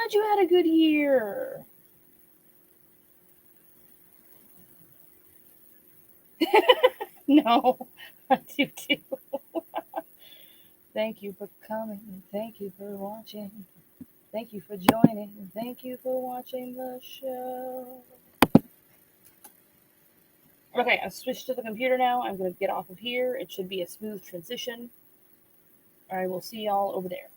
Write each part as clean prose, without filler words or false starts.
glad you had a good year. No, I do too. Thank you for coming. Thank you for watching. Thank you for joining. Thank you for watching the show. Okay, I've switched to the computer now. I'm going to get off of here. It should be a smooth transition. I will see y'all over there.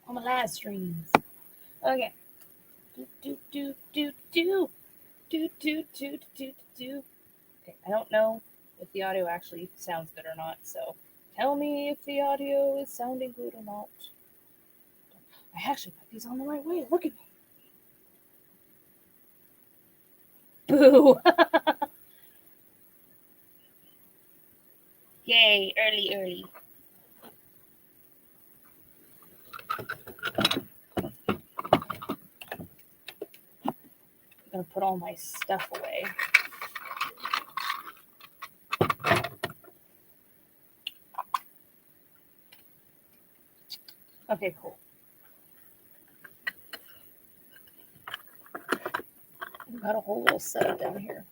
On my live streams. Okay. Do do do do do do do do do. Okay, I don't know if the audio actually sounds good or not, so tell me if the audio is sounding good or not. I actually put these on the right way. Look at me. Boo! Yay, early. I'm gonna put all my stuff away. Okay, cool. I've got a whole little setup down here.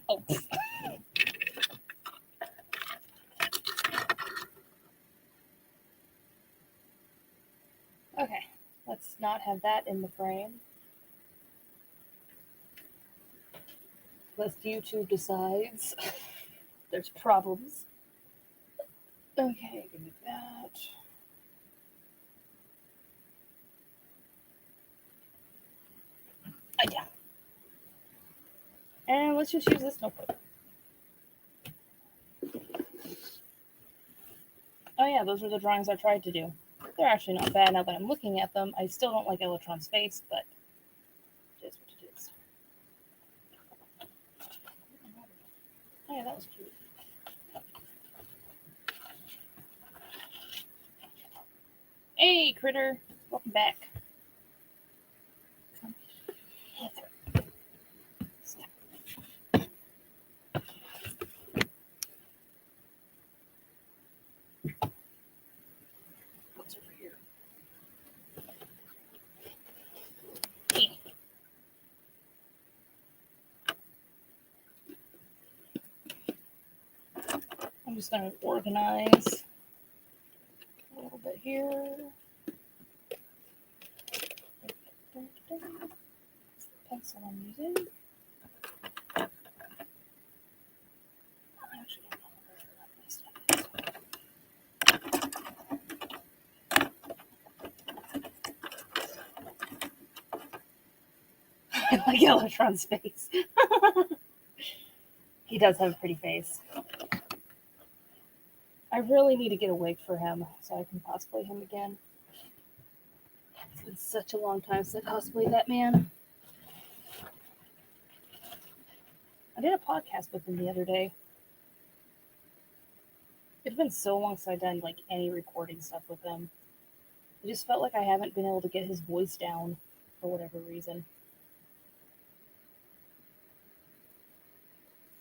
Oh. Okay, let's not have that in the frame. Lest YouTube decides there's problems. Okay, give me that. Yeah. And let's just use this notebook. Oh yeah, those are the drawings I tried to do. They're actually not bad now that I'm looking at them. I still don't like Elytron's face, but it is what it is. Oh yeah, that was cute. Hey, critter. Welcome back. Come hither. Step. What's over here? Hey. I'm just going to organize a little bit here. Pencil I'm using. Actually, I don't know where my stuff is. I like Elytron's face. He does have a pretty face. I really need to get a wig for him so I can cosplay him again. It's been such a long time since I cosplayed that man. I did a podcast with him the other day. It's been so long since I've done like any recording stuff with him. I just felt like I haven't been able to get his voice down for whatever reason.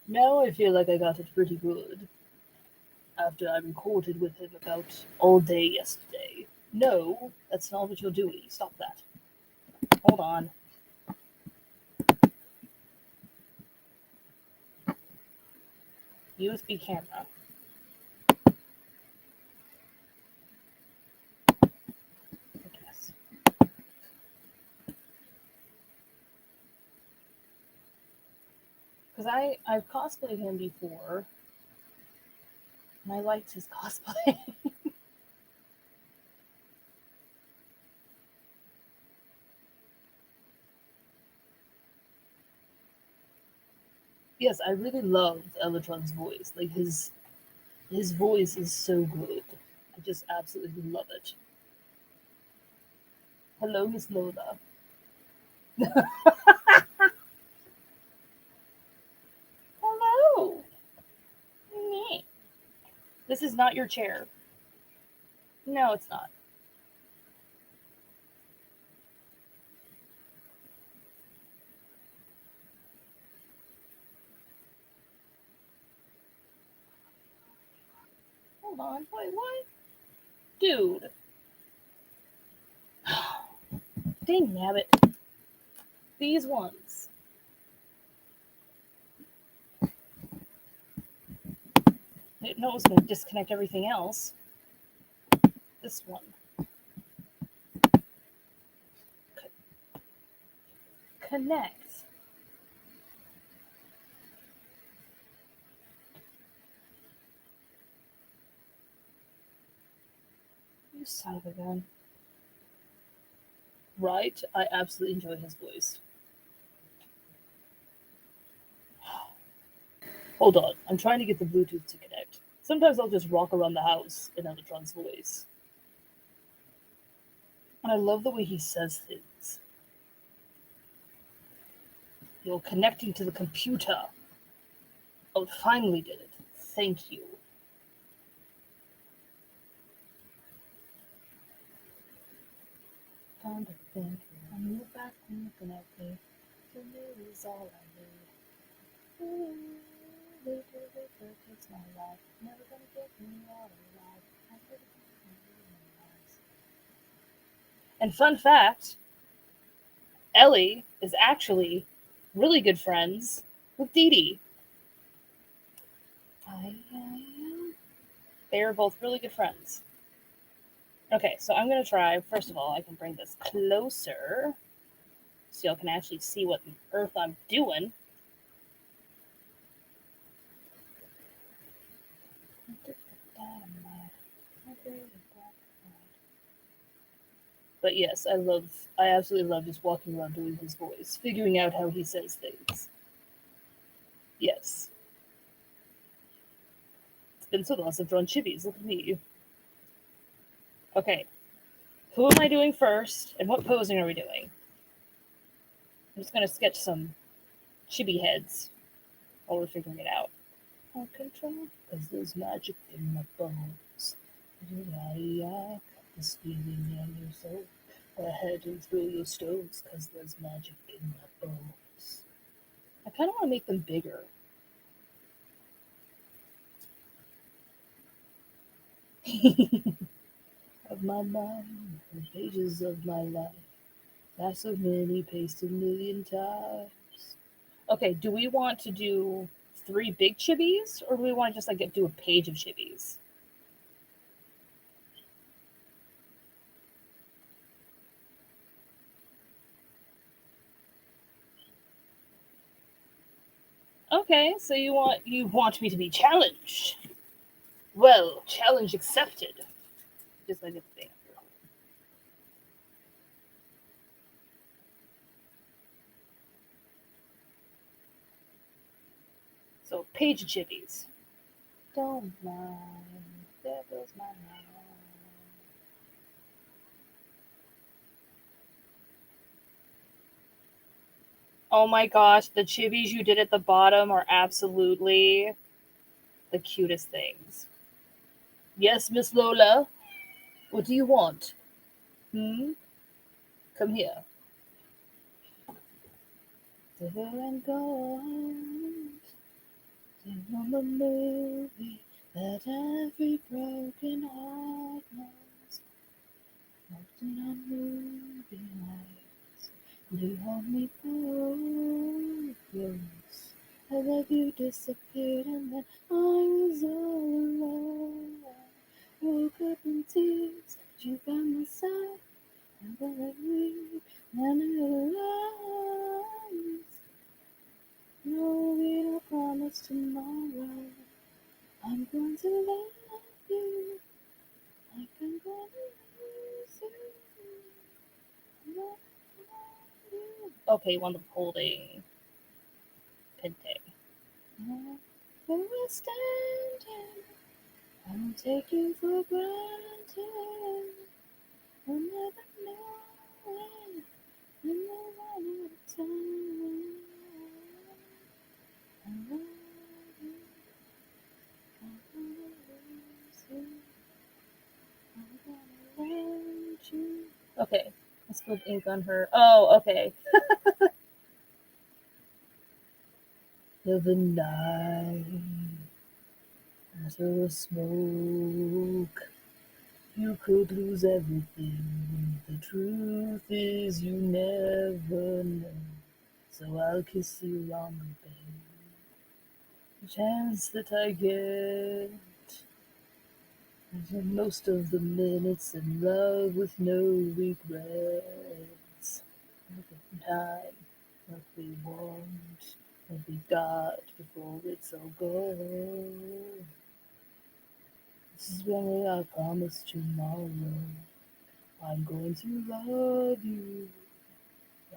Now I feel like I got it pretty good. After I recorded with him about all day yesterday. No, that's not what you're doing. Stop that. Hold on. USB camera. I guess. Because I've cosplayed him before, and I liked his cosplay. Yes, I really loved Elytron's voice. Like his voice is so good. I just absolutely love it. Hello, Miss Lola. Hello. Me. This is not your chair. No, it's not. Hold on. Wait, what? Dude. Dang nabbit. These ones. I didn't know it was going to disconnect everything else. This one. Connect. You son of a gun. Right? I absolutely enjoy his voice. Hold on. I'm trying to get the Bluetooth to connect. Sometimes I'll just walk around the house in Electron's voice. And I love the way he says things. You're connecting to the computer. Oh, it finally did it. Thank you. Found a thing. I'm in the bathroom connected. The new is all I need. It's my life. Never gonna get me out alive. And fun fact, Ellie is actually really good friends with Dee Dee. They are both really good friends. Okay, so I'm going to try. First of all, I can bring this closer so y'all can actually see what on earth I'm doing. But yes, I absolutely love just walking around doing his voice, figuring out how he says things. Yes. It's been so long since I've drawn chibis. Look at me. Okay. Who am I doing first, and what posing are we doing? I'm just going to sketch some chibi heads while we're figuring it out. I control, because there's magic in my bones. This feeling in your soul. Ahead and through your stones, because there's magic in my bones. I kind of want to make them bigger. Of my mind, the pages of my life. That's of many paced 1,000,000 times. Okay, do we want to do 3 big chibis, or do we want to just like do a page of chibis? Okay, so you want me to be challenged. Well, challenge accepted. Just like a thing. So page of chibis. Don't mind. There goes my mind. Oh my gosh, the chibis you did at the bottom are absolutely the cutest things. Yes, Miss Lola. What do you want? Hmm? Come here. Silver and gold. Sing on the movie that every broken heart knows. Floating on moving lights. You hold me close. I love you disappeared and then I was all alone. Woke up in tears, but you by my side. And then I weep and I realize. No, we don't promise tomorrow. I'm going to love you like I'm gonna lose you. Okay, one of holding Pente. Where we're standing, I don't take you for granted. I'll never know Okay, I spilled ink on her. Oh, okay. The night as a smoke. You could lose everything. The truth is you never know. So I'll kiss you on the bay. The chance that I get. And most of the minutes in love with no regrets. Every time what we want, what we got before it's all gone. This is when I promise tomorrow I'm going to love you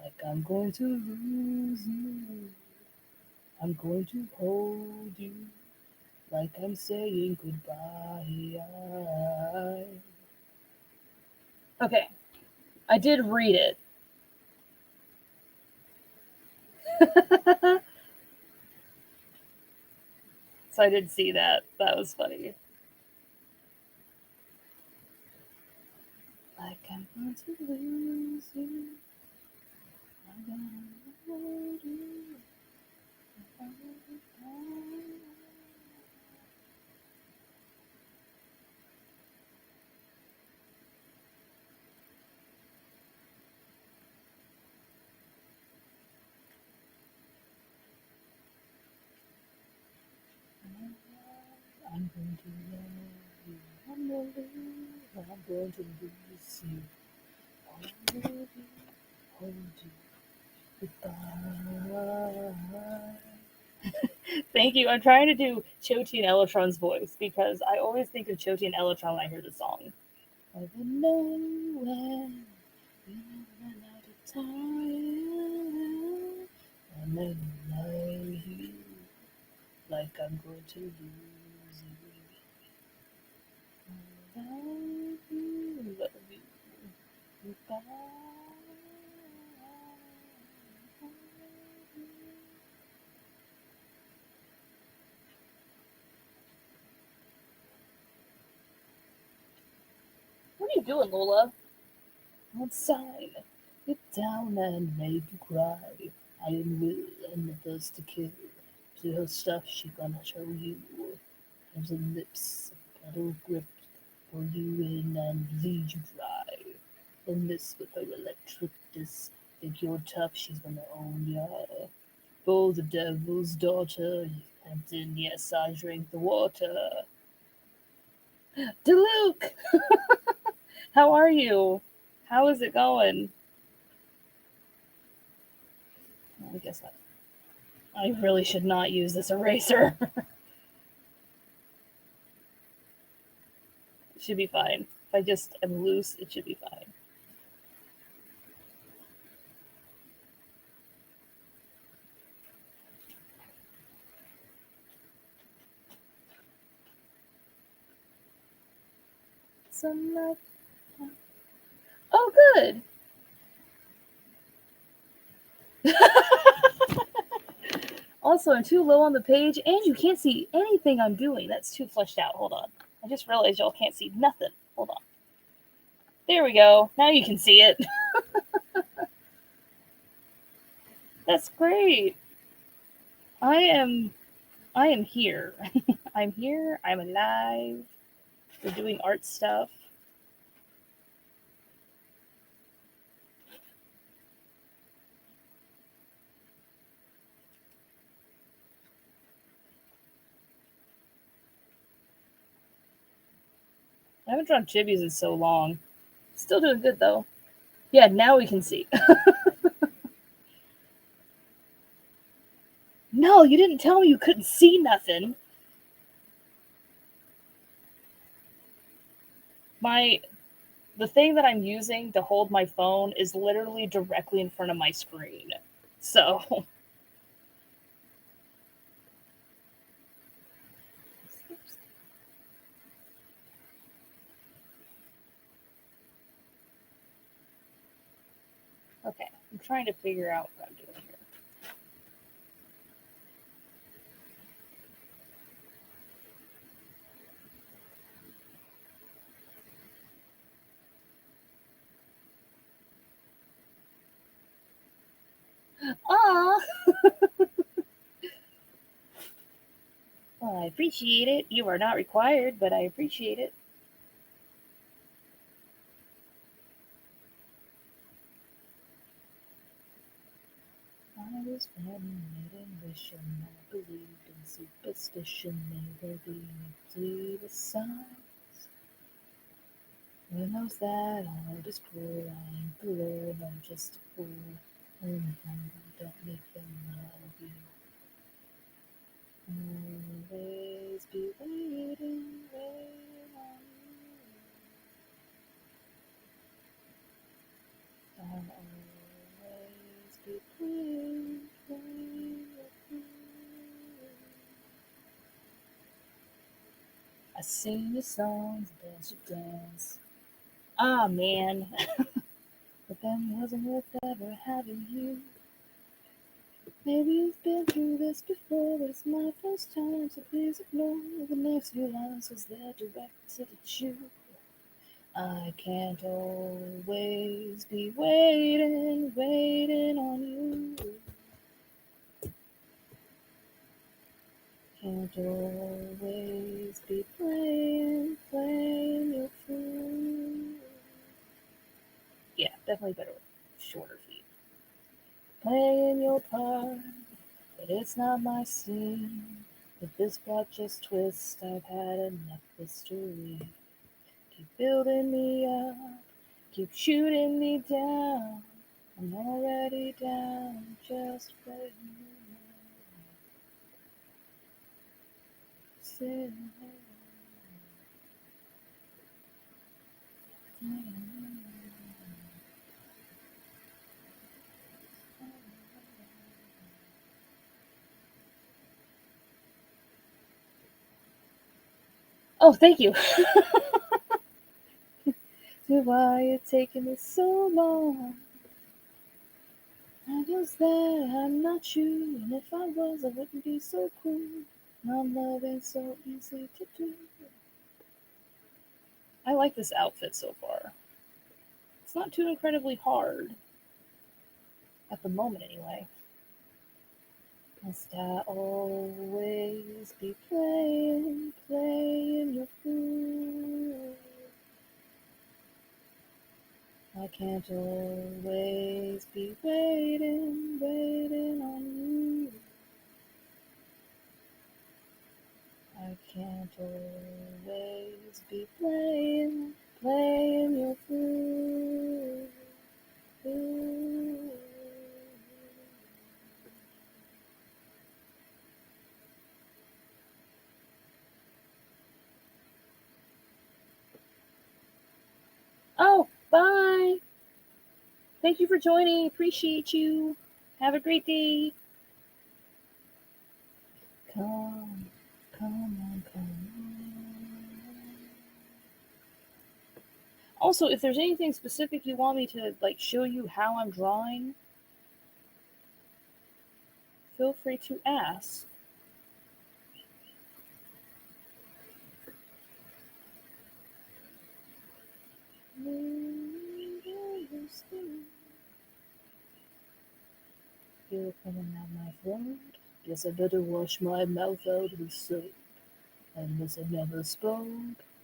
like I'm going to lose you. I'm going to hold you like I'm saying goodbye. Okay, I did read it. So I did see that. That was funny. Like I'm going to lose you. I'm gonna hold you. I'm going to love you. I'm going to lose you. Hold you, hold you. Goodbye. Thank you. I'm trying to do Choti and Elotron's voice because I always think of Choti and Elotron when I hear the song. I will know when you run out of time. I'll never love you like I'm going to lose you. Love you, love you. Goodbye. What are you doing, Lola? Outside, get down and make you cry. Iron will and the thirst to kill. To her stuff she gonna show you. Hands and lips, kettle grip, pull you in and lead you dry. And this with her electric disc. Think you're tough, she's gonna own ya. Oh, the devil's daughter, Hampton, yes, I drink the water. DeLuke! How are you? How is it going? I guess I really should not use this eraser. It should be fine. If I just am loose, it should be fine. Some Oh, good. Also, I'm too low on the page, and you can't see anything I'm doing. That's too fleshed out. Hold on. I just realized y'all can't see nothing. Hold on. There we go. Now you can see it. That's great. I am here. I'm here. I'm alive. We're doing art stuff. I haven't drawn chibis in so long. Still doing good though. Yeah, now we can see. No, you didn't tell me you couldn't see nothing. The thing that I'm using to hold my phone is literally directly in front of my screen. So okay, I'm trying to figure out what I'm doing here. I appreciate it. You are not required, but I appreciate it. I was born in wishing I believed in superstition. May there be the signs. Who knows that art is cruel? I ain't the Lord, I'm just a fool. Only don't make them love you. Always be waiting, waiting on you. I'll always be praying, praying with you. I sing your songs, dance your dance. Ah, man. But then wasn't worth ever having you. Maybe you've been through this before, but it's my first time, so please ignore the next few lines, cause they're directed at you. I can't always be waiting, waiting on you. Can't always be playing, playing your fool. Yeah, definitely better with shorter feet. Playing your part, but it's not my scene. With this plot just twist, I've had enough history. Keep building me up, keep shooting me down. I'm already down, just waiting. Sitting Oh, thank you. Why it taking me so long? I was there, I'm not you, and if I was, I wouldn't be so cool. My love ain't so easy to do. I like this outfit so far. It's not too incredibly hard. At the moment, anyway. Must I always be playing, playing your fool? I can't always be waiting, waiting on you. I can't always be playing, playing your fool. Ooh. Oh, bye. Thank you for joining. Appreciate you. Have a great day. Come, come on, come on. Also, if there's anything specific you want me to like show you how I'm drawing, feel free to ask. Feel it coming out my throat. Guess I better wash my mouth out with soap. Unless I never spoke,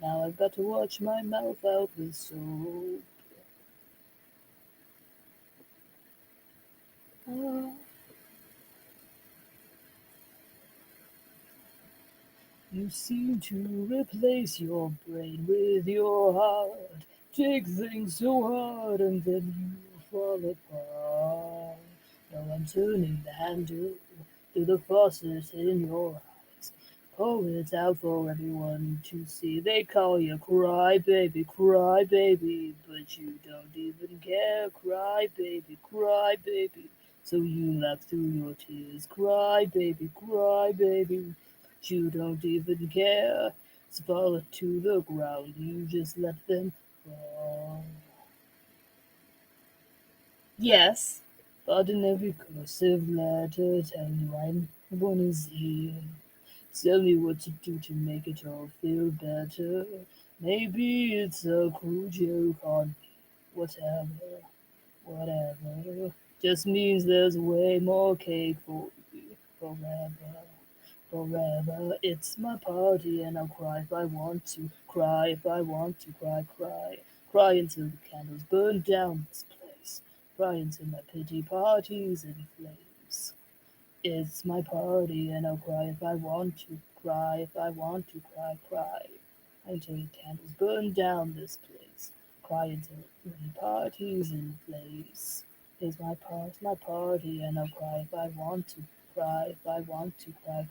now I've got to wash my mouth out with soap. Oh. You seem to replace your brain with your heart. Take things so hard and then you fall apart. Now I'm turning the handle to the faucet in your eyes. Pour it out for everyone to see. They call you cry baby, but you don't even care. Cry baby. So you laugh through your tears. Cry baby. You don't even care. Fall to the ground, you just let them fall. Yes, but in every cursive letter, tell you I'm one is here. Tell me what to do to make it all feel better. Maybe it's a cruel joke on me. Whatever. Just means there's way more cake for you forever. forever. It's my party and I'll cry if I want to, cry if I want to, cry. Cry until the candles burn down this place, cry until my pity party's in flames. It's my party and I'll cry if I want to, cry if I want to, cry. Until the candles burn down this place, cry until the pity party's in flames. It's my party and I'll cry if I want to, cry if I want to, cry.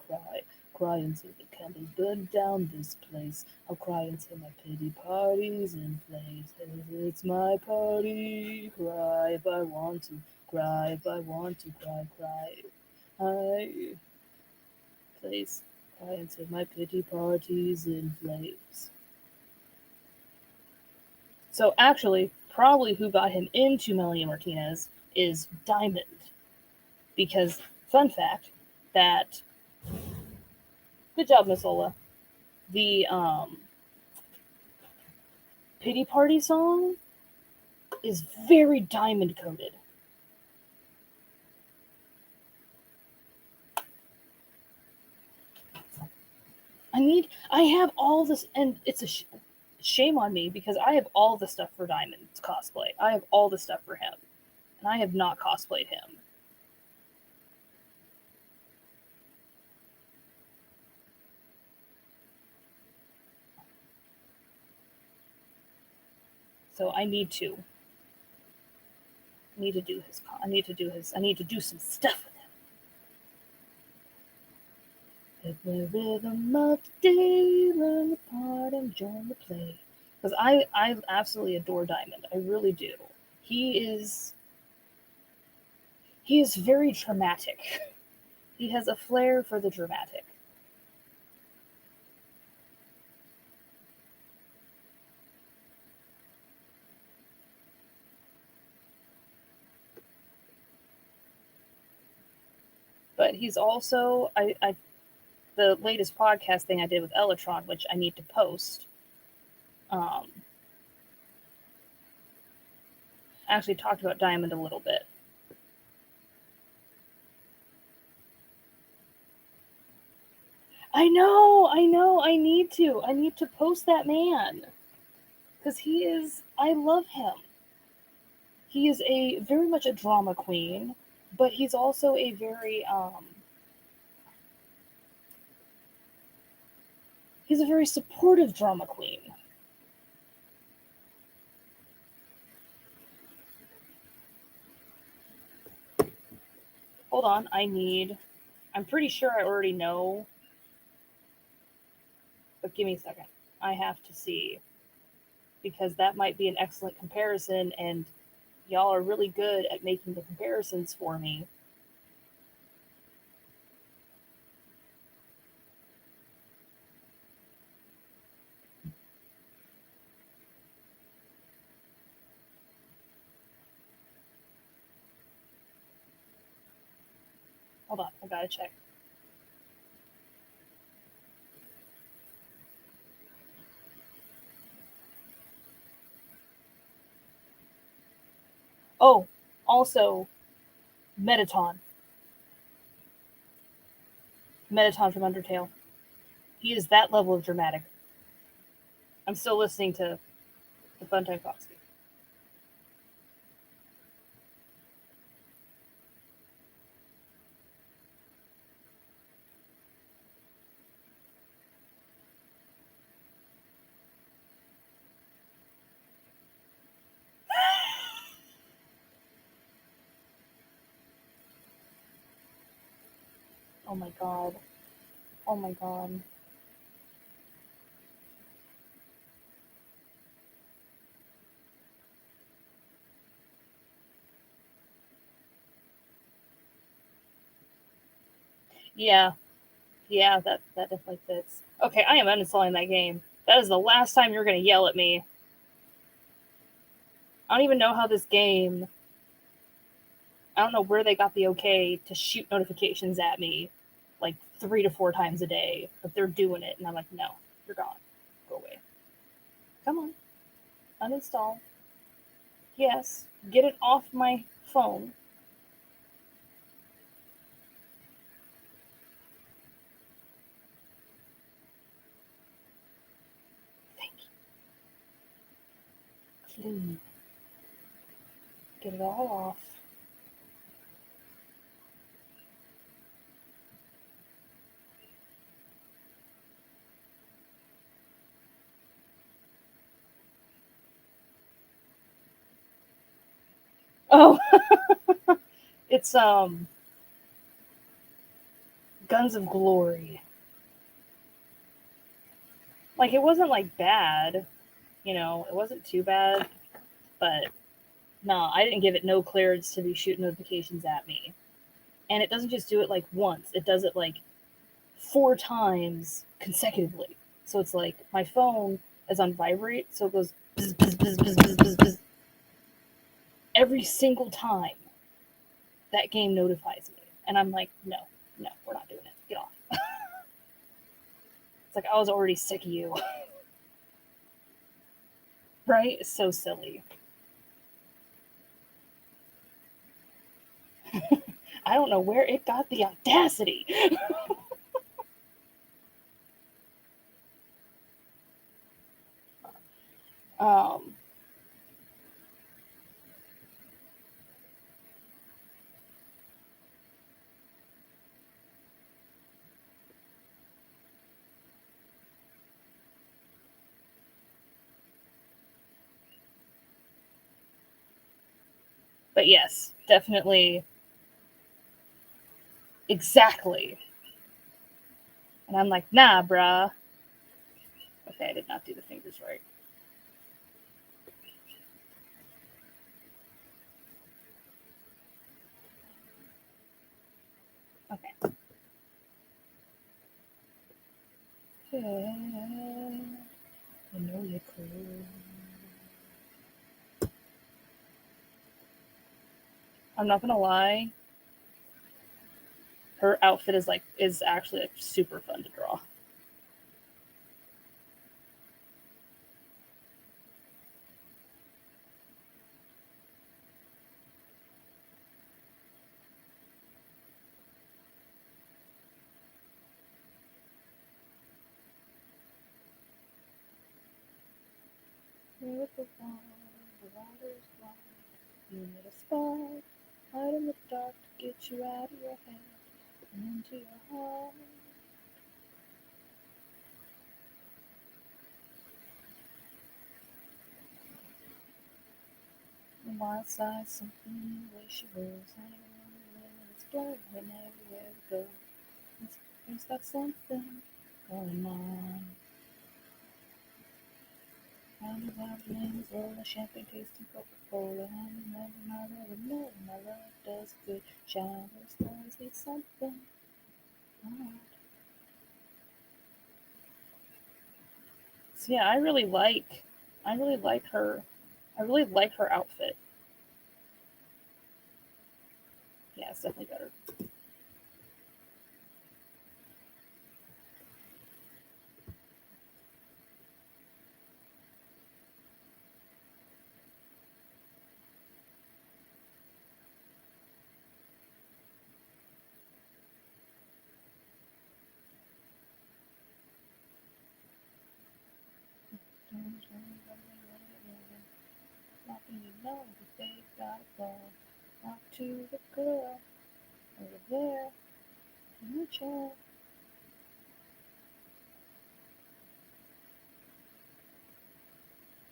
Cry until the candles burn down this place. I'll cry until my pity party's in flames. It's my party. Cry if I want to. Cry if I want to. Cry. I place. Cry until my pity party's in flames. So actually, probably who got him into Melanie Martinez is Diamond. Because, fun fact, that good job, Miss Ola. The Pity Party song is very diamond coded. I have all this, and it's a shame on me because I have all the stuff for Diamond's cosplay. I have all the stuff for him, and I have not cosplayed him. So I need to. I need to do his. I need to do his. I need to do some stuff with him. Let the rhythm of the day learn the part and join the play. Because I absolutely adore Diamond. I really do. He is very dramatic. He has a flair for the dramatic. But he's also the latest podcast thing I did with Elatron, which I need to post. Actually talked about Diamond a little bit. I know, I need to post that man. Because he is, I love him. He is very much a drama queen, but he's also a very, he's a very supportive drama queen. Hold on, I'm pretty sure I already know, but give me a second. I have to see, because that might be an excellent comparison, and y'all are really good at making the comparisons for me. Hold on, I gotta check. Oh, also, Mettaton. Mettaton from Undertale. He is that level of dramatic. I'm still listening to the Funtime Foxy. Oh my god. Oh my god. Yeah. Yeah, that definitely fits. Okay, I am uninstalling that game. That is the last time you're gonna yell at me. I don't even know how this game. I don't know where they got the okay to shoot notifications at me like 3 to 4 times a day, but they're doing it, and I'm like, no, you're gone. Go away. Come on. Uninstall. Yes. Get it off my phone. Clean. Get it all off. Oh, it's Guns of Glory. Like, it wasn't like bad, you know, it wasn't too bad, but no, I didn't give it no clearance to be shooting notifications at me. And it doesn't just do it like once, it does it like 4 times consecutively. So it's like my phone is on vibrate, so it goes bzz, bzz, bzz, bzz, bzz, bzz, bzz. Every single time that game notifies me. And I'm like, no, we're not doing it. Get off. It's like I was already sick of you. Right? It's so silly. I don't know where it got the audacity. um, but yes, definitely. Exactly. And I'm like, nah, bruh. Okay, I did not do the fingers right. Okay. I know you're cool. I'm not gonna lie. Her outfit is actually like super fun to draw. With the water's wide. You need a spot, hide in the dark to get you out of your head and into your heart. The wild side, something wishables, it's blowing everywhere we go. It's got something going on. Round and round the lanes, roll a champagne tasting Coca-Cola. And my love, know my love does good. Shine those stars, need something. So yeah, I really like her. I really like her outfit. Yeah, it's definitely better. Nothing you know that they got gone. Not to the girl over there in the chair.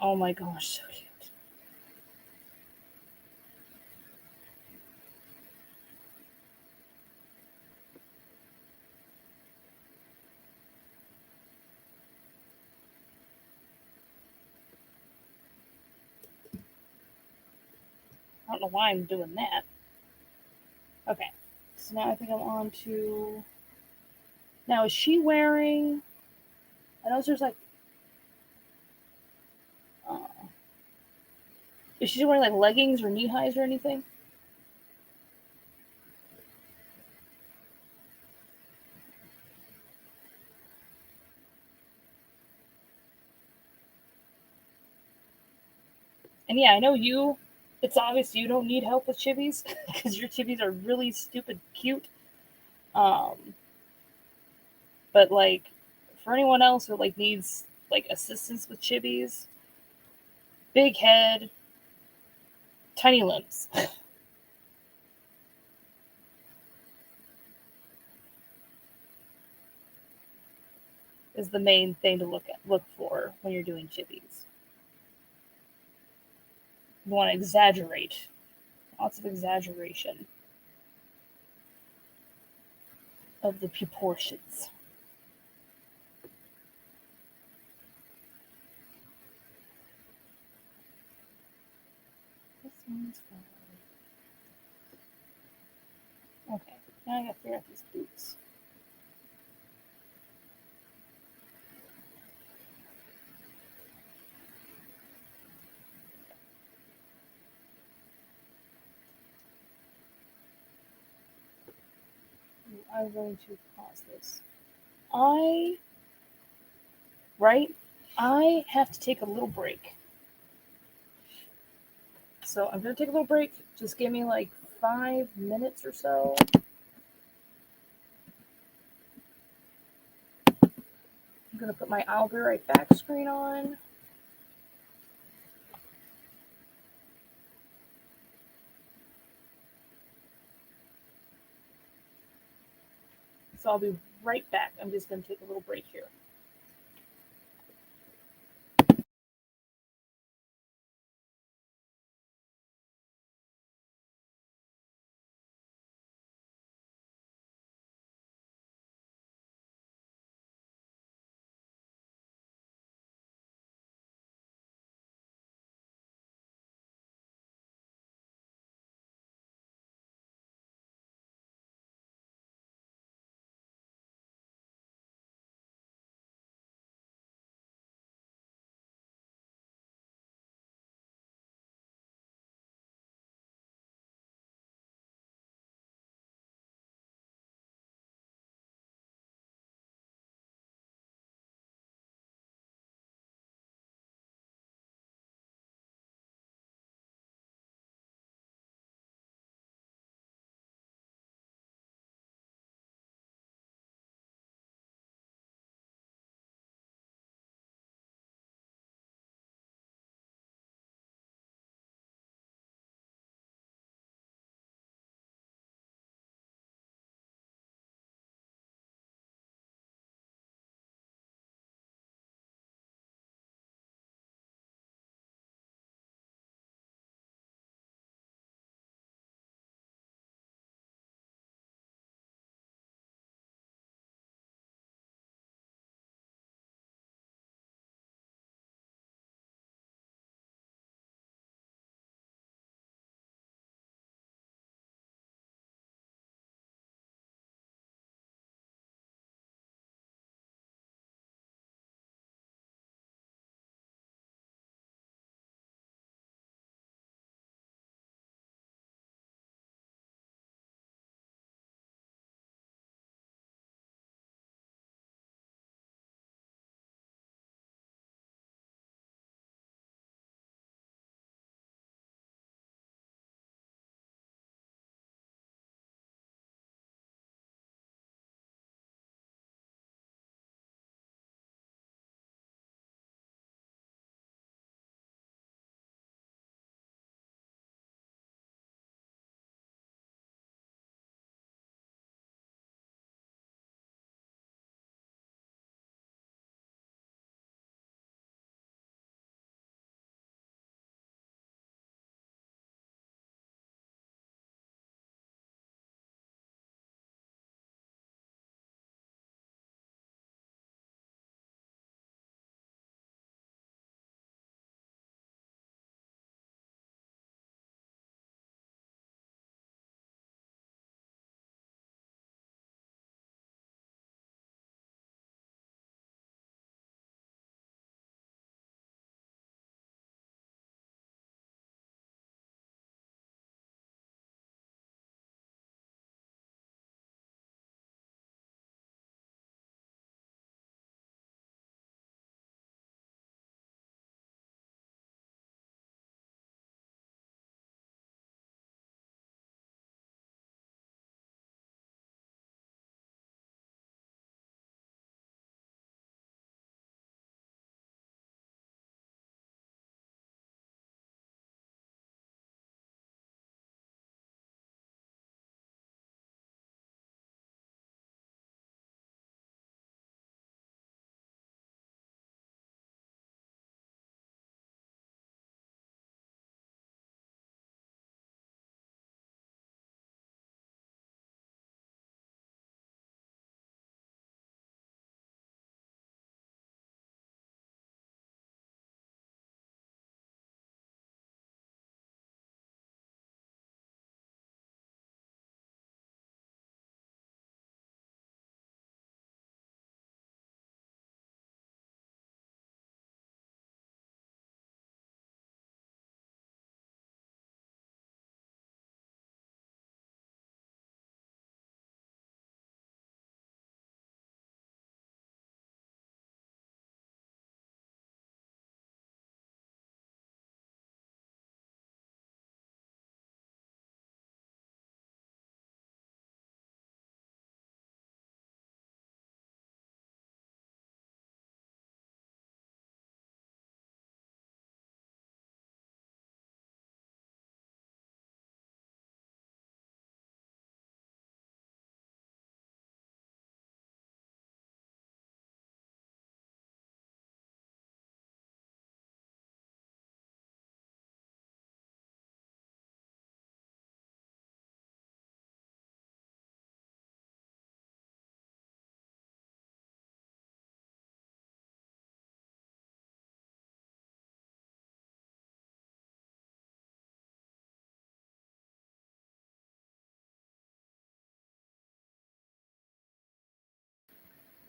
Oh my gosh, so cute. I don't know why I'm doing that. Okay, so now I think I'm on to. Now, is she wearing. I know there's like. Uh, is she wearing like leggings or knee highs or anything? And yeah, I know you. It's obvious you don't need help with chibis because your chibis are really stupid cute. Um, but like for anyone else who like needs like assistance with chibis, big head, tiny limbs. Is the main thing to look for when you're doing chippies. You want to exaggerate. Lots of exaggeration of the proportions. This one's fine. Okay, now I gotta figure out these boots. I'm going to pause this. I have to take a little break. So I'm gonna take a little break. Just give me like 5 minutes or so. I'm gonna put my I'll be right back screen on. So I'll be right back. I'm just gonna take a little break here.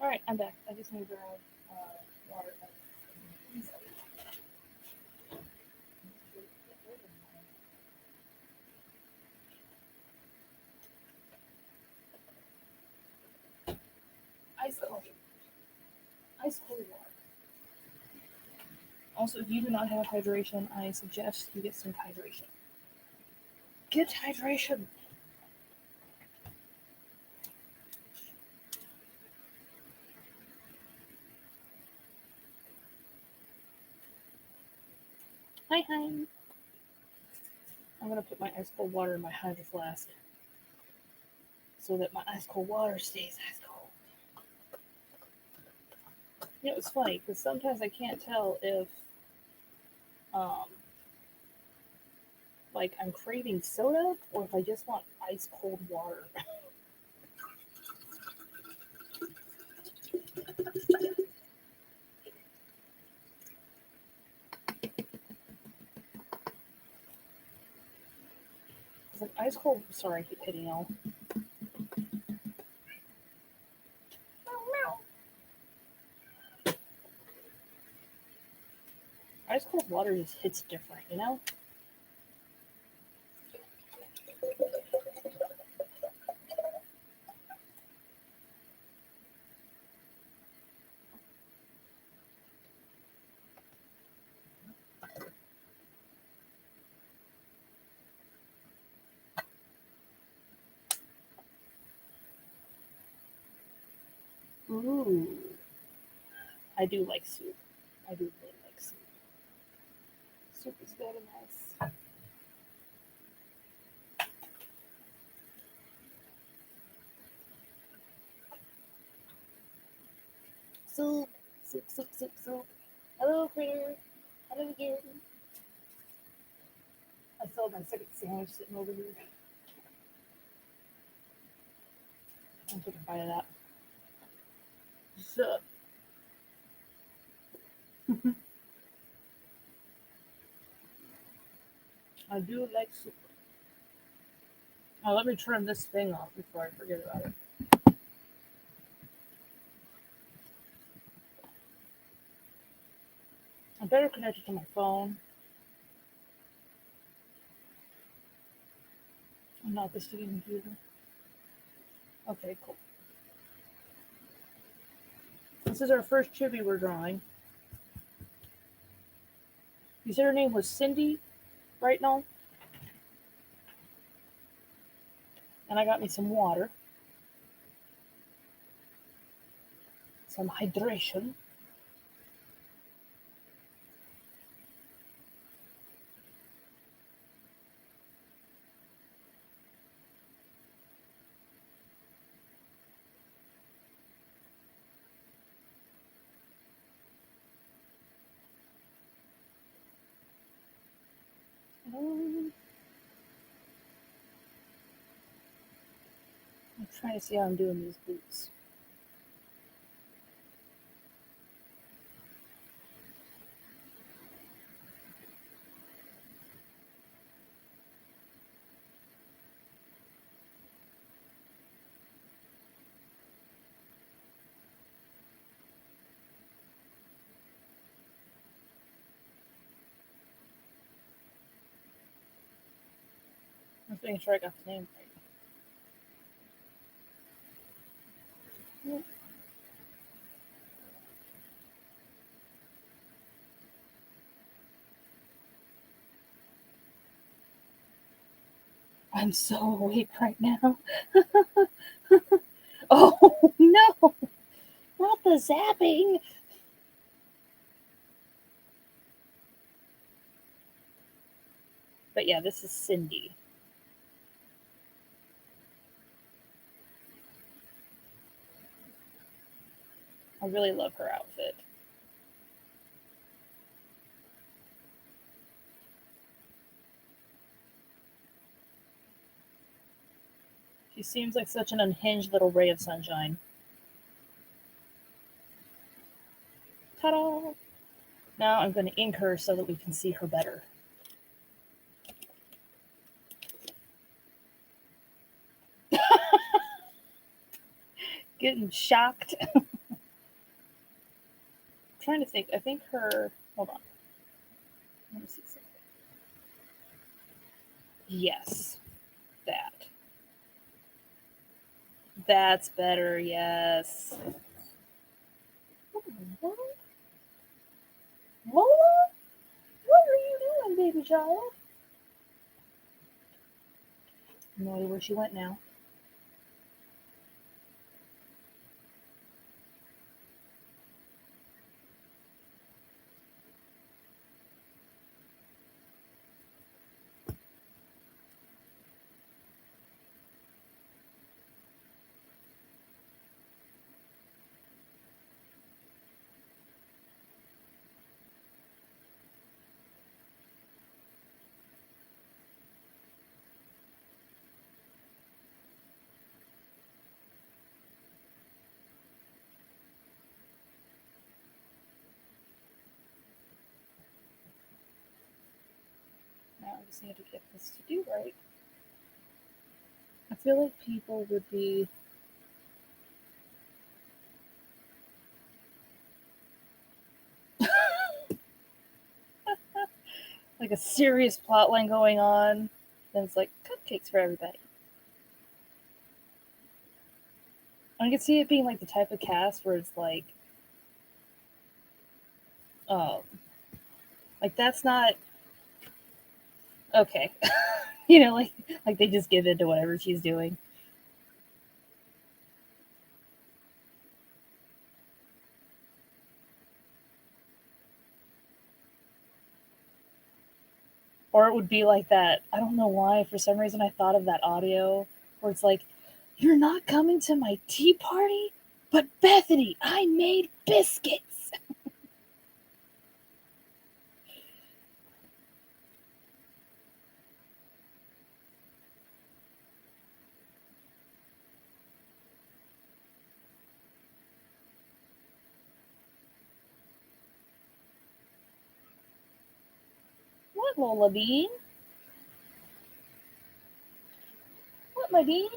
Alright, I'm back. I just need to grab water. Ice cold. Ice cold water. Also, if you do not have hydration, I suggest you get some hydration. Get hydration! Hi, hi. I'm gonna put my ice cold water in my hydro flask so that my ice cold water stays ice cold. You know, it's funny because sometimes I can't tell if, um, like I'm craving soda or if I just want ice cold water. It's like ice cold. Sorry, I keep hitting y'all. Ice cold water just hits different, you know? Ooh. I do like soup. I do really like soup. Soup is very nice. Soup, soup, soup, soup, soup. Hello, critter. Hello again. I still have my second sandwich sitting over here. I'll take a bite of that. So, I do like soup. Oh, let me turn this thing off before I forget about it. I better connect it to my phone and not the sticky computer. Okay, cool. This is our first chibi we're drawing. You said her name was Cindy, right now? And I got me some water. Some hydration. I'm trying to see how I'm doing these boots. I'm just making sure I got the name right. Yep. I'm so awake right now. Oh no! Not the zapping! But yeah, this is Cindy. I really love her outfit. She seems like such an unhinged little ray of sunshine. Ta-da! Now I'm going to ink her so that we can see her better. Getting shocked. trying to think. I think her. Hold on. Let me see something. Yes, that. That's better. Yes. What? Lola? What are you doing, baby child? No idea where she went now. Now I just need to get this to do right. I feel like people would be like a serious plot line going on. Then it's like cupcakes for everybody. I can see it being like the type of cast where it's um, like that's not okay. Like they just give in to whatever she's doing. Or it would be like that. I don't know why. For some reason, I thought of that audio where it's like, "You're not coming to my tea party, but Bethany, I made biscuits." What, Lola Bean? What, my bean?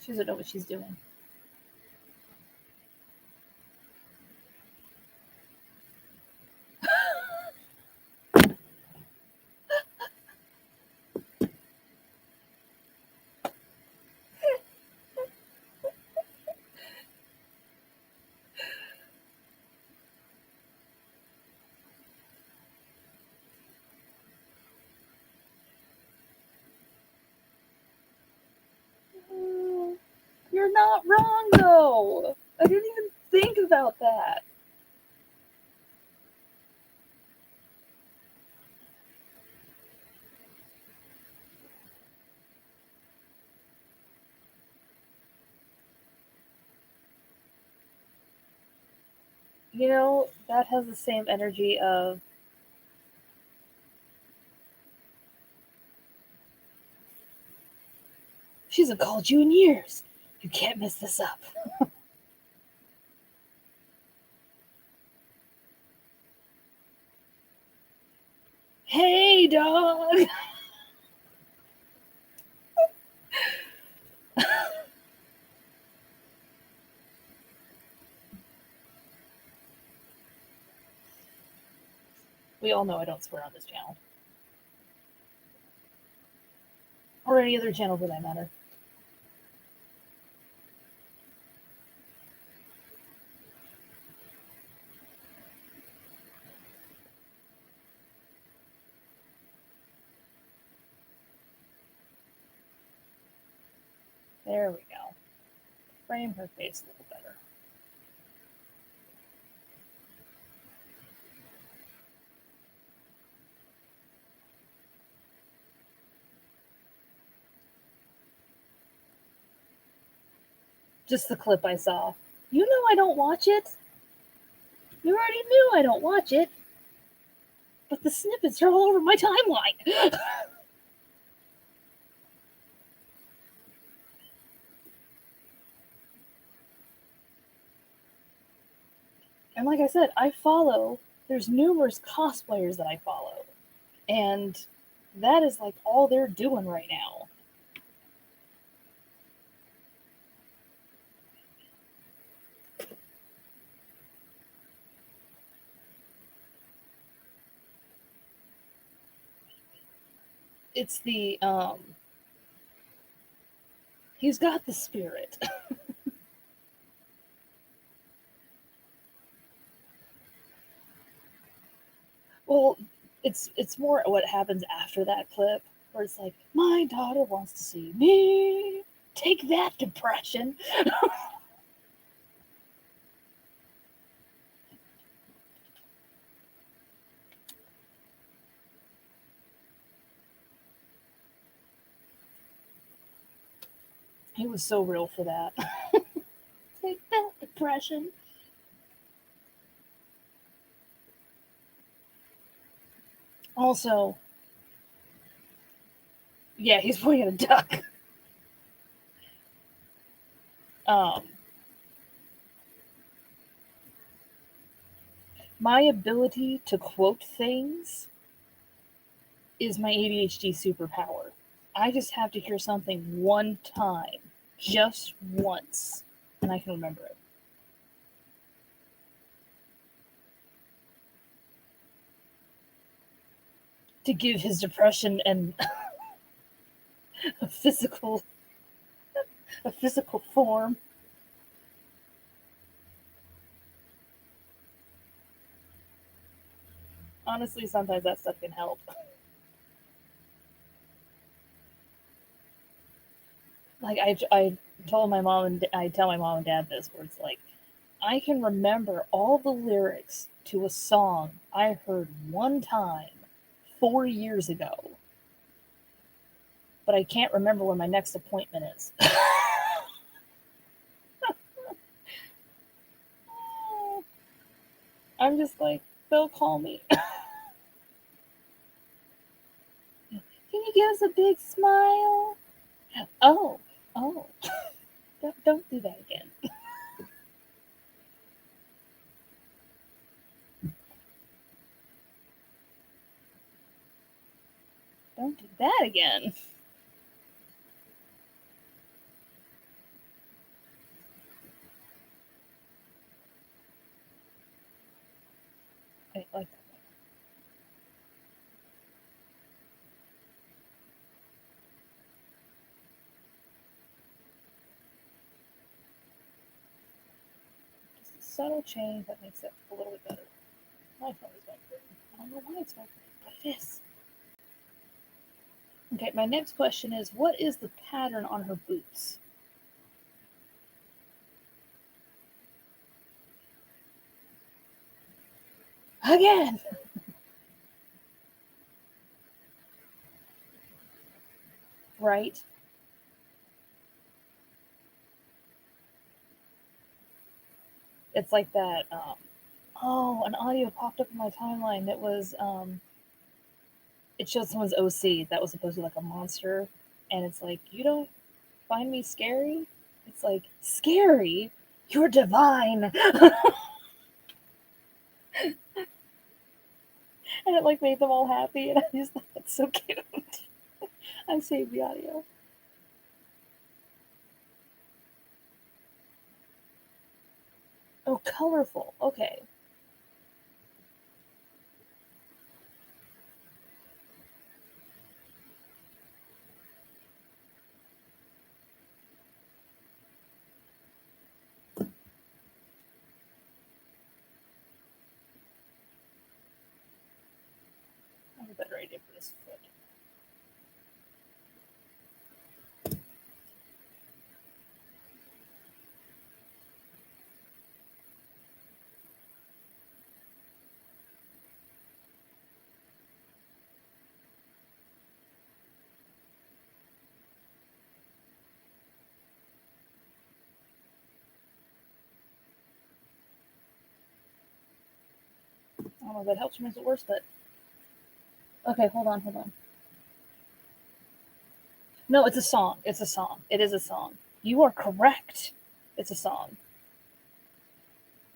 She doesn't know what she's doing. You're not wrong, though. I didn't even think about that. That has the same energy of, she hasn't called you in years. You can't mess this up. Hey, dog. We all know I don't swear on this channel. Or any other channel for that matter. There we go. Frame her face a little better. Just the clip I saw. You know I don't watch it. You already knew I don't watch it. But the snippets are all over my timeline. And like I said, there's numerous cosplayers that I follow. And that is like all they're doing right now. it's the he's got the spirit. Well, it's more what happens after that clip where it's like, my daughter wants to see me. Take that, depression. He was so real for that. Take that, depression. Also, yeah, he's playing a duck. Um, my ability to quote things is my ADHD superpower. I just have to hear something one time, just once, and I can remember it. To give his depression and a physical a physical form. Honestly, sometimes that stuff can help. Like I told my mom and I tell my mom and dad this, where it's like I can remember all the lyrics to a song I heard one time 4 years ago, but I can't remember when my next appointment is. I'm just like, they'll call me. Can you give us a big smile? Oh, oh, don't do that again. Don't do that again. I like that. Just a subtle change that makes it a little bit better. My phone is vibrating. I don't know why it's vibrating, but it is. Okay, my next question is, what is the pattern on her boots? Again! Right? It's like that. Oh, an audio popped up in my timeline that was, it showed someone's OC that was supposed to be like a monster. And it's like, you don't find me scary? It's like, scary? You're divine! And it like made them all happy, and I just thought that's so cute. I saved the audio. Oh, colorful. Okay. I have a better idea for this foot. I don't know if that helps or makes it worse, but okay, hold on, hold on. No, it's a song. It's a song. It is a song. You are correct. It's a song.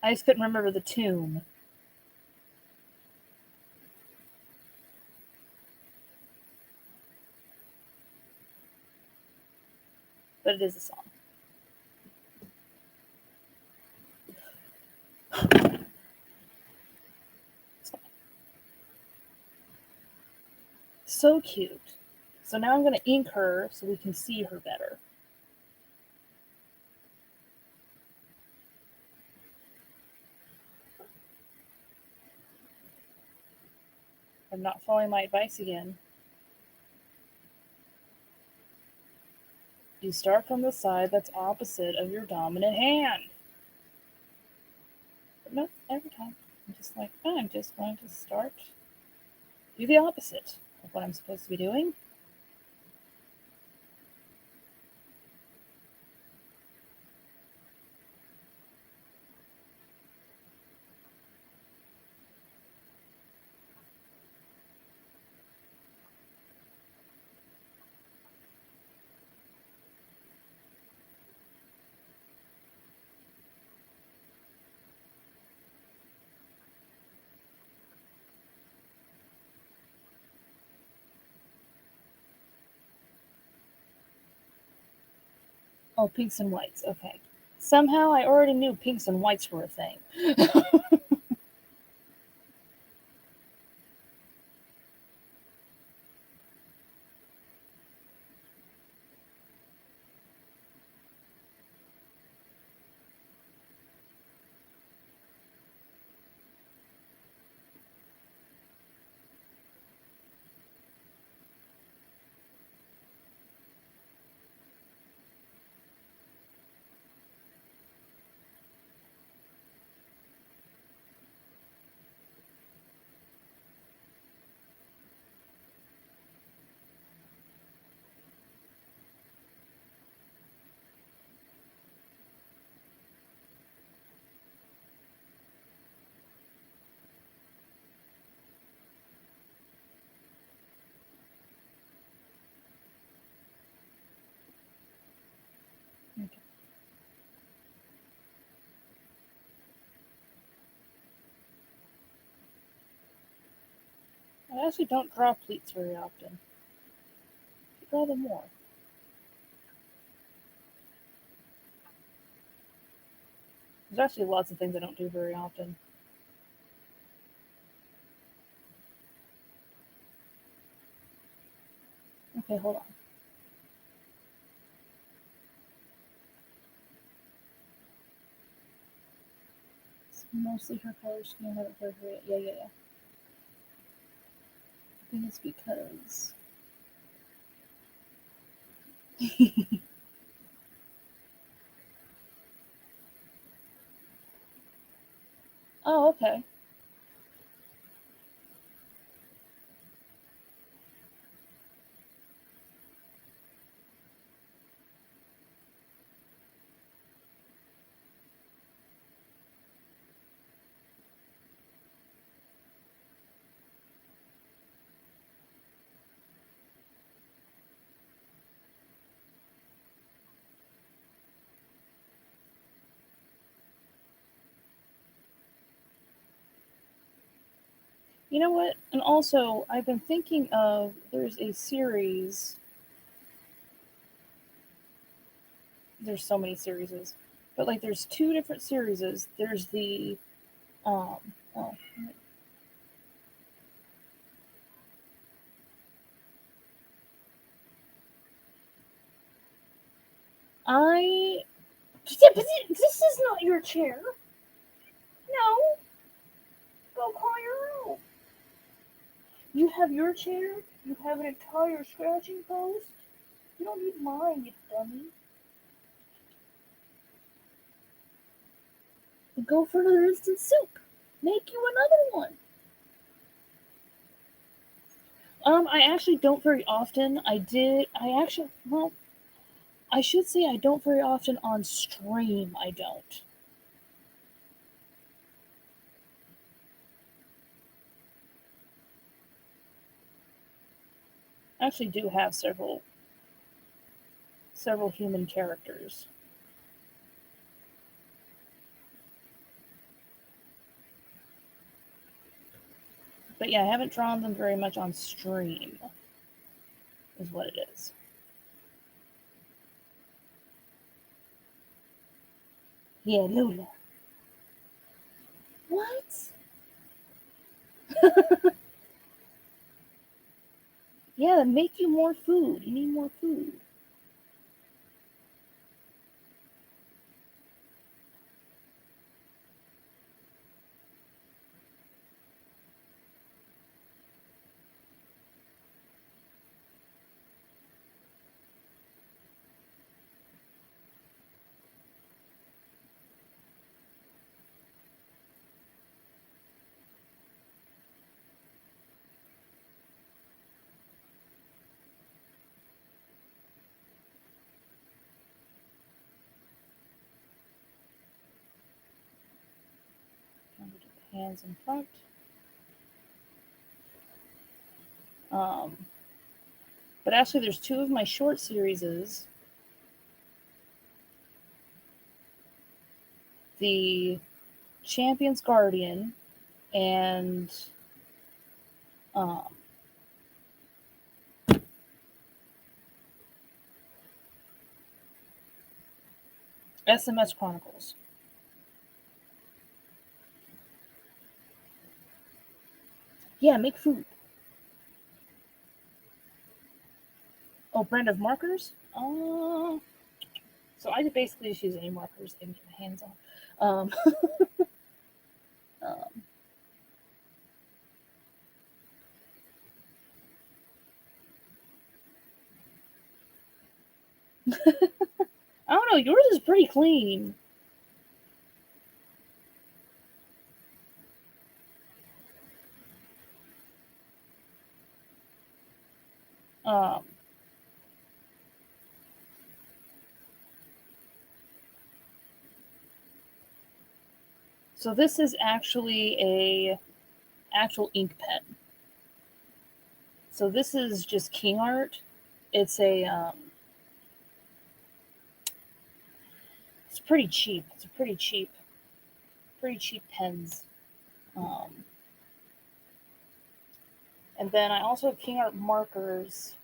I just couldn't remember the tune. But it is a song. It's fine. So cute. So now I'm going to ink her so we can see her better. I'm not following my advice again. You start from the side that's opposite of your dominant hand. But no, every time. I'm just like, oh, I'm just going to start, do the opposite of what I'm supposed to be doing. Oh, pinks and whites. Okay. Somehow I already knew pinks and whites were a thing. Okay. I actually don't draw pleats very often. I draw them more. There's actually lots of things I don't do very often. Okay, hold on. It's mostly her color scheme. I haven't heard her yet. Yeah. I think it's because. Oh, okay. You know what? And also, I've been thinking of there's a series. There's so many series, but like there's two different series. There's the um. Oh, I. This is not your chair. No, go call your own. You have your chair. You have an entire scratching post. You don't need mine, you dummy. Then go for another instant soup. Make you another one. I actually don't very often. Well, I should say I don't very often on stream. I don't. I actually do have several human characters. But yeah, I haven't drawn them very much on stream, is what it is. Yeah, Lula. What? Yeah, make you more food. You need more food. Hands in front. Um, but actually, there's two of my short series. The Champion's Guardian and um, SMS Chronicles. Yeah, make food. Oh, brand of markers? So I basically just use any markers I can get my hands on. Um, I don't know. Yours is pretty clean. Um, so this is actually a actual ink pen. So this is just King Art. It's a it's pretty cheap. It's a pretty cheap pens. Um, and then I also have King Art markers,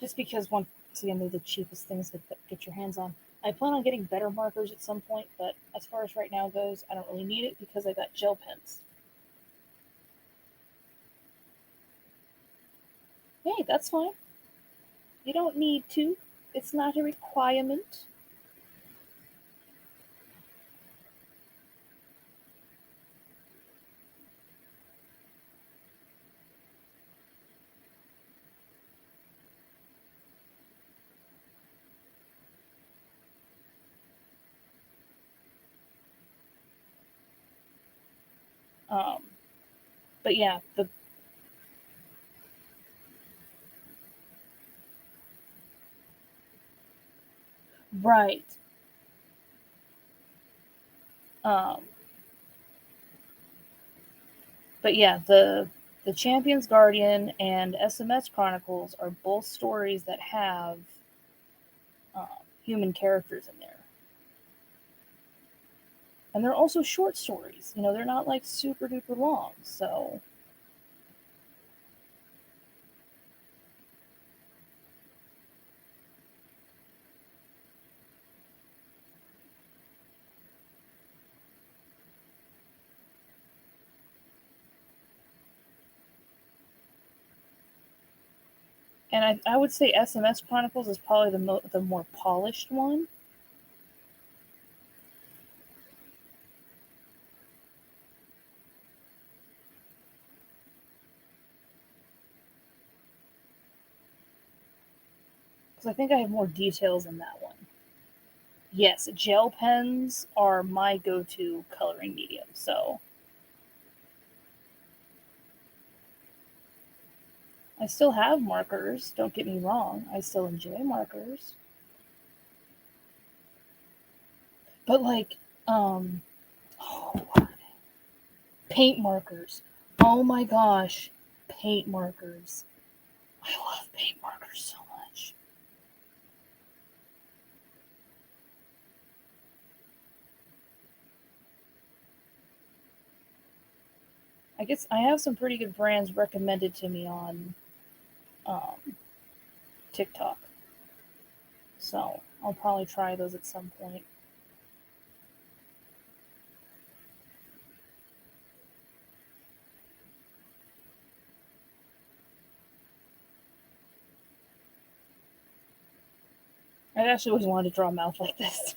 just because once again they're the cheapest things to get your hands on. I plan on getting better markers at some point, but as far as right now goes, I don't really need it because I got gel pens. Hey, that's fine. You don't need to. It's not a requirement. Um, but yeah, the right. Um, but yeah, the Champions Guardian and SMS Chronicles are both stories that have um, human characters in there, and they're also short stories. You know, they're not like super duper long. So and I would say SMS Chronicles is probably the more polished one. Because I think I have more details in that one. Yes, gel pens are my go-to coloring medium. So I still have markers. Don't get me wrong. I still enjoy markers, but like, um, oh, paint markers. Oh my gosh, paint markers. I love paint markers so much. I guess I have some pretty good brands recommended to me on um, TikTok, so I'll probably try those at some point. I actually always wanted to draw a mouth like this.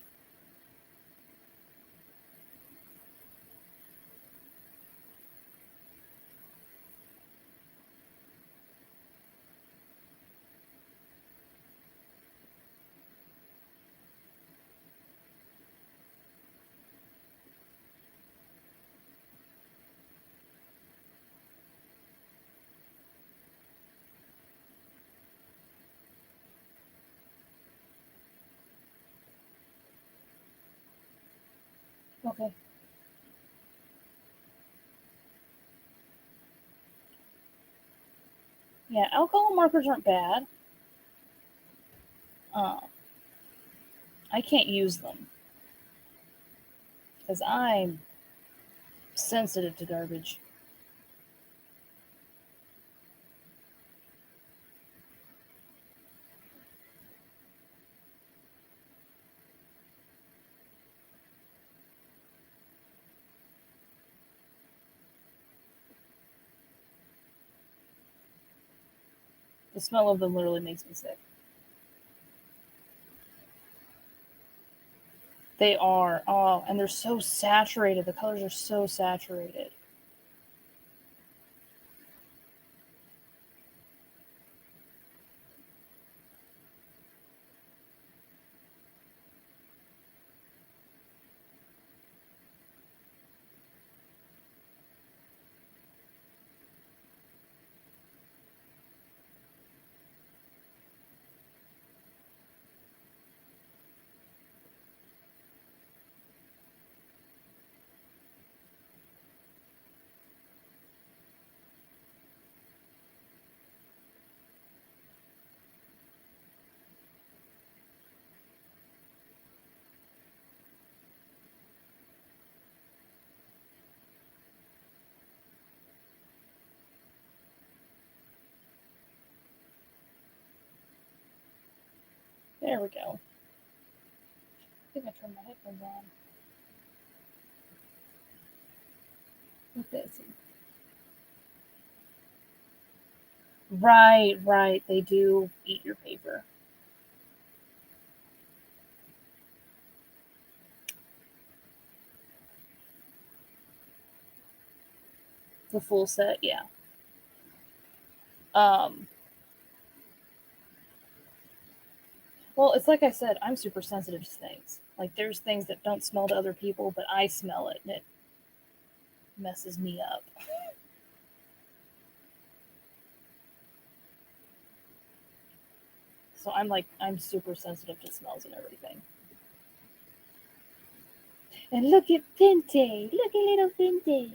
Okay. Yeah, alcohol markers aren't bad. I can't use them because I'm sensitive to garbage. The smell of them literally makes me sick. They are. Oh, and they're so saturated. The colors are so saturated. There we go. I think I turned my headphones on. Look at this. Right, right. They do eat your paper. The full set, yeah. Um, well, it's like I said, I'm super sensitive to things. Like, there's things that don't smell to other people, but I smell it and it messes me up. So I'm super sensitive to smells and everything. And look at Pinte. Look at little Pinte.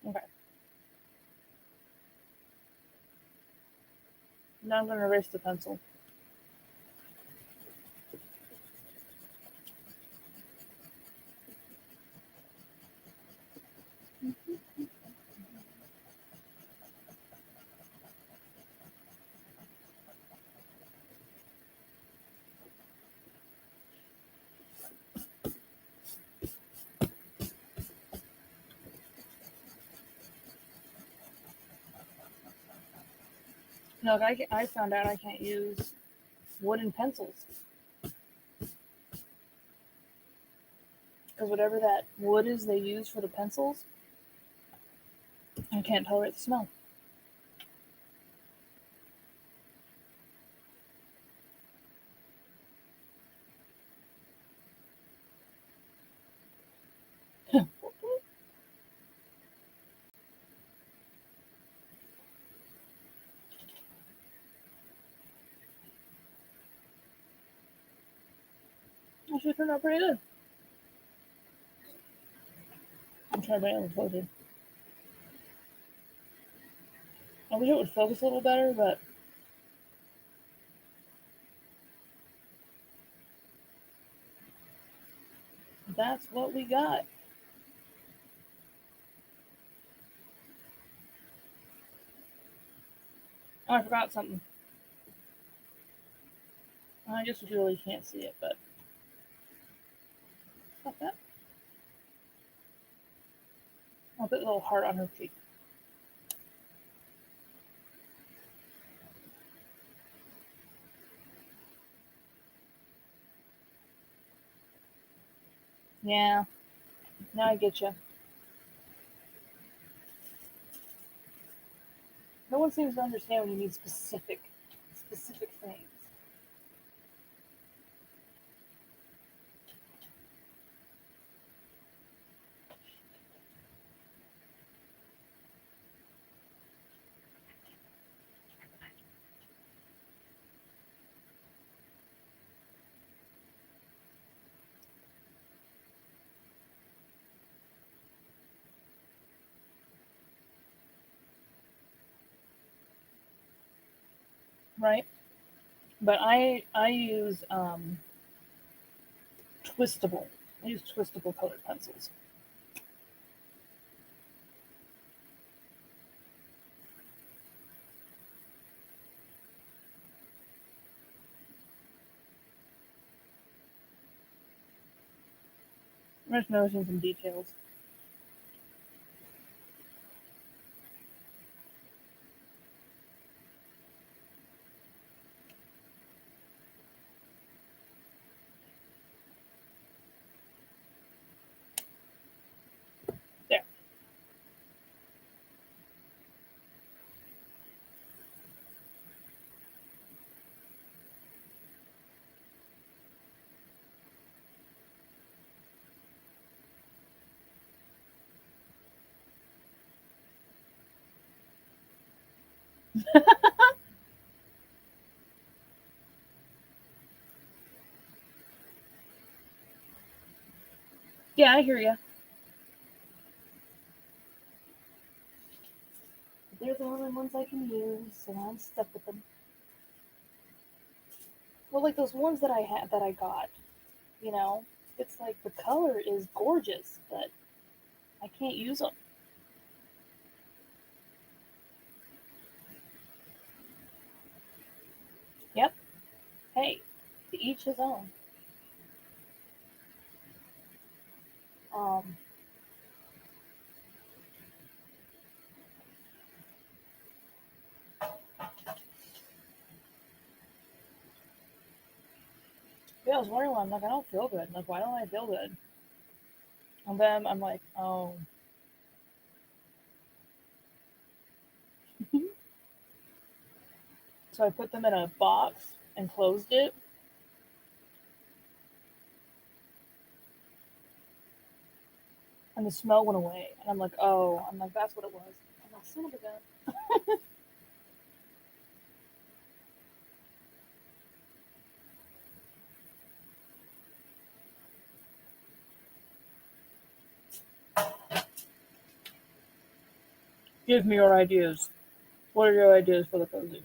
Okay. Now I'm going to erase the pencil. No, I found out I can't use wooden pencils. Because whatever that wood is they use for the pencils, I can't tolerate the smell. Actually turned out pretty good. I'm trying to bring it unfolded. I wish it would focus a little better, but that's what we got. Oh, I forgot something. I just really can't see it, but stop that. I'll put a little heart on her cheek. Yeah, now I get you. No one seems to understand when you need specific things. Right? But I use twistable. I use twistable colored pencils. I'm just noticing some details. There. Yeah, I hear you. They're the only ones I can use, so I'm stuck with them. Well, like those ones that I had that I got, you know, it's like the color is gorgeous, but I can't use them. Yep. Hey, to each his own. Um, yeah, I was wondering why I'm like I don't feel good. Like, why don't I feel good? And then I'm like, oh. So I put them in a box and closed it, and the smell went away. And I'm like, oh, I'm like, that's what it was. I'm like, son of a gun. Give me your ideas. What are your ideas for the cozy?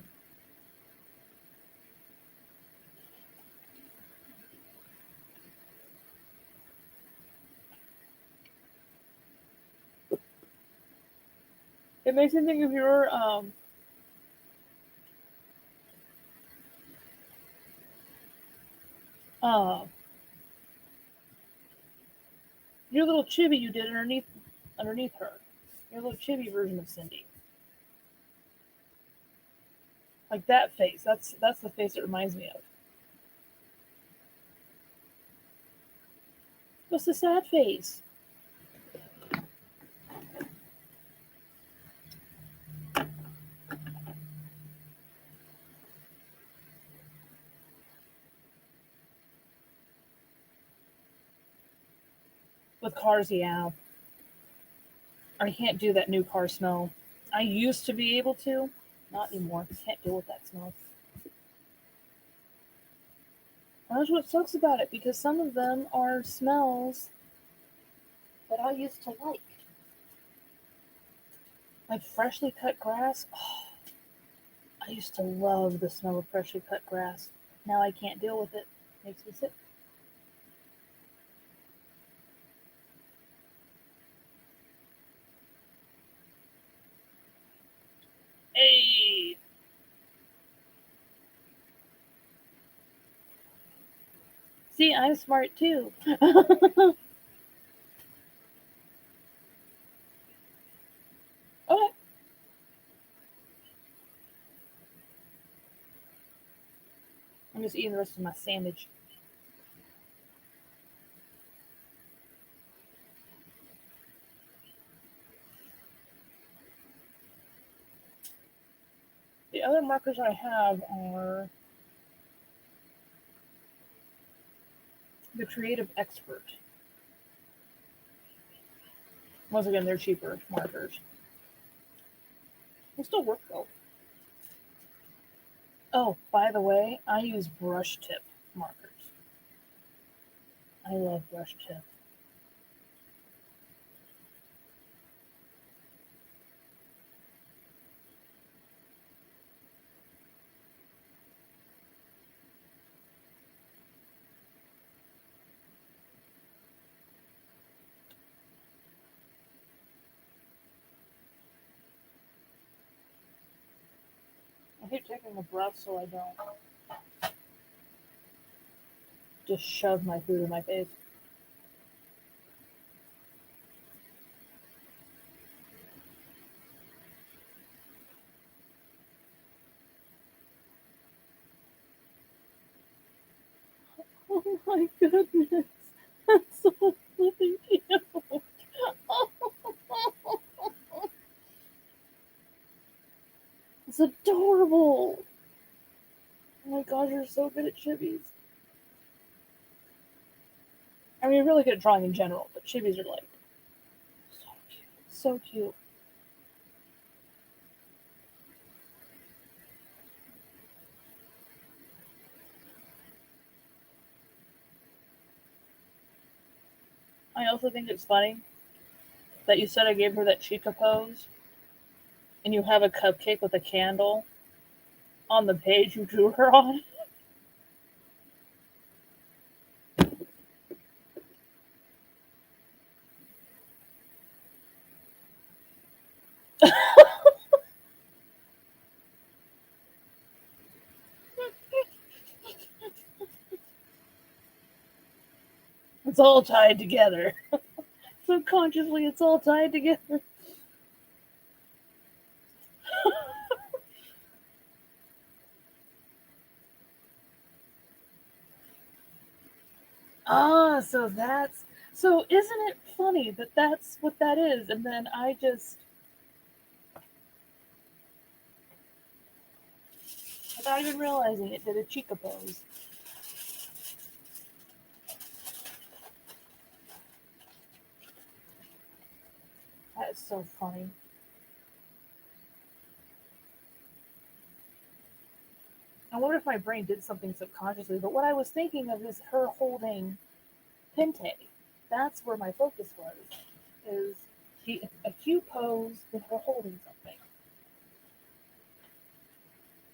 It makes me think of uh, your little chibi you did underneath her. Your little chibi version of Cindy. Like that face. That's the face it reminds me of. What's the sad face? With cars, yeah. I can't do that new car smell. I used to be able to, not anymore. Can't deal with that smell. That's what sucks about it because some of them are smells that I used to like freshly cut grass. Oh, I used to love the smell of freshly cut grass. Now I can't deal with it. Makes me sick. Hey, See, I'm smart too. Okay. I'm just eating the rest of my sandwich. The other markers I have are the Creative Expert. Once again, they're cheaper markers. They still work though. Oh, by the way, I use brush tip markers. I love brush tip. I keep taking a breath so I don't just shove my food in my face. Oh my goodness. That's so flipping cute. It's adorable. Oh my gosh, you're so good at chibis. I mean, you're really good at drawing in general, but chibis are like so cute. So cute. I also think it's funny that you said I gave her that Chica pose, and you have a cupcake with a candle on the page you drew her on. It's all tied together. Subconsciously, it's all tied together. Ah, so that's so. Isn't it funny that that's what that is? And then I just, without even realizing it, did a Chica pose. That is so funny. I wonder if my brain did something subconsciously. But what I was thinking of is her holding Pente. That's where my focus was. Is a cute pose with her holding something.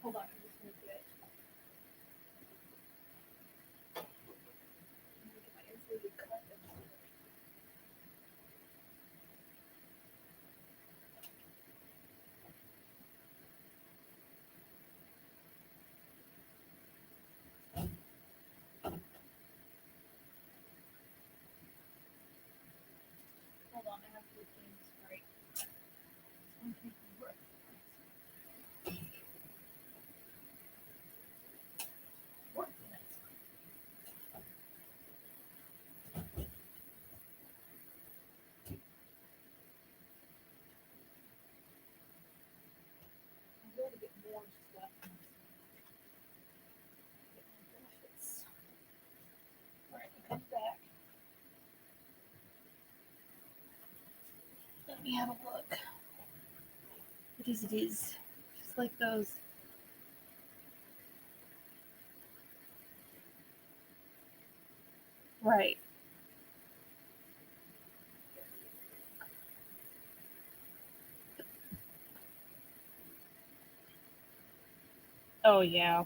Hold on, I'm just gonna get my insulated cup. Hold on, I have to do things right. I'm taking a breath. I'm going to get more stuff. Alright, I come back. Let me have a look. It is, it is. Just like those. Right. Oh, yeah.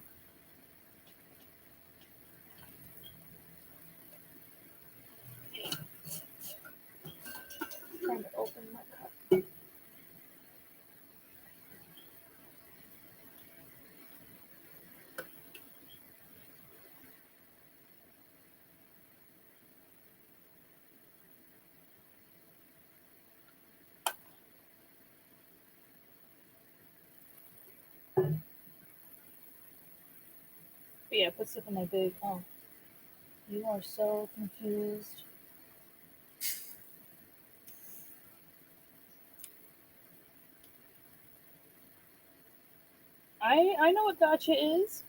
I'm trying to open my cup. But yeah, put stuff in my big. Oh, you are so confused. I know what gotcha is.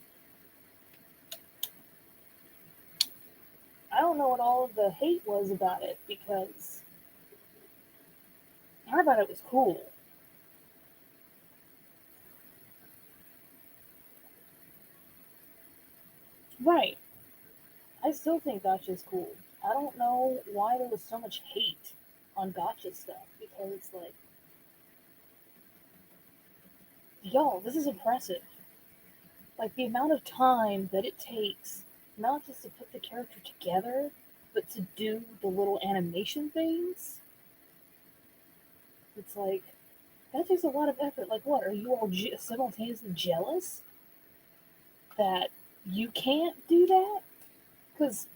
I don't know what all of the hate was about it because I thought it was cool. Right. I still think gotcha is cool. I don't know why there was so much hate on gotcha stuff because it's like, yo, this is impressive. Like the amount of time that it takes, not just to put the character together, but to do the little animation things. It's like, that takes a lot of effort. Like, what? Are you all simultaneously jealous that you can't do that? Because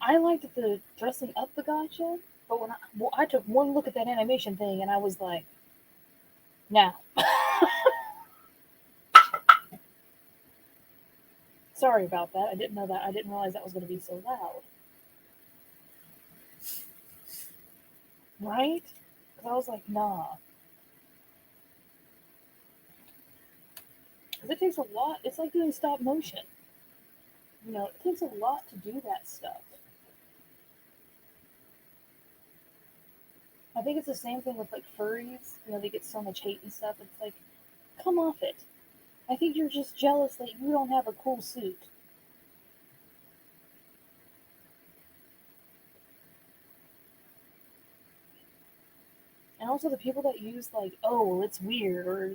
I liked the dressing up the gotcha, but I took one look at that animation thing and I was like, nah. Sorry about that. I didn't know that. I didn't realize that was going to be so loud. Right? Because I was like, nah. Because it takes a lot. It's like doing stop motion. You know, it takes a lot to do that stuff. I think it's the same thing with like furries. You know, they get so much hate and stuff. It's like, come off it. I think you're just jealous that you don't have a cool suit. And also the people that use like, oh, well, it's weird, or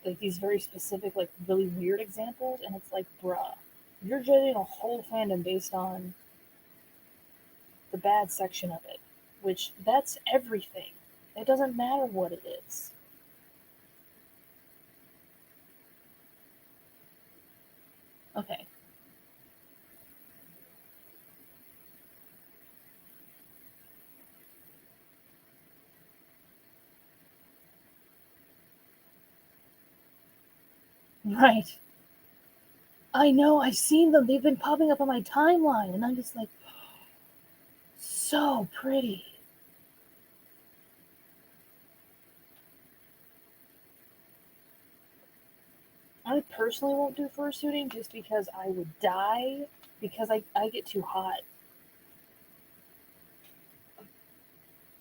like these very specific, like really weird examples, and it's like, bruh, you're judging a whole fandom based on the bad section of it, which that's everything. It doesn't matter what it is. Okay. Right. I know, I've seen them. They've been popping up on my timeline, and I'm just like, so pretty. I personally won't do fursuiting just because I would die because I get too hot.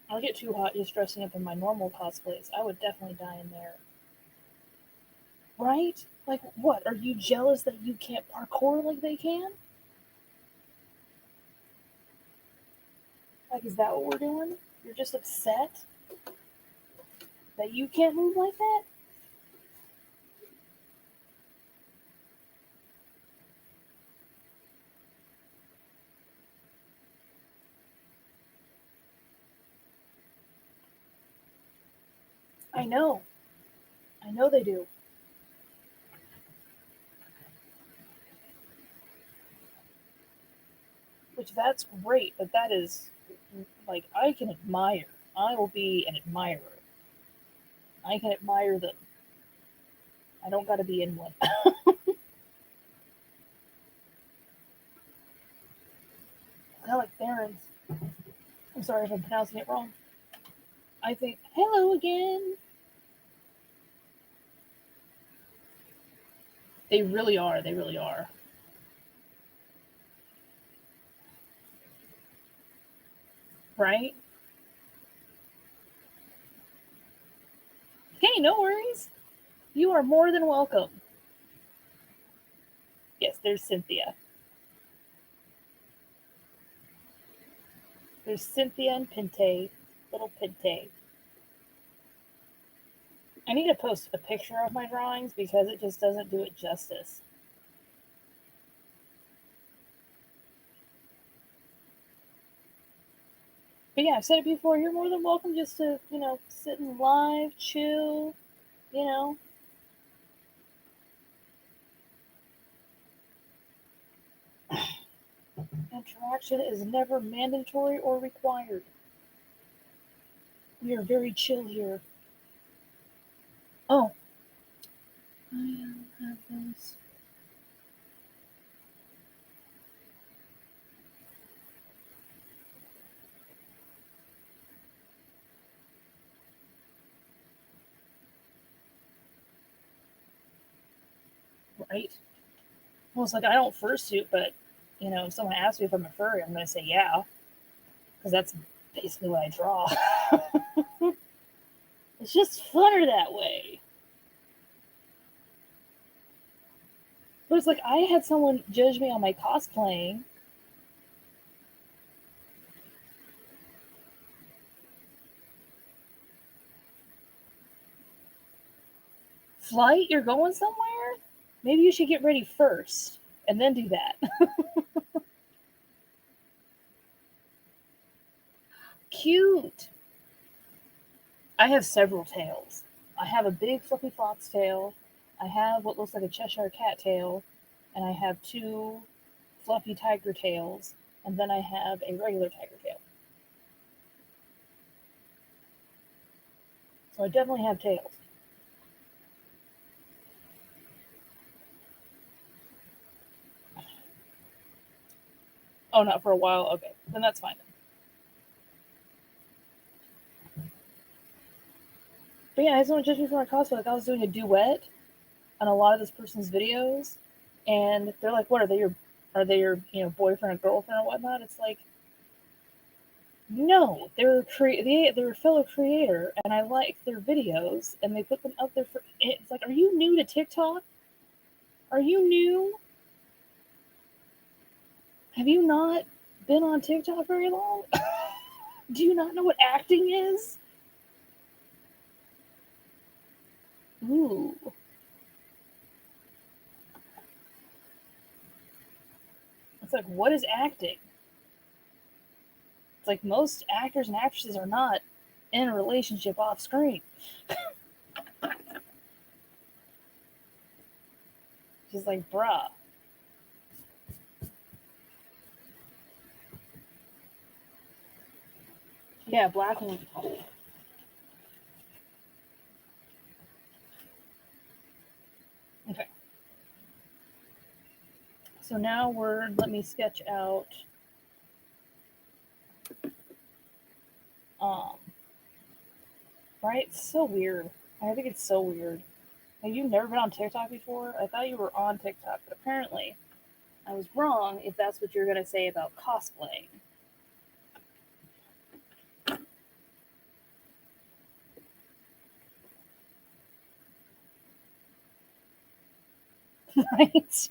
I get too hot just dressing up in my normal cosplays. I would definitely die in there. Right? Like, what? Are you jealous that you can't parkour like they can? Like, is that what we're doing? You're just upset that you can't move like that? I know. I know they do. Which that's great, but that is like I can admire. I will be an admirer. I can admire them. I don't gotta be in one. I like Theron's. I'm sorry if I'm pronouncing it wrong. I think hello again. They really are. They really are. Right? Hey, no worries. You are more than welcome. Yes, there's Cynthia. There's Cynthia and Pinte, little Pinte. I need to post a picture of my drawings because it just doesn't do it justice. But yeah, I've said it before. You're more than welcome just to, sit in live, chill, you know. Interaction is never mandatory or required. We are very chill here. Oh, I have this. Right? Well, it's like I don't fursuit, but if someone asks me if I'm a furry, I'm going to say yeah, because that's basically what I draw. It's just funner that way. But it's like I had someone judge me on my cosplaying. Flight, you're going somewhere? Maybe you should get ready first and then do that. Cute. I have several tails. I have a big fluffy fox tail. I have what looks like a Cheshire cat tail, and I have two fluffy tiger tails, and then I have a regular tiger tail. So I definitely have tails. Oh, not for a while? Okay, then that's fine. But yeah, I had someone judge me for my cosplay. Like I was doing a duet on a lot of this person's videos, and they're like, "What are they your boyfriend or girlfriend or whatnot?" It's like, no, they're a fellow creator, and I like their videos, and they put them out there for. It's like, are you new to TikTok? Are you new? Have you not been on TikTok very long? Do you not know what acting is? Ooh. It's like, what is acting? It's like most actors and actresses are not in a relationship off screen. Just like, bruh. Yeah, black and okay. So now let me sketch out um right? It's so weird. I think it's so weird. Have you never been on TikTok before? I thought you were on TikTok, but apparently I was wrong if that's what you're gonna say about cosplaying. Right?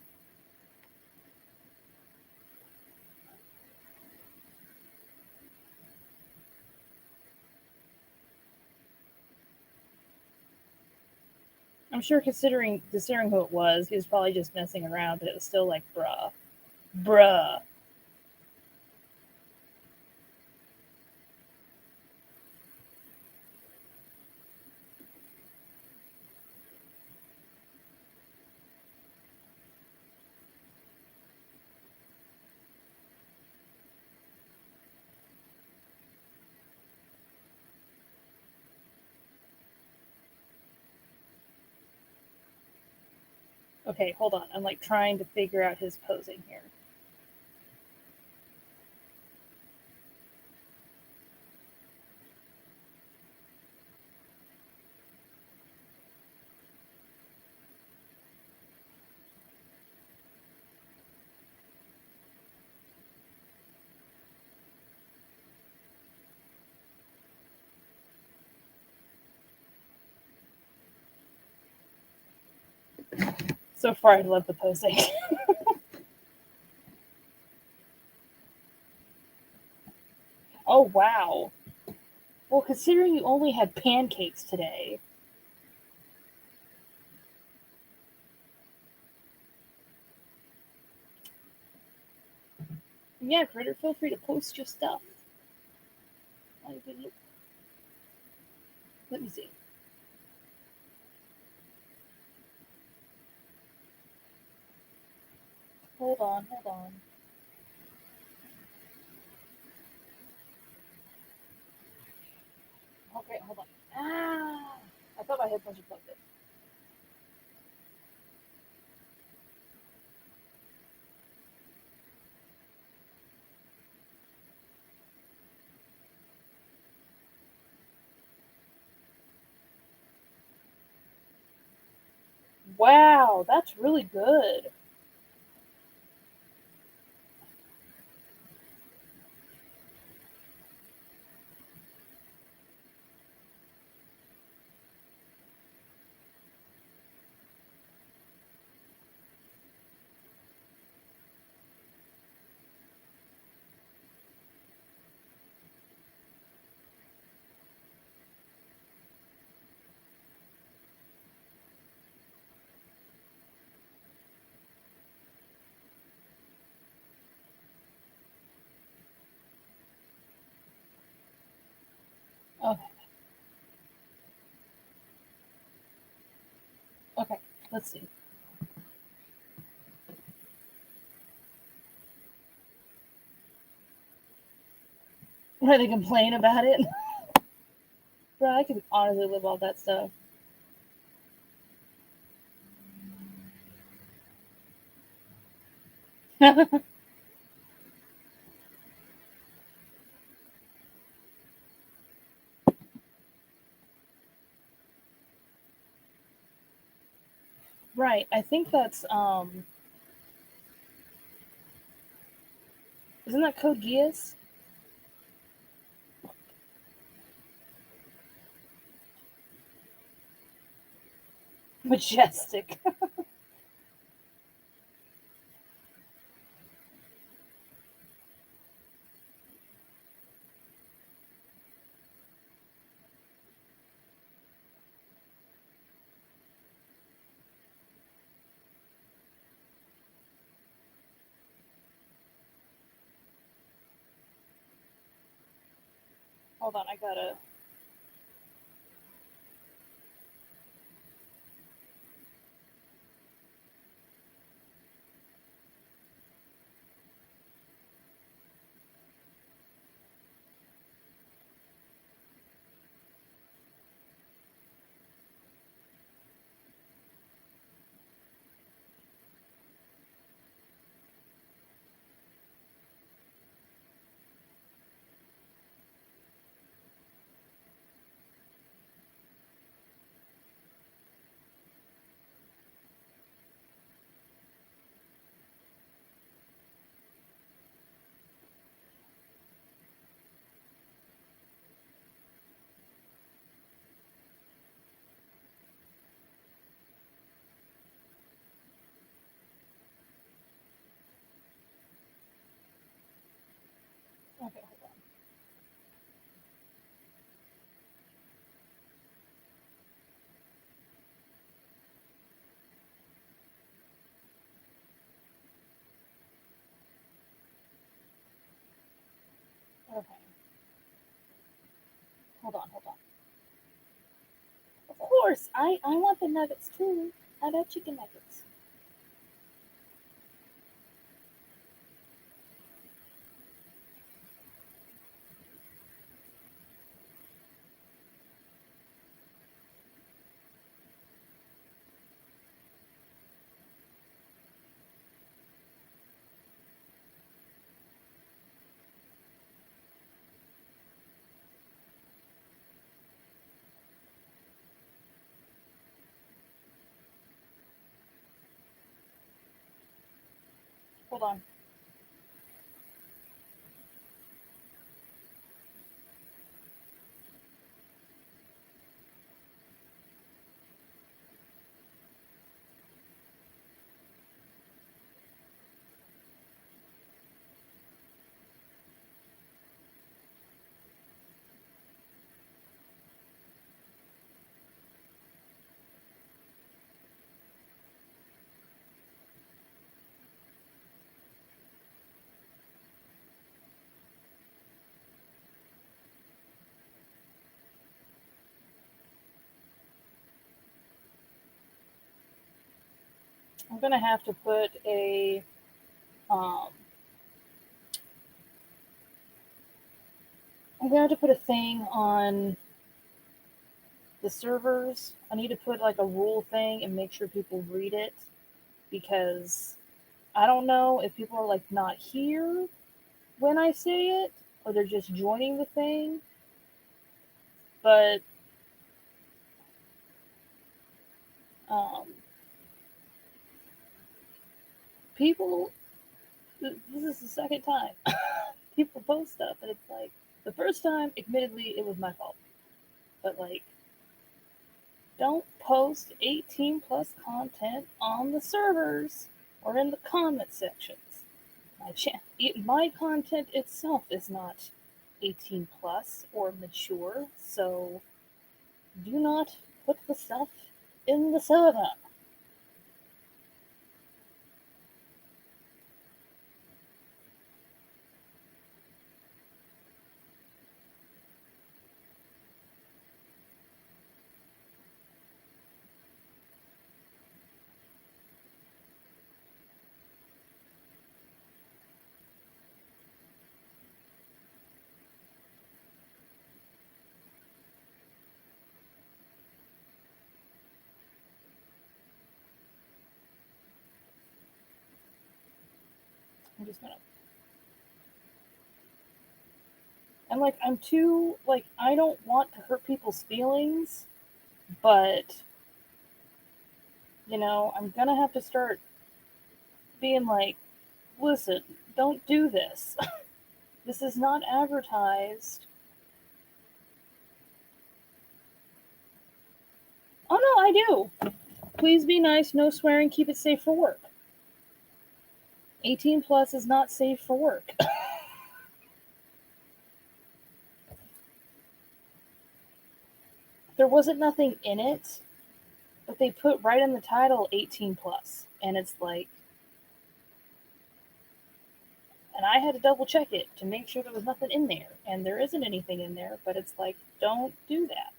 I'm sure considering who it was, he was probably just messing around, but it was still like, bruh. Bruh. Okay, hold on. I'm like trying to figure out his posing here. So far I love the posing. Oh wow. Well, considering you only had pancakes today. Yeah, Critter, feel free to post your stuff. Let me see. Hold on, hold on. Okay, hold on. Ah! I thought my headphones were plugged in. Wow, that's really good. Okay, okay, let's see. Where they complain about it. Bro, I could honestly live all that stuff. Right, I think that's isn't that Code Geass? Majestic. Hold on, I gotta. Okay, hold on. Okay, hold on. Of course, I want the nuggets too. I got chicken nuggets. Hold on. I'm gonna have to put a um. I'm gonna have to put a thing on the servers. I need to put like a rule thing and make sure people read it because I don't know if people are like not here when I say it or they're just joining the thing. But um, people, this is the second time people post stuff, and it's like, the first time, admittedly, it was my fault. But, like, don't post 18 plus content on the servers or in the comment sections. My content itself is not 18 plus or mature, so do not put the stuff in the server. I'm just gonna. And, like, I'm too, like, I don't want to hurt people's feelings, but, I'm gonna have to start being like, listen, don't do this. This is not advertised. Oh, no, I do. Please be nice, no swearing, keep it safe for work. 18 plus is not safe for work. There wasn't nothing in it, but they put right in the title 18 plus. And it's like, and I had to double check it to make sure there was nothing in there. And there isn't anything in there, but it's like, don't do that.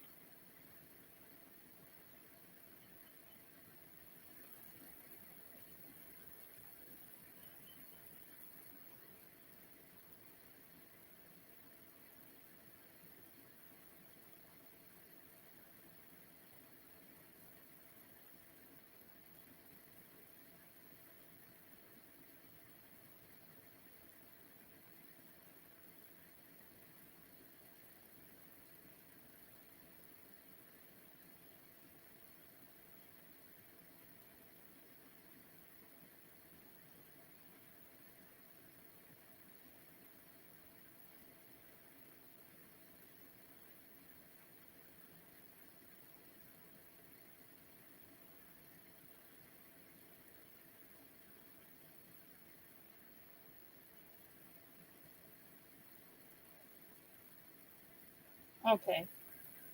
Okay.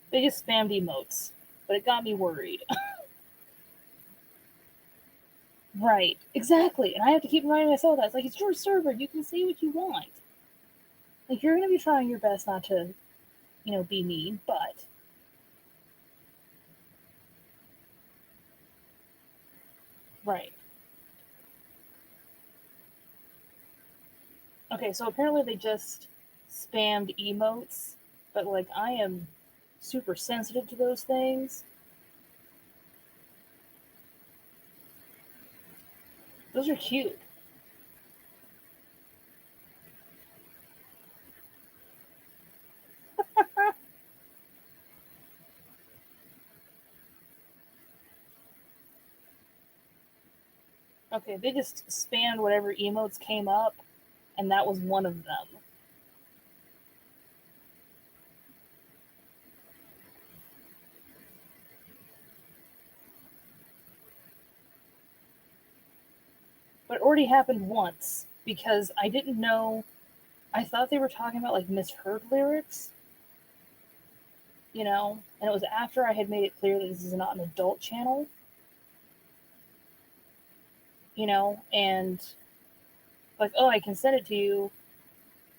They just spammed emotes, but it got me worried. Right, exactly. And I have to keep reminding myself that it's like, it's your server. You can say what you want. Like, you're going to be trying your best not to, be mean, but right. Okay, so apparently they just spammed emotes, but like, I am super sensitive to those things. Those are cute. Okay, they just spammed whatever emotes came up, and that was one of them. But it already happened once because I didn't know. I thought they were talking about like misheard lyrics, and it was after I had made it clear that this is not an adult channel, and like, oh, I can send it to you,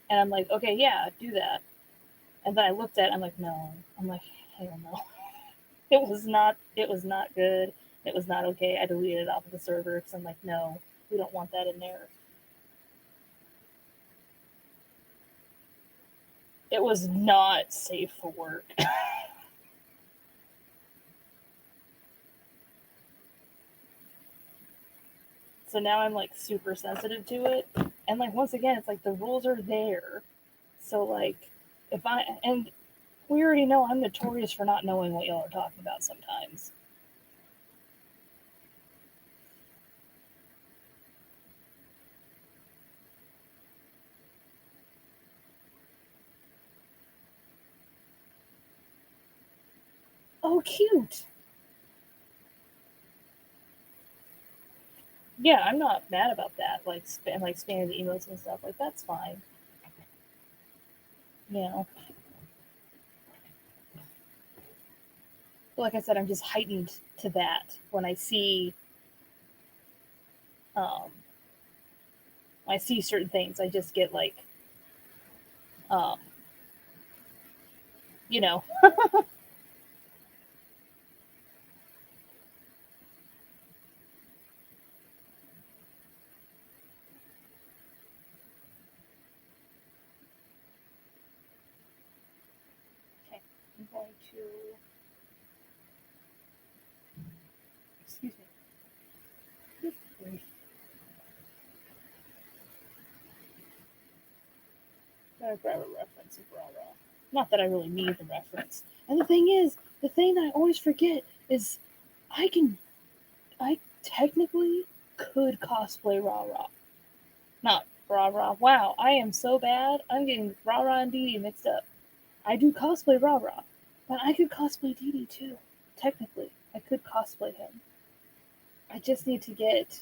and I'm like, okay, yeah, do that. And then I looked at it, I'm like, no. I'm like, hell no. It was not good. It was not okay. I deleted it off of the server because I'm like, no, we don't want that in there. It was not safe for work. So now I'm like super sensitive to it. And like, once again, it's like the rules are there. So like, and we already know I'm notorious for not knowing what y'all are talking about sometimes. Oh, cute. Yeah, I'm not mad about that. Like, like spamming the emotes and stuff. Like, that's fine. You know, but like I said, I'm just heightened to that when um, I see certain things. I just get like, um, you know, okay, I'm going to, excuse me. Good grief. Gotta grab a reference of Raw Raw. Not that I really need the reference. And the thing is, the thing that I always forget is I can, I technically could cosplay Raw Raw. Not Raw Raw. Wow, I am so bad. I'm getting Raw Raw and Dee Dee mixed up. I do cosplay Raw Raw, but I could cosplay Dee Dee too. Technically, I could cosplay him. I just need to get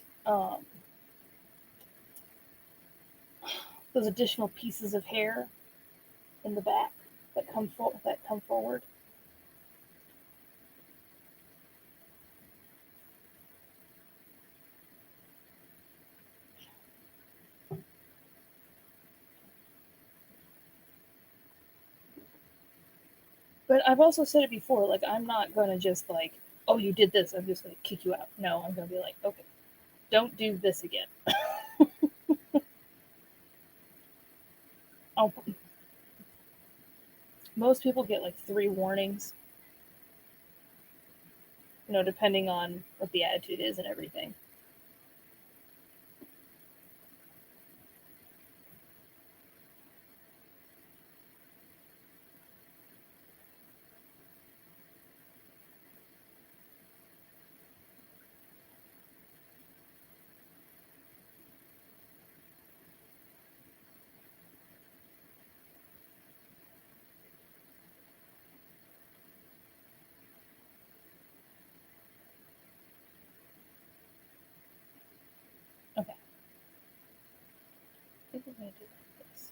those additional pieces of hair in the back that come forward. But I've also said it before. Like, I'm not gonna just like, oh, you did this. I'm just gonna kick you out. No, I'm gonna be like, okay, don't do this again. I'll, most people get like 3 warnings, depending on what the attitude is and everything. Okay, I think we're gonna do like this.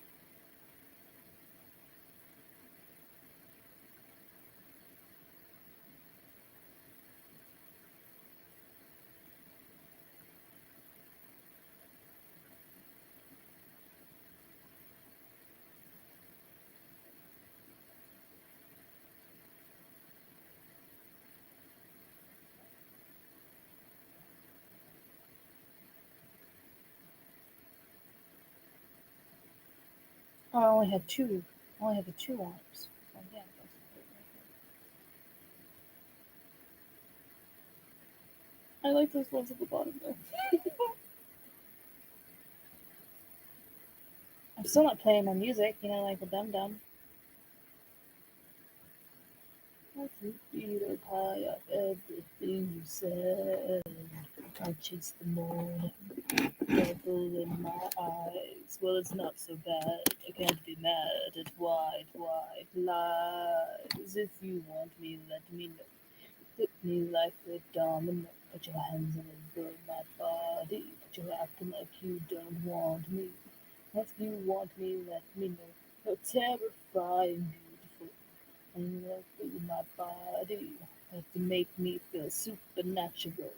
Oh, I only had two. I only had the 2 arms. Oh, yeah, that's great right. I like those ones at the bottom though. I'm still not playing my music, like a dum dum. I think Peter pie up everything you said. I chase the morning, devil in my eyes. Well, it's not so bad. I can't be mad at white, white lies. If you want me, let me know. Hit me like a domino. Put your hands all over my body. But you're acting like you don't want me. If you want me, let me know. You're terrifying, beautiful. And you love through my body. Like to make me feel supernatural.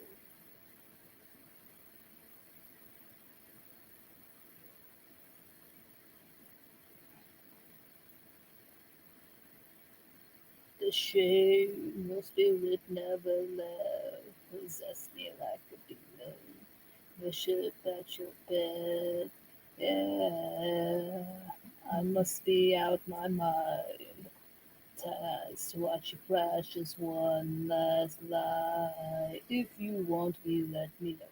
The shame your spirit never left. Possess me like a demon. Worship at your bed. Yeah, I must be out my mind. Ties to watch you flash just one last lie. If you want me, let me know.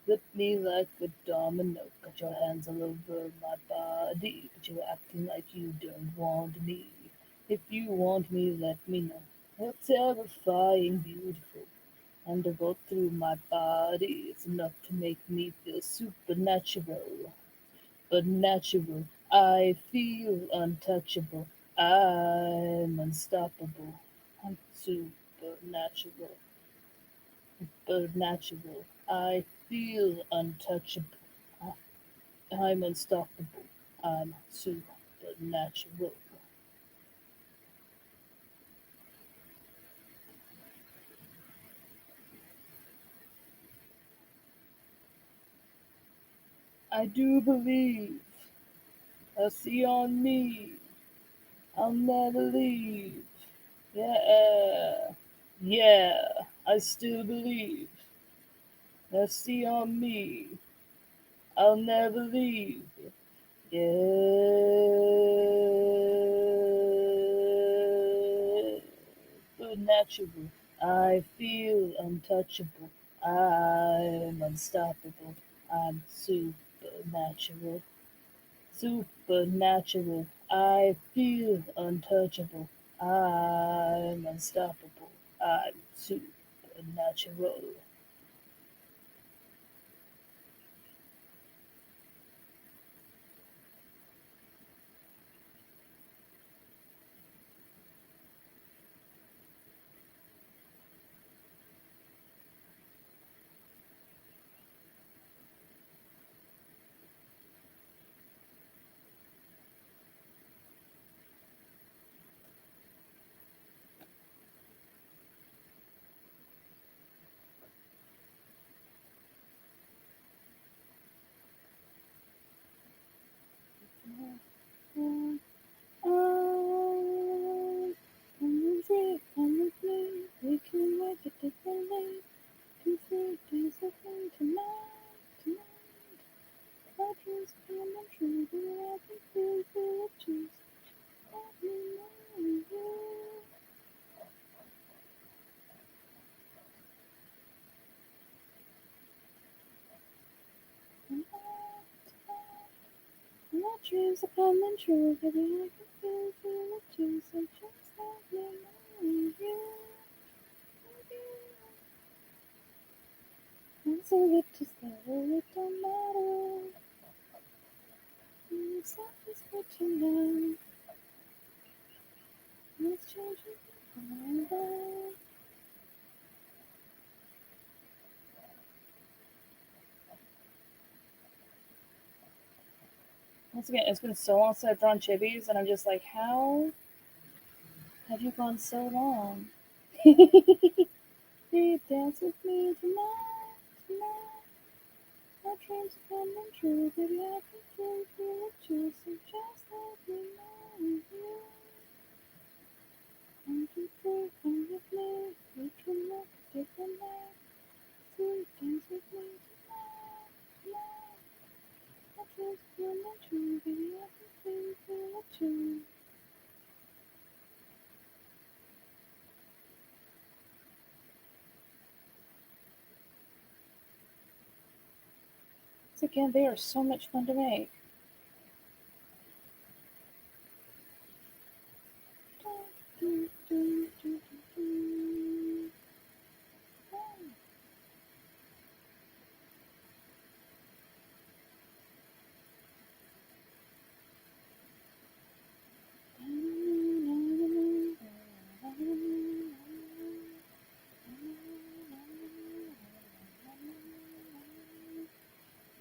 Flip me like a domino. Got your hands all over my body. But you're acting like you don't want me. If you want me, let me know. You're terrifying, beautiful. Undergo through my body. It's enough to make me feel supernatural. But natural. I feel untouchable. I'm unstoppable. I'm supernatural. supernatural, supernatural. I feel untouchable. I'm unstoppable. I'm supernatural. I do believe. I see on me. I'll never leave. Yeah. Yeah. I still believe. I see on me. I'll never leave. Yeah. Supernatural. I feel untouchable. I'm unstoppable. I'm supernatural. Supernatural. I feel untouchable. I'm unstoppable. I'm supernatural. Come and see, come with me. We can make it differently. Can see things different tonight, tonight. Our dreams come true. Do I can feel it too. Let me know you. My dreams are coming true, baby. I can feel it too. So just let me know you. I'm so lit to slow, it don't matter. It's not just for tonight. Let's change it forever. Once again, it's been so long since I've drawn chibis, and I'm just like, how have you gone so long? Babe, dance with me tonight, tonight. My dreams are coming true, baby. I can feel it too. So just let me know you. Come to free, come with me. We can make a different life. See, dance with me tonight, tonight. My dreams are coming true, baby. I can feel it too. So again, they are so much fun to make.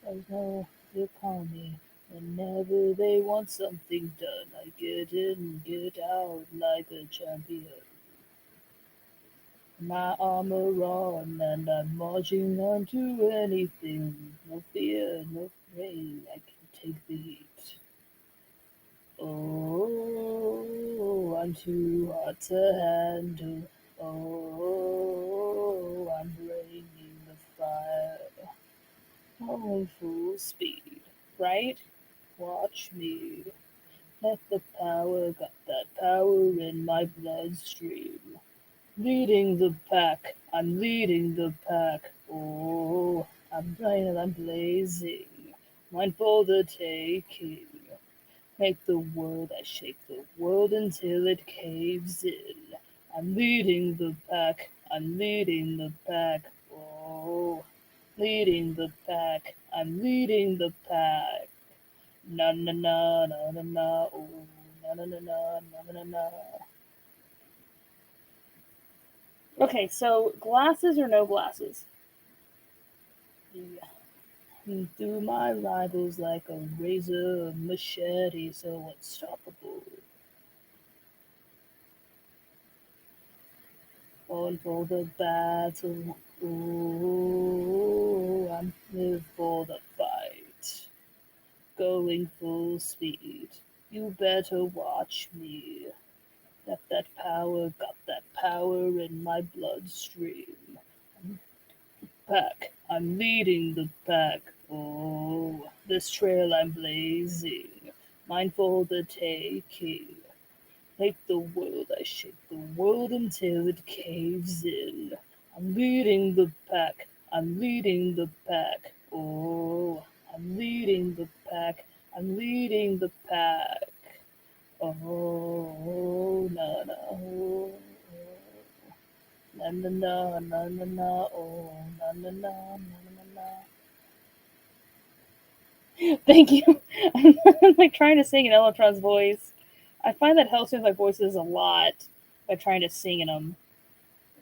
I know you call me whenever they want something done. I get in and get out like a champion. My armor on and I'm marching on to anything. No fear, no pain, I can take the heat. Oh, I'm too hot to handle. Oh, I'm bringing the fire. Going full speed, right? Watch me. Let the power, got that power in my bloodstream. Leading the pack, I'm leading the pack. Oh, I'm bright, I'm blazing. Mine for the taking. Make the world, I shake the world until it caves in. I'm leading the pack, I'm leading the pack. Oh, leading the pack, I'm leading the pack. Na na na na na na, oh, na na na na na na na. Okay, so glasses or no glasses? Yeah. Through my rivals like a razor machete, so unstoppable. On for the battle. Ooh, I'm here for the fight. Going full speed. You better watch me. Got that power in my bloodstream. Pack, I'm leading the pack. Oh, this trail I'm blazing. Mine for the taking. Make the world, I shake the world until it caves in. I'm leading the pack. I'm leading the pack. Oh, I'm leading the pack. I'm leading the pack. Oh, na na, oh, na na na, na na na, oh, na na na, na na na. Thank you. I'm like trying to sing in Electron's voice. I find that helps with my voices a lot by trying to sing in them.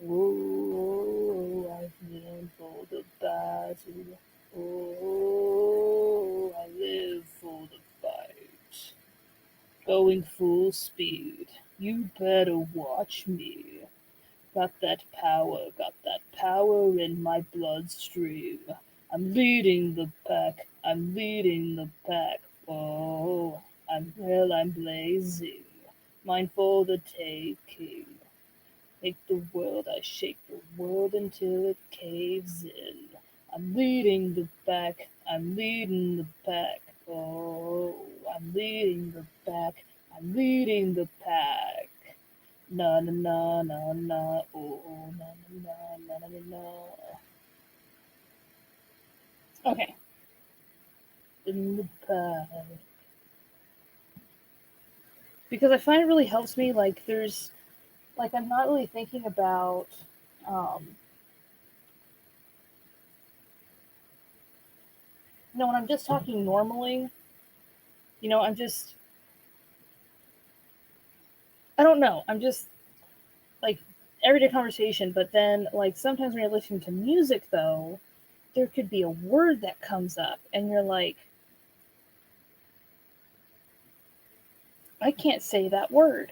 Oh, I've been for the battle. Oh, I live for the fight. Going full speed. You better watch me. Got that power in my bloodstream. I'm leading the pack. I'm leading the pack. Oh, I'm blazing. Mine for the taking. Make the world, I shake the world until it caves in. I'm leading the pack. I'm leading the pack. Oh, I'm leading the pack. I'm leading the pack. Na na na na na oh na na na na na na. Okay, in the pack. Because I find it really helps me. Like there's like I'm not really thinking about um when I'm just talking normally, I'm just I don't know. I'm just like everyday conversation, but then like sometimes when you're listening to music though, there could be a word that comes up and you're like, I can't say that word.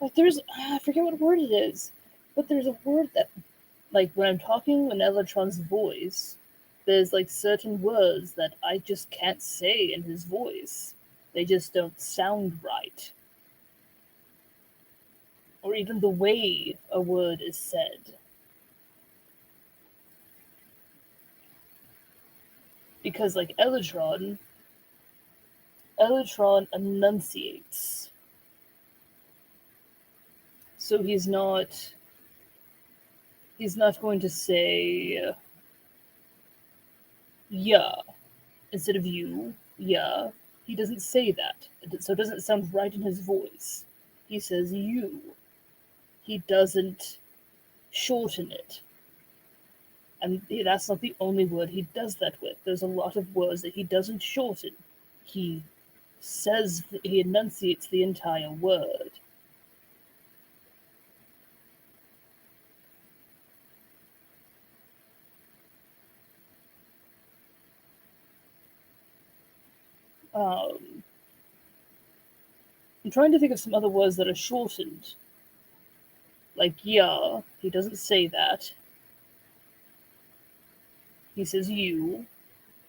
Like there's I forget what word it is, but there's a word that like when I'm talking in Electron's voice, there's like certain words that I just can't say in his voice. They just don't sound right. Or even the way a word is said. Because like Electron enunciates. So he's not going to say yeah instead of you, yeah. He doesn't say that. So it doesn't sound right in his voice. He says you. He doesn't shorten it. And that's not the only word he does that with. There's a lot of words that he doesn't shorten. He he enunciates the entire word. Um, I'm trying to think of some other words that are shortened. Like yeah, he doesn't say that. He says you.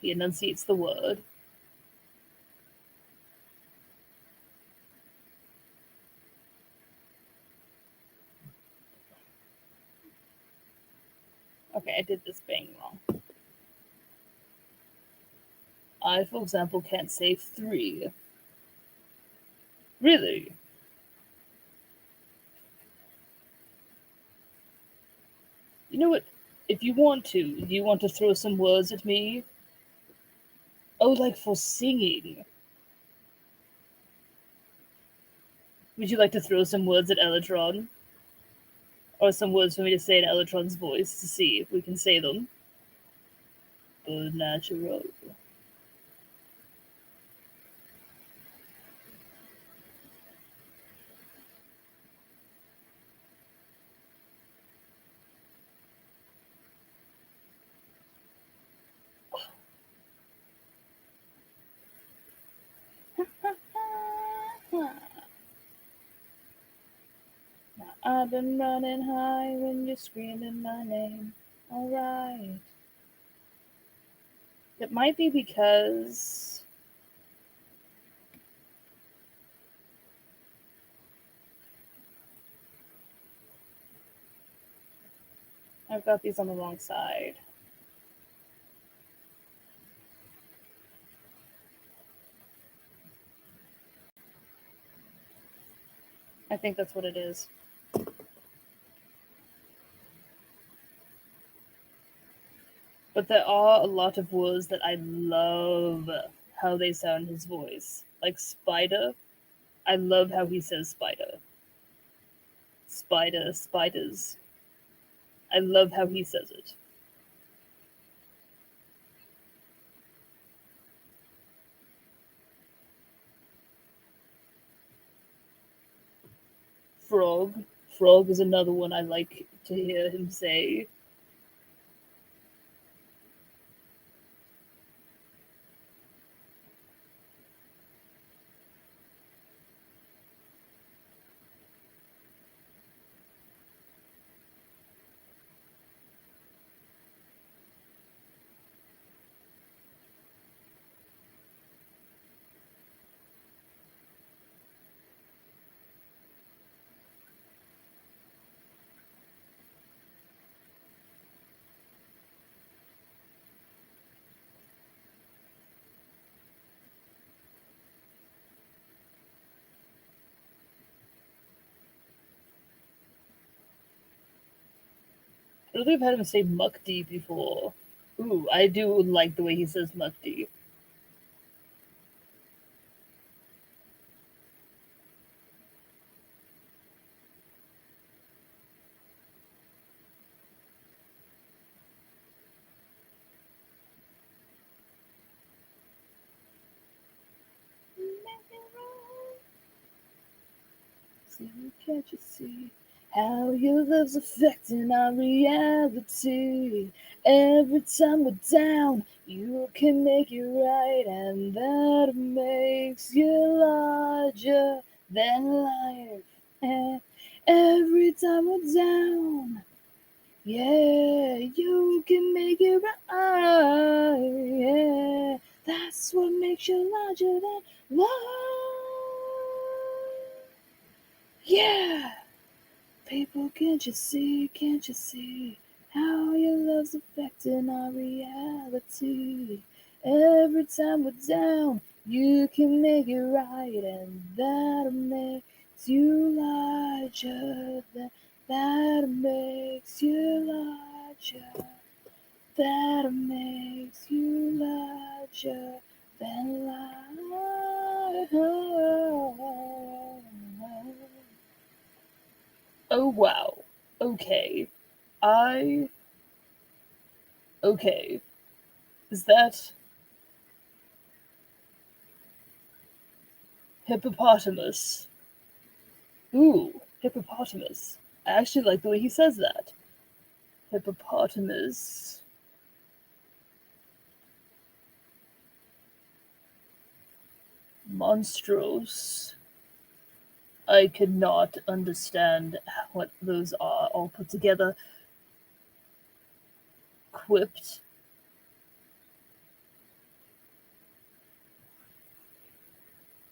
He enunciates the word. Okay, I did this bang wrong. I, for example, can't say three. Really? You know what? If you want to, do you want to throw some words at me? Oh, like for singing. Would you like to throw some words at Electron? Or some words for me to say in Electron's voice to see if we can say them? Good natural. I've been running high when you're screaming my name. Alright. It might be because I've got these on the wrong side. I think that's what it is. But there are a lot of words that I love how they sound his voice. Like spider. I love how he says spider. Spider, spiders. I love how he says it. Frog. Frog is another one I like to hear him say. I don't think I've had him say Mukdi before. Ooh, I do like the way he says Mukdi. See, can't you see how your love's affecting our reality? Every time we're down, you can make it right, and that makes you larger than life. Every time we're down, yeah, you can make it right. Yeah, that's what makes you larger than life. Yeah, people, can't you see how your love's affecting our reality? Every time we're down, you can make it right, and that makes you larger. That makes you larger. That makes you larger than life. Oh wow. Okay. I okay. Is that hippopotamus? Ooh, hippopotamus. I actually like the way he says that. Hippopotamus. Monstrous. I cannot understand what those are all put together. Quipped.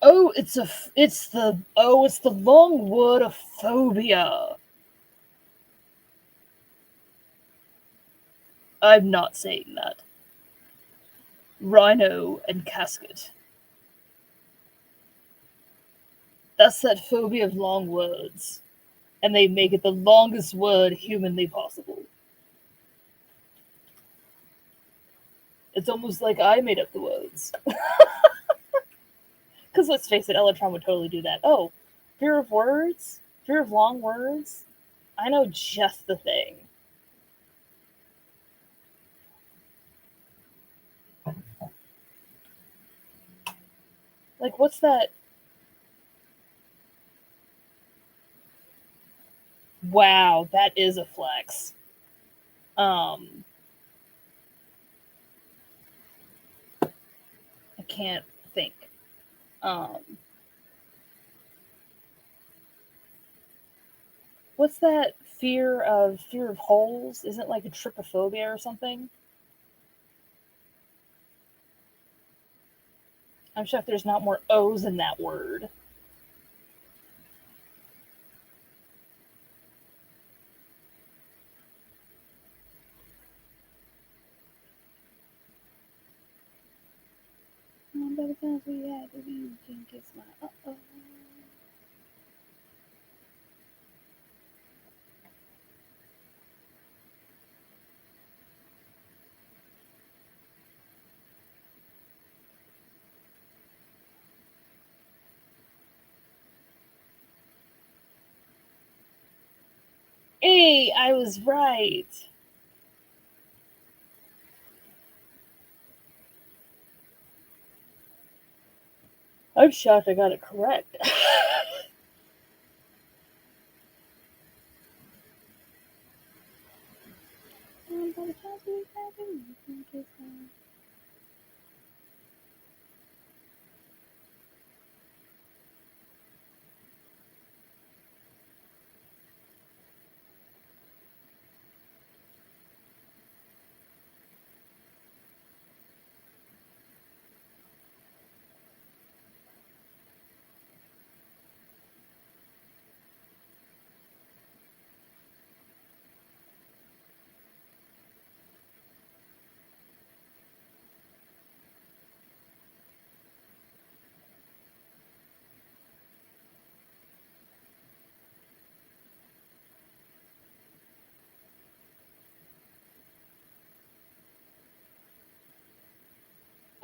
Oh, it's the long word of phobia. I'm not saying that. Rhino and casket. That's that phobia of long words. And they make it the longest word humanly possible. It's almost like I made up the words. Because let's face it, Electron would totally do that. Oh, fear of words? Fear of long words? I know just the thing. Like, what's that? Wow, that is a flex. Um, I can't think. Um, What's that fear of holes? Isn't it like a trypophobia or something? I'm shocked there's not more O's in that word. By the times we had to be, you can kiss my uh-oh. Hey, I was right. I'm shocked I got it correct. By the times we had to be, you can kiss my...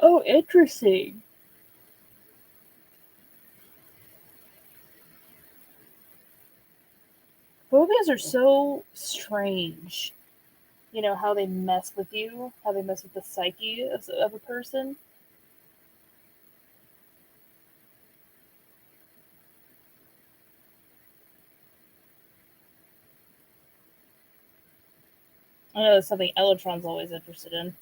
Oh, interesting. Phobias are so strange. You know, how they mess with you, how they mess with the psyche of a person. I know that's something Elotron's always interested in.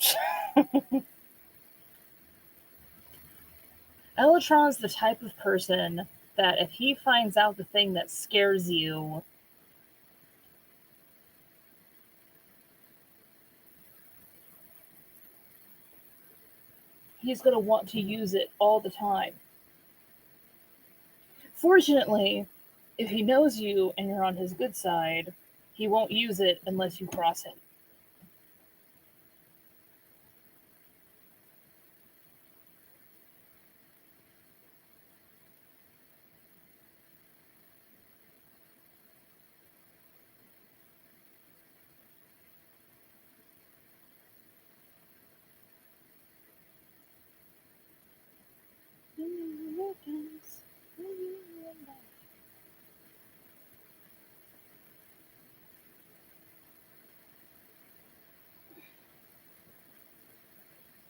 Elotron's the type of person that if he finds out the thing that scares you, he's going to want to use it all the time. Fortunately, if he knows you and you're on his good side, he won't use it unless you cross him.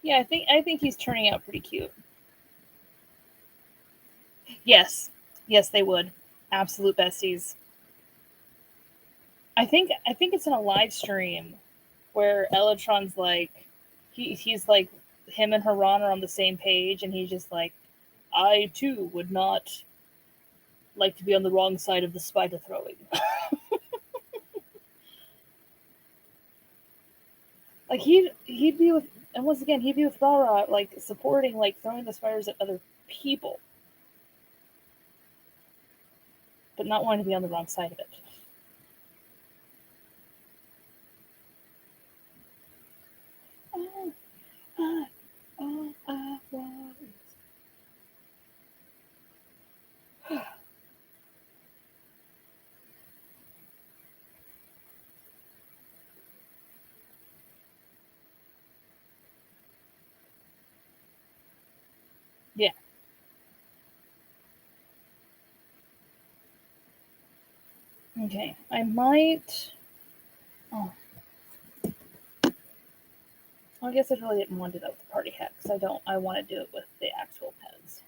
Yeah, I think he's turning out pretty cute. Yes, yes, they would. Absolute besties. I think it's in a live stream where Elotron's like he's like him and Haran are on the same page and he's just like I too would not like to be on the wrong side of the spider throwing. Like he'd be with and once again he'd be with Rara like supporting like throwing the spiders at other people, but not wanting to be on the wrong side of it. Oh, I want. Yeah. Okay. I might. Oh, well, I guess I really didn't want to do that with the party hat because I don't. I want to do it with the actual pens.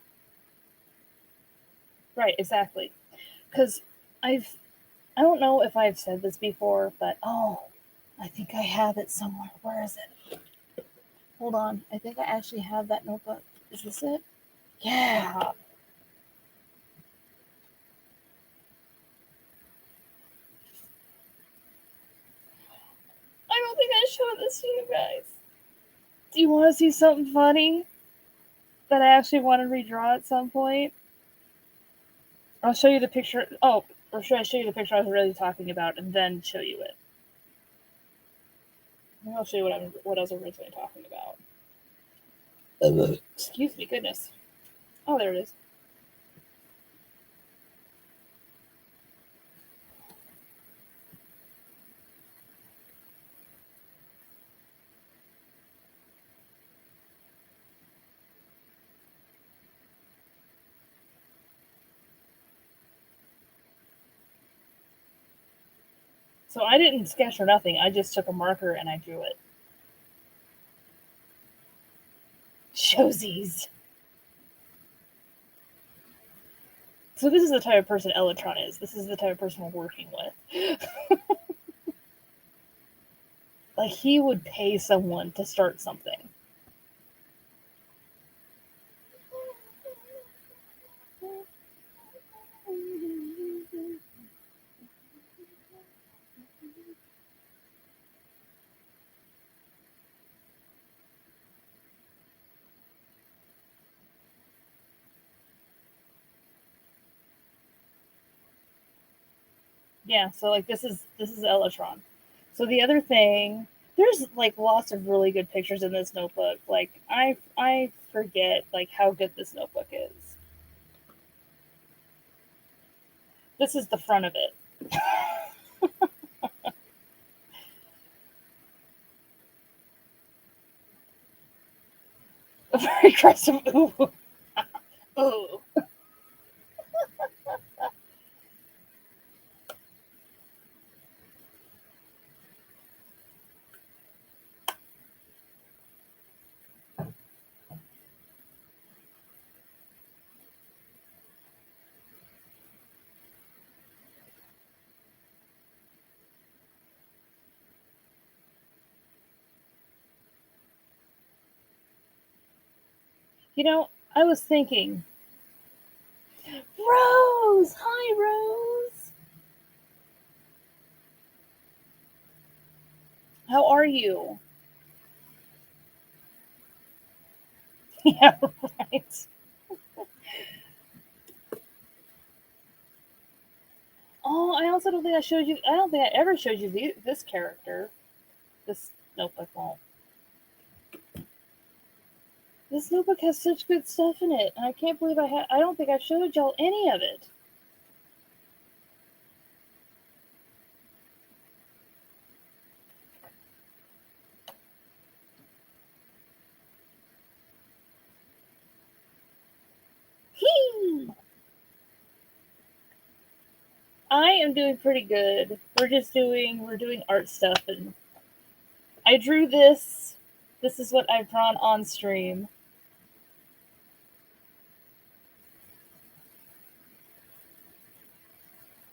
Right. Exactly. Because I've. I don't know if I've said this before, but I think I have it somewhere. Where is it? Hold on. I think I actually have that notebook. Is this it? Yeah. show this to you guys. Do you want to see something funny that I actually want to redraw at some point? I'll show you the picture. Oh, or should I show you the picture I was really talking about and then show you it? Maybe I'll show you what I was originally talking about. Excuse me, goodness. Oh, there it is. So I didn't sketch or nothing. I just took a marker and I drew it. Showsies. So this is the type of person Elytron is. This is the type of person we're working with. Like, he would pay someone to start something. Yeah, so like this is Elytron. So the other thing, there's like lots of really good pictures in this notebook. Like I forget like how good this notebook is. This is the front of it. A very aggressive ooh. Ooh. You know, I was thinking, Rose! Hi, Rose! How are you? Yeah, right. Oh, I also don't think I showed you. I don't think I ever showed you this character. This notebook won't. This notebook has such good stuff in it, and I can't believe I don't think I showed y'all any of it. Hee! I am doing pretty good. We're doing art stuff, and I drew this. This is what I've drawn on stream.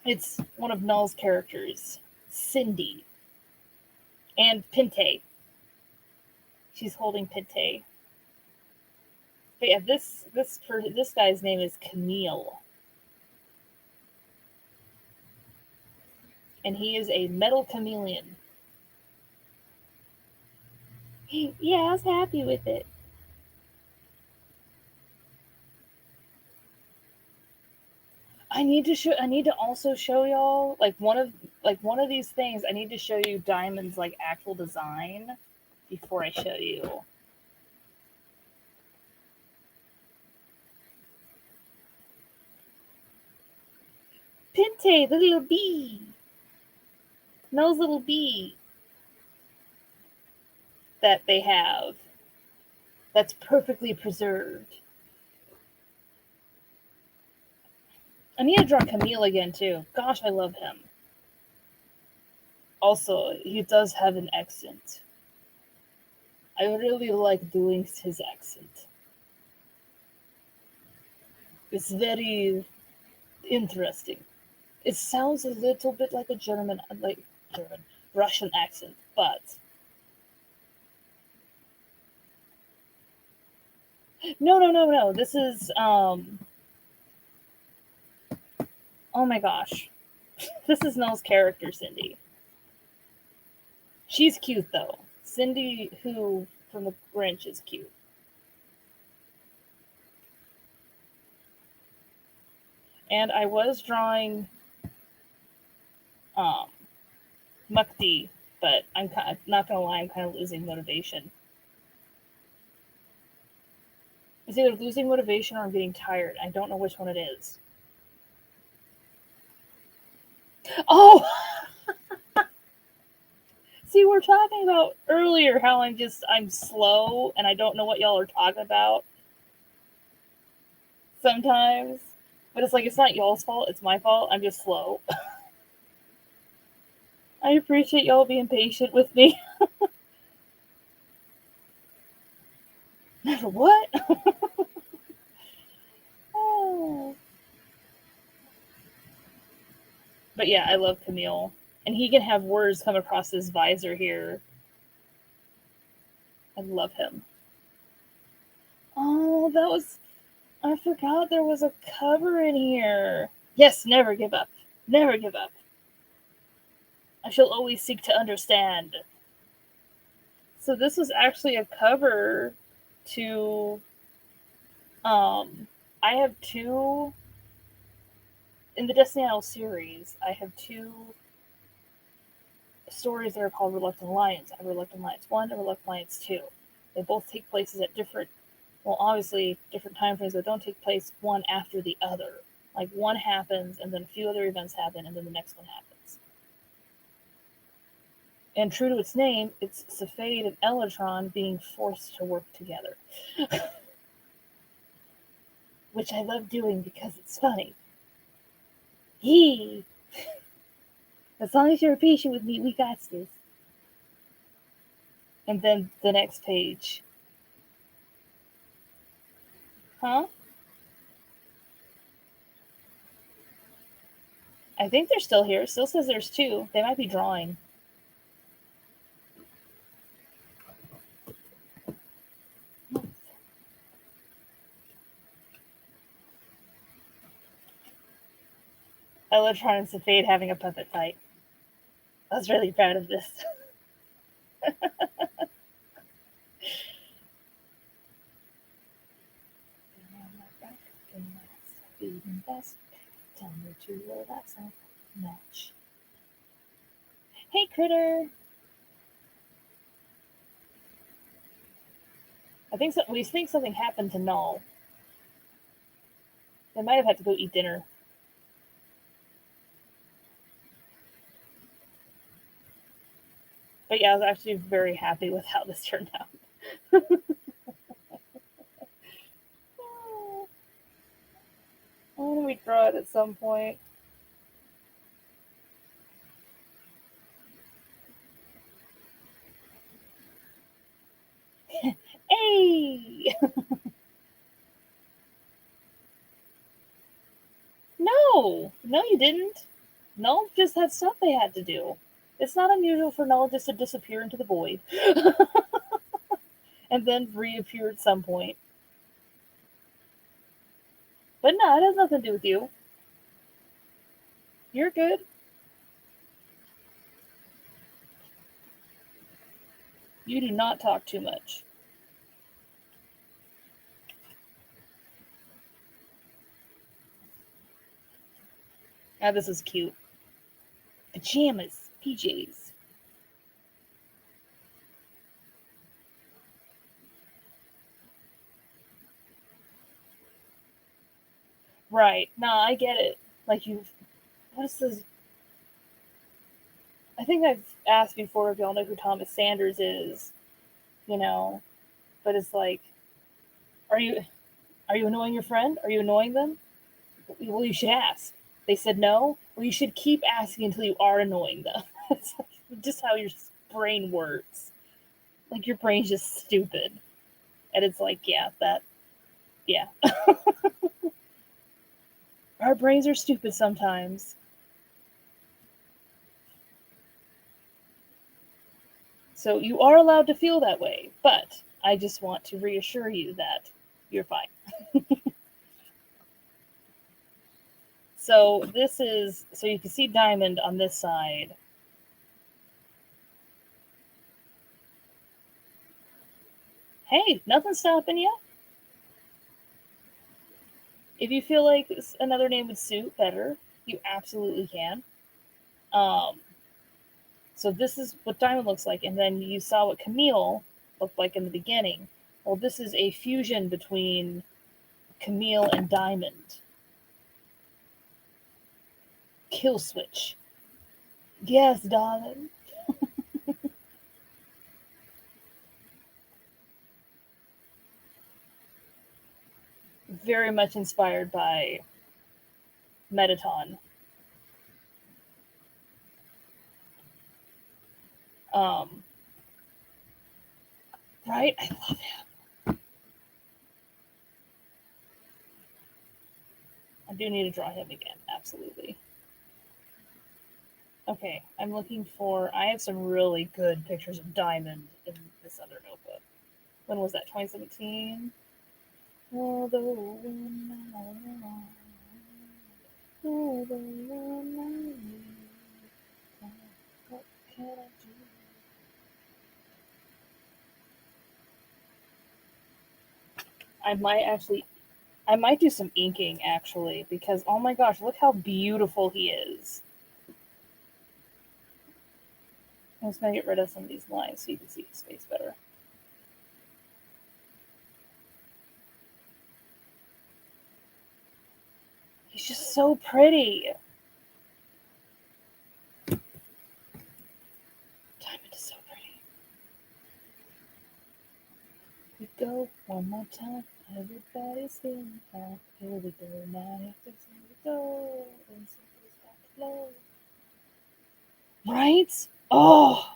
It's one of Null's characters, Cindy, and Pinte. She's holding Pinte. But yeah, this guy's name is Camille, and he is a metal chameleon. Yeah, I was happy with it. I need to also show y'all like one of these things. I need to show you Diamond's like actual design before I show you. Pinte, the little bee. No's little bee that they have. That's perfectly preserved. I need to draw Camille again too. Gosh, I love him. Also, he does have an accent. I really like doing his accent. It's very interesting. It sounds a little bit like a German, Russian accent, but no. This is oh my gosh, this is Null's character, Cindy. She's cute though. Cindy Who from the Grinch is cute. And I was drawing Mukti, but I'm not gonna lie, I'm kind of losing motivation. It's either losing motivation or I'm getting tired. I don't know which one it is. Oh! See, we're talking about earlier how I'm slow and I don't know what y'all are talking about sometimes. But it's like, it's not y'all's fault, it's my fault. I'm just slow. I appreciate y'all being patient with me. What? Oh. But yeah, I love Camille. And he can have words come across his visor here. I love him. Oh, that was. I forgot there was a cover in here. Yes, never give up. Never give up. I shall always seek to understand. So this was actually a cover to. I have two. In the Destiny Isle series, I have two stories that are called Reluctant Alliance. I have Reluctant Alliance 1 and Reluctant Alliance 2. They both take places at different, well, obviously different time frames, but don't take place one after the other. Like one happens, and then a few other events happen, and then the next one happens. And true to its name, it's Cephade and Elatron being forced to work together. Which I love doing because it's funny. Yee! As long as you're patient with me, we got this. And then the next page. Huh? I think they're still here. It still says there's two. They might be drawing. Elatron and Cephade having a puppet fight. I was really proud of this. Tell me to relax and match. Hey, critter! We think something happened to Null. They might have had to go eat dinner. But yeah, I was actually very happy with how this turned out. Why don't we draw it at some point? Hey! No! No, you didn't. Null just had stuff they had to do. It's not unusual for Null just to disappear into the void. And then reappear at some point. But no, it has nothing to do with you. You're good. You do not talk too much. Ah, this is cute. Pajamas. PJs. Right. Nah, I get it. Like, what is this? I think I've asked before if y'all know who Thomas Sanders is, you know, but it's like, are you annoying your friend? Are you annoying them? Well, you should ask. They said no. Well, you should keep asking until you are annoying them. It's like just how your brain works. Like your brain's just stupid, and it's like, yeah. Our brains are stupid sometimes. So you are allowed to feel that way, but I just want to reassure you that you're fine. So you can see Diamond on this side. Hey, nothing's stopping you. If you feel like another name would suit better, you absolutely can. Um, so this is what Diamond looks like, and then you saw what Camille looked like in the beginning. Well, this is a fusion between Camille and Diamond. Kill switch. Yes, darling. Very much inspired by Mettaton. Um, right? I love him. I do need to draw him again, absolutely. Okay, I'm looking for. I have some really good pictures of Diamond in this other notebook. When was that? 2017? I might actually, I might do some inking actually because oh my gosh, look how beautiful he is. I'm just gonna get rid of some of these lines so you can see his face better. He's just so pretty. Diamond is so pretty. We go one more time. Everybody's feeling back. Here we go now. Here we go. And something's got to flow. Right? Oh,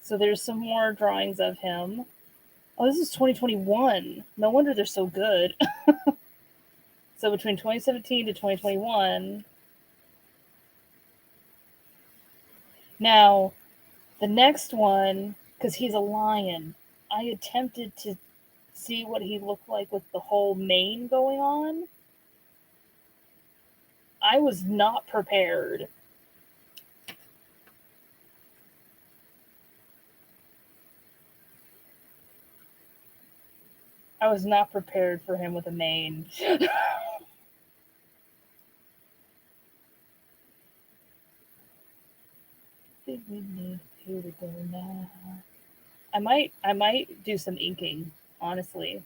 so there's some more drawings of him. Oh, this is 2021. No wonder they're so good. So between 2017 to 2021. Now, the next one, because he's a lion, I attempted to see what he looked like with the whole mane going on. I was not prepared. I was not prepared for him with a mane. Here we go now. I might do some inking, honestly.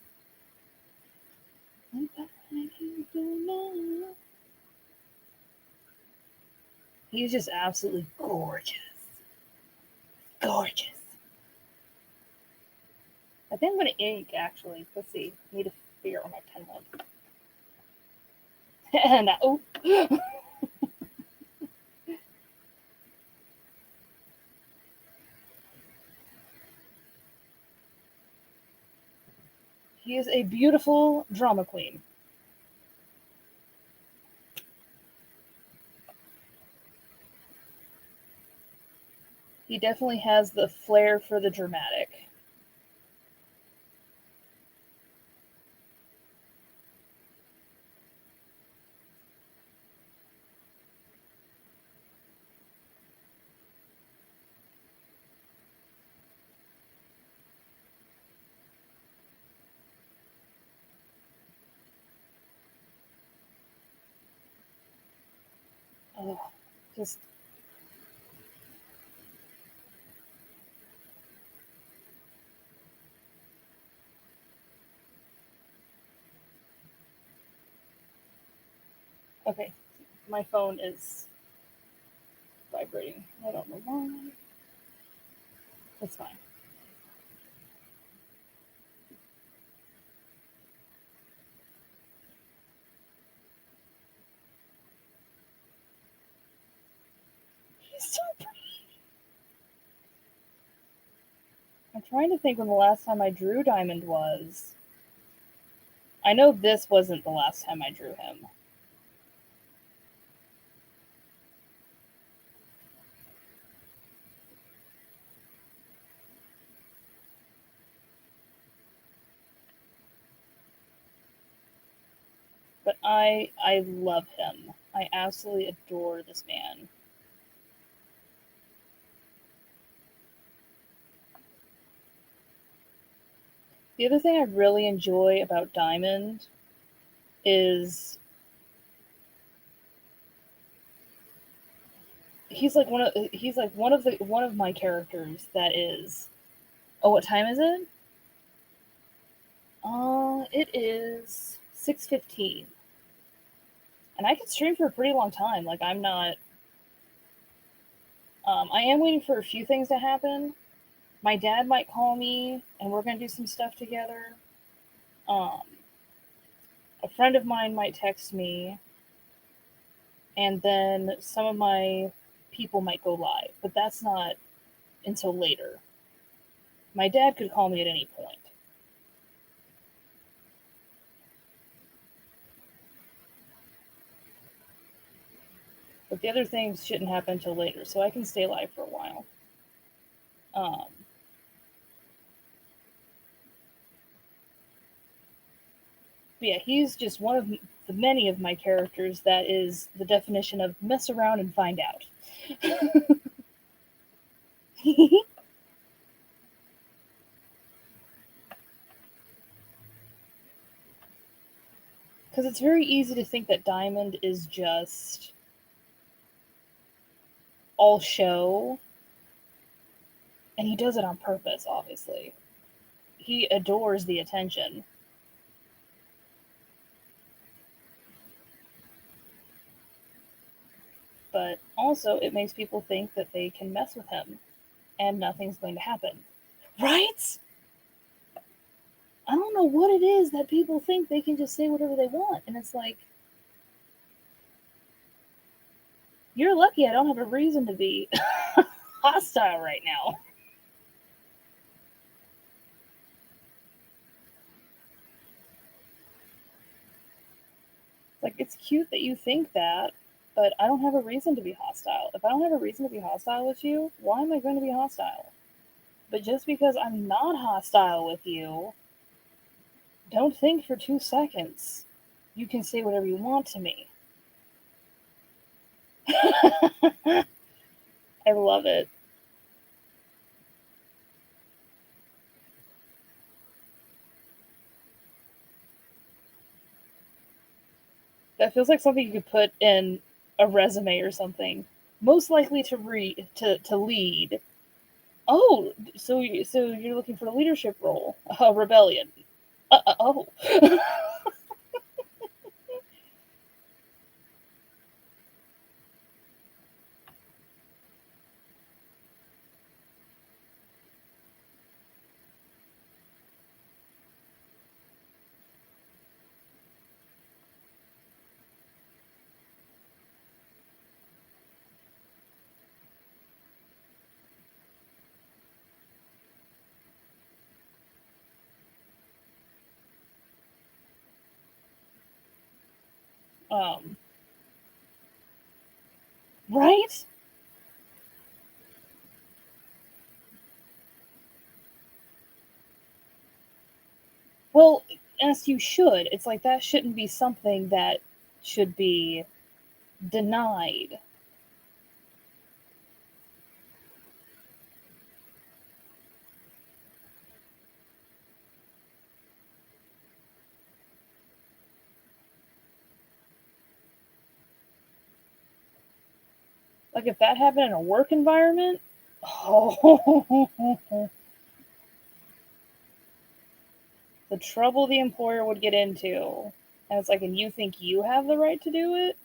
He's just absolutely gorgeous. Gorgeous. I think I'm gonna ink actually. Let's see. Need to figure out what my pen went. And oh, he is a beautiful drama queen. He definitely has the flair for the dramatic. Oh, just okay. My phone is vibrating. I don't know why. It's fine. He's so pretty. I'm trying to think when the last time I drew Diamond was. I know this wasn't the last time I drew him. But I love him. I absolutely adore this man. The other thing I really enjoy about Diamond is he's like one of my characters that is. Oh, what time is it? It is 6:15, and I can stream for a pretty long time. Like I'm not. I am waiting for a few things to happen. My dad might call me, and we're gonna do some stuff together. Um, a friend of mine might text me, and then some of my people might go live, but that's not until later. My dad could call me at any point. But the other things shouldn't happen until later, so I can stay live for a while. Um, but yeah, he's just one of the many of my characters that is the definition of mess around and find out. Because it's very easy to think that Diamond is just all show, and he does it on purpose, obviously. He adores the attention. But also, it makes people think that they can mess with him and nothing's going to happen. Right? I don't know what it is that people think they can just say whatever they want. And it's like, you're lucky I don't have a reason to be hostile right now. Like, it's cute that you think that, but I don't have a reason to be hostile. If I don't have a reason to be hostile with you, why am I going to be hostile? But just because I'm not hostile with you, don't think for 2 seconds you can say whatever you want to me. I love it. That feels like something you could put in a resume or something. Most likely to read to lead. Oh, so you're looking for a leadership role? Rebellion. Oh. um. Right. Well, as you should. It's like that shouldn't be something that should be denied. Like if that happened in a work environment, oh, the trouble the employer would get into. And it's like, and you think you have the right to do it?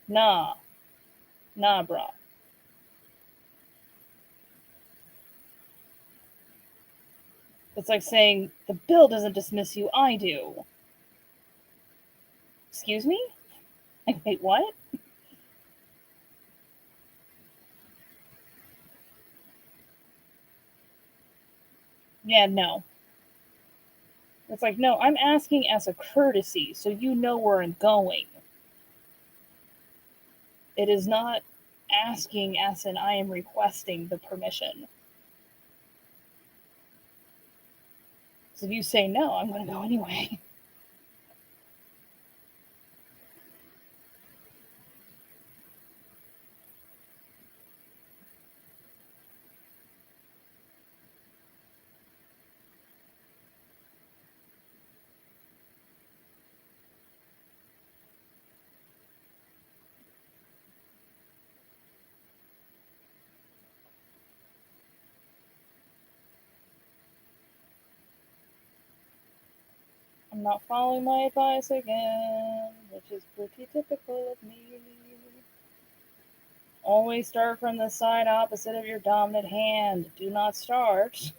Nah, nah, brah. It's like saying the bill doesn't dismiss you, I do. Excuse me? Wait, what? Yeah, no. It's like, no, I'm asking as a courtesy, so you know where I'm going. It is not asking as in I am requesting the permission. So if you say no, I'm going to go anyway. I'm not following my advice again, which is pretty typical of me. Always start from the side opposite of your dominant hand. Do not start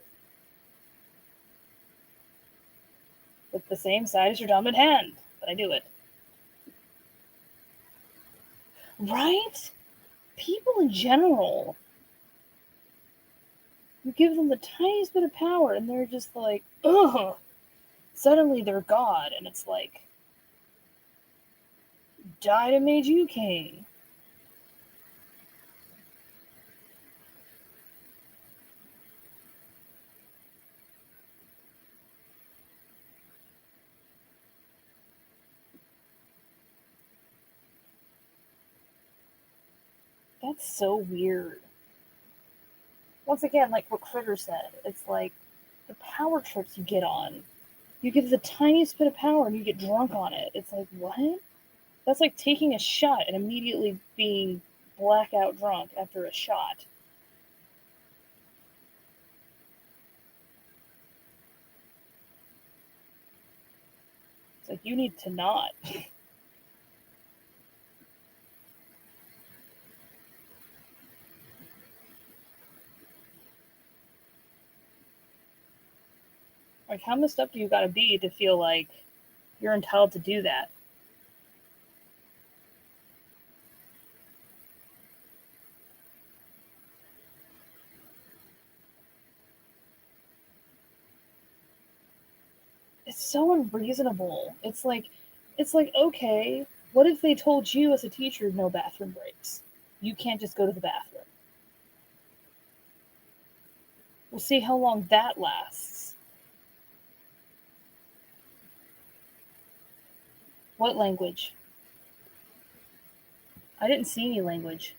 with the same side as your dominant hand. But I do it. Right? People in general, you give them the tiniest bit of power and they're just like, ugh. Suddenly they're God, and it's like, died and made you king. That's so weird. Once again, like what Critter said, it's like the power trips you get on. You give the tiniest bit of power and you get drunk on it. It's like, what? That's like taking a shot and immediately being blackout drunk after a shot. It's like, you need to not. Like, how messed up do you gotta be to feel like you're entitled to do that? It's so unreasonable. It's like, okay, what if they told you as a teacher no bathroom breaks? You can't just go to the bathroom. We'll see how long that lasts. What language? I didn't see any language.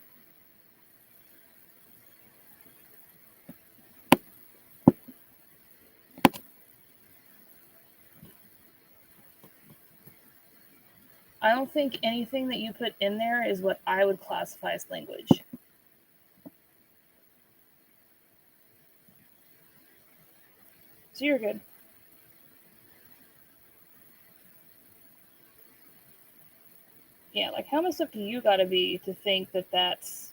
I don't think anything that you put in there is what I would classify as language. So you're good. Yeah, like how messed up do you gotta be to think that that's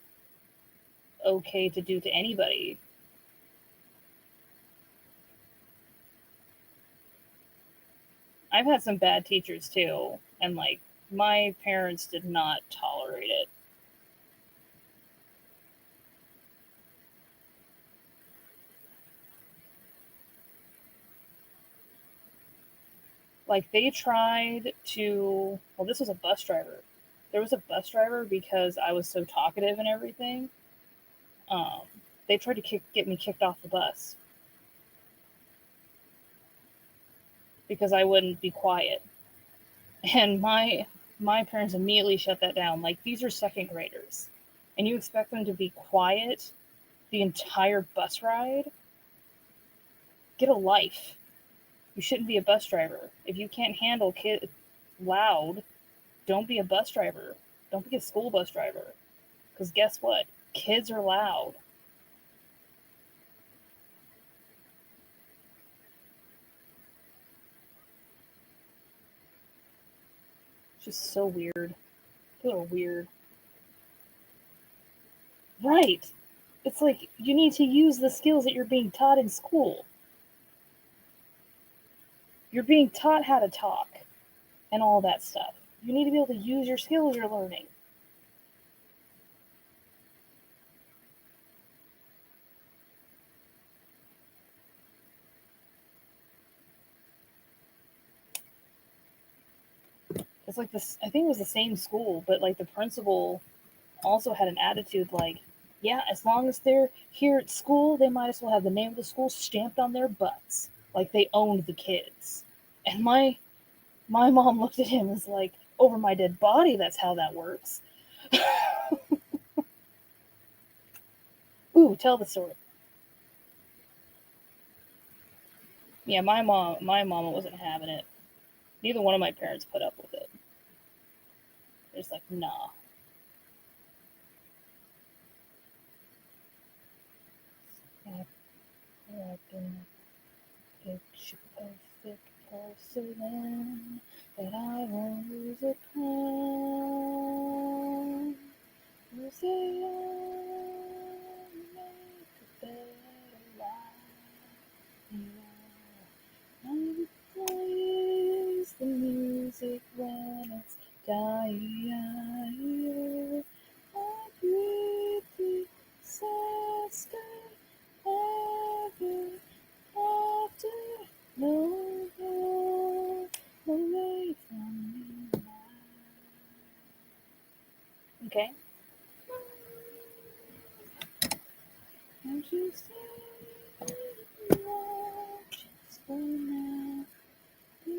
okay to do to anybody? I've had some bad teachers too, and like my parents did not tolerate it. Like they tried to, well, this was a bus driver. There was a bus driver because I was so talkative and everything. Um, they tried to get me kicked off the bus because I wouldn't be quiet. And my parents immediately shut that down. Like these are second graders, and you expect them to be quiet the entire bus ride? Get a life. You shouldn't be a bus driver. If you can't handle loud, don't be a bus driver. Don't be a school bus driver. Because guess what? Kids are loud. It's just so weird. People are weird. Right. It's like you need to use the skills that you're being taught in school. You're being taught how to talk and all that stuff. You need to be able to use your skills you're learning. It's like this, I think it was the same school, but like the principal also had an attitude like, yeah, as long as they're here at school, they might as well have the name of the school stamped on their butts. like they owned the kids. And my mom looked at him and was like, over my dead body, that's how that works. Ooh, tell the story. Yeah, my mama wasn't having it. Neither one of my parents put up with it. They're just like, nah. I can picture perfect porcelain that I won't lose a crown. You say I'll make a better life. I plays the music when it's dying. I breathe the disaster ever after. No, no, away from me now. Okay. And you say just for now. Be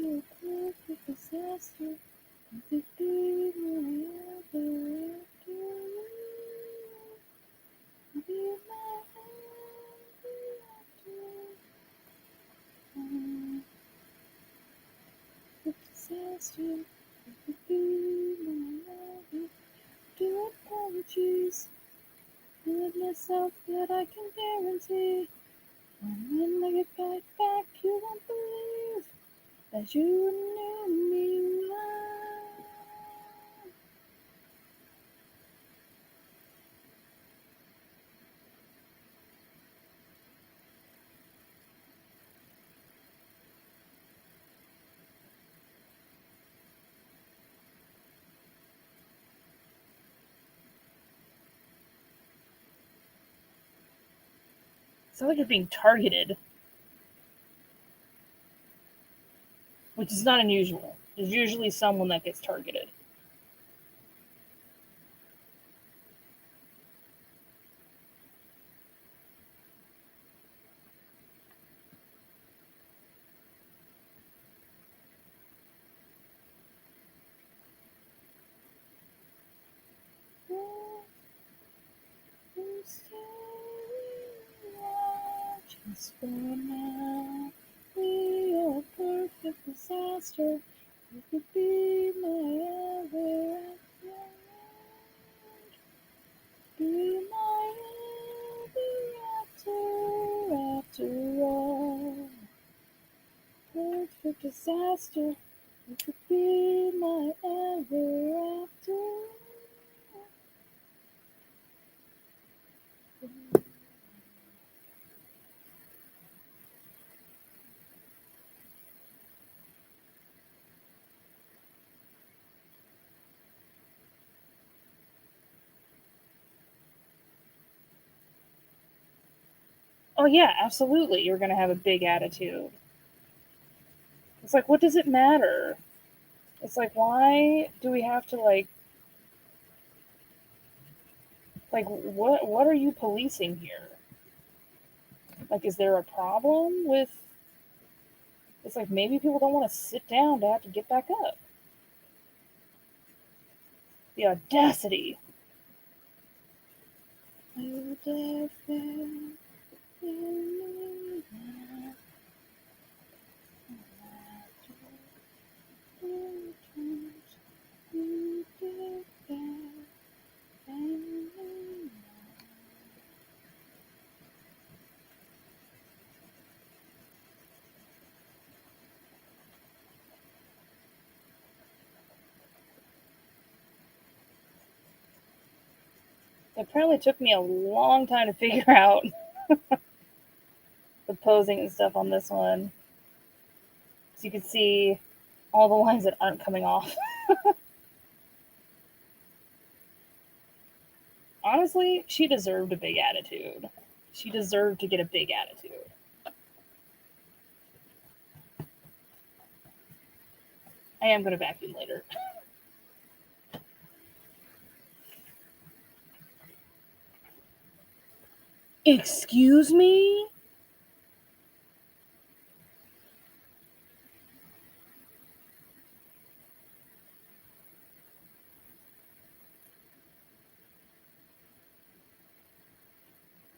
a perfect disaster. You could be my ever after. Be my ever after. Disaster. You could be my ever. Do apologies. With myself that I can guarantee. And when I get back, you won't believe that you knew me well. It's not like you're being targeted, which is not unusual. There's usually someone that gets targeted. Just for now, we are perfect disaster. You could be my ever after. Be my ever after all. Perfect disaster. You could be my ever after. Oh yeah, absolutely. You're gonna have a big attitude. It's like, what does it matter? It's like, why do we have to like what are you policing here? Like, is there a problem with? It's like maybe people don't want to sit down to have to get back up. The audacity. It apparently took me a long time to figure out the posing and stuff on this one. So you can see all the lines that aren't coming off. Honestly, she deserved a big attitude. She deserved to get a big attitude. I am going to vacuum later. Excuse me?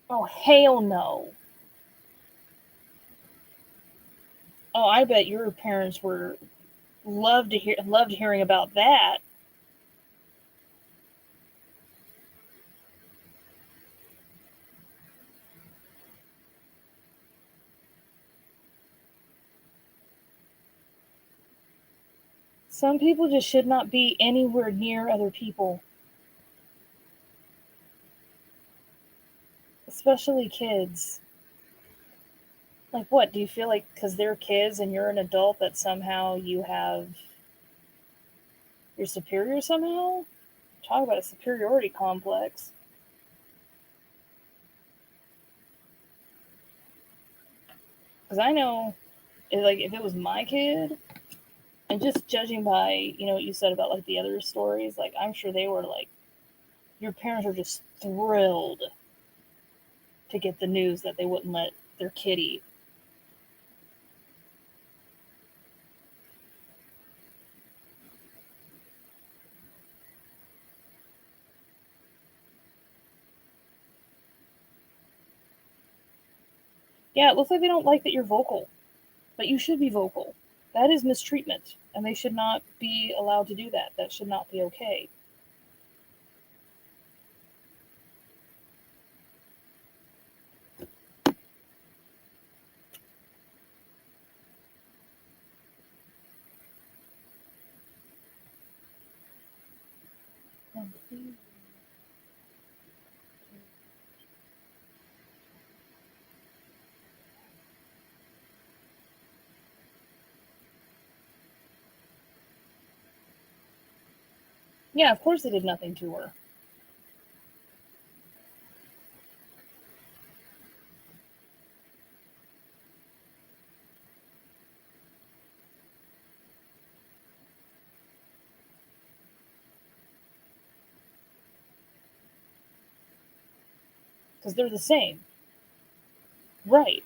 Oh, hell no. Oh, I bet your parents were loved hearing about that. Some people just should not be anywhere near other people, especially kids. Like, what? Do you feel like because they're kids and you're an adult that somehow you're superior somehow? Talk about a superiority complex. Because I know, if it was my kid, and just judging by what you said about like the other stories, like I'm sure they were like your parents were just thrilled to get the news that they wouldn't let their kid eat. Yeah, it looks like they don't like that you're vocal, but you should be vocal. That is mistreatment, and they should not be allowed to do that. That should not be okay. Yeah, of course they did nothing to her. Because they're the same. Right.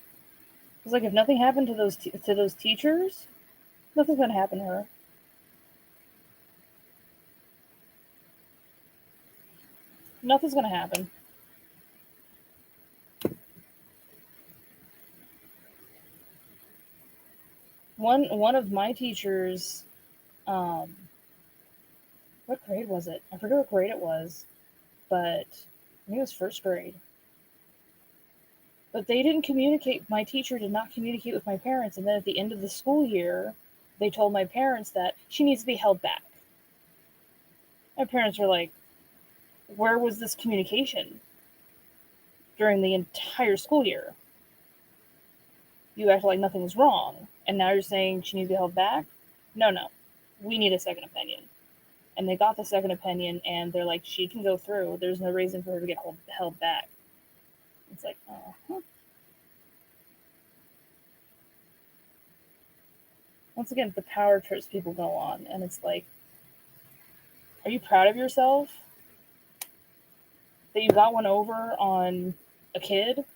It's like if nothing happened to those teachers, nothing's gonna happen to her. Nothing's gonna happen. One of my teachers, um, what grade was it? I forget what grade it was, but I think it was first grade. But they didn't communicate. My teacher did not communicate with my parents, and then at the end of the school year, they told my parents that she needs to be held back. My parents were like, "Where was this communication during the entire school year? You acted like nothing was wrong, and now you're saying she needs to be held back? No, no, we need a second opinion." And they got the second opinion, and they're like, "She can go through. There's no reason for her to get held back." It's like, oh, huh. Once again, the power trips people go on, and it's like, are you proud of yourself that you got one over on a kid?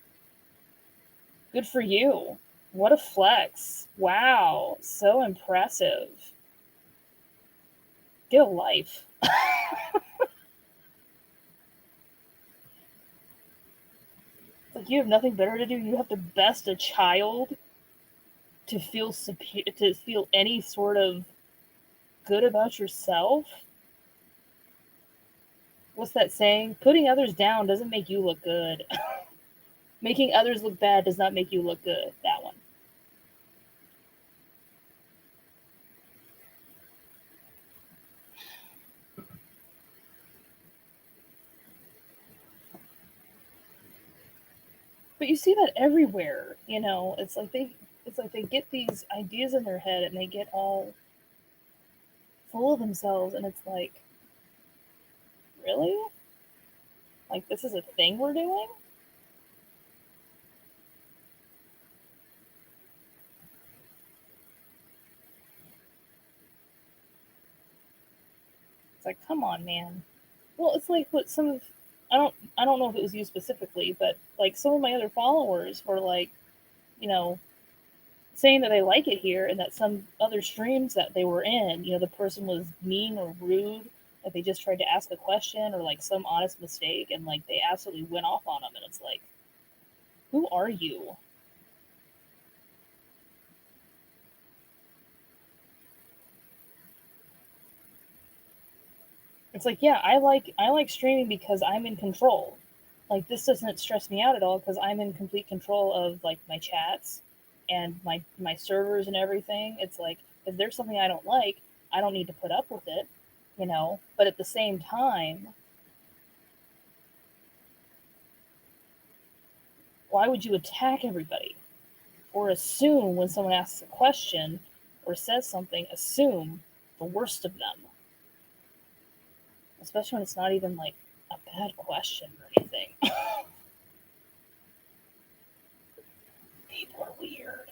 Good for you. What a flex. Wow. So impressive. Get a life. Like you have nothing better to do. You have to best a child to feel to feel any sort of good about yourself. What's that saying? Putting others down doesn't make you look good. Making others look bad does not make you look good. That one. But you see that everywhere, it's like they get these ideas in their head and they get all full of themselves and it's like, really? Like this is a thing we're doing? It's like, come on, man. Well, it's like what some of I don't know if it was you specifically, but like some of my other followers were like, you know, saying that they like it here and that some other streams that they were in, the person was mean or rude, like they just tried to ask a question or like some honest mistake and like they absolutely went off on them and it's like, Who are you? It's like, yeah, I like streaming because I'm in control. Like this doesn't stress me out at all because I'm in complete control of like my chats and my servers and everything. It's like if there's something I don't like, I don't need to put up with it, you know. But at the same time, why would you attack everybody or assume when someone asks a question or says something, assume the worst of them, especially when it's not even like a bad question or anything. People are weird.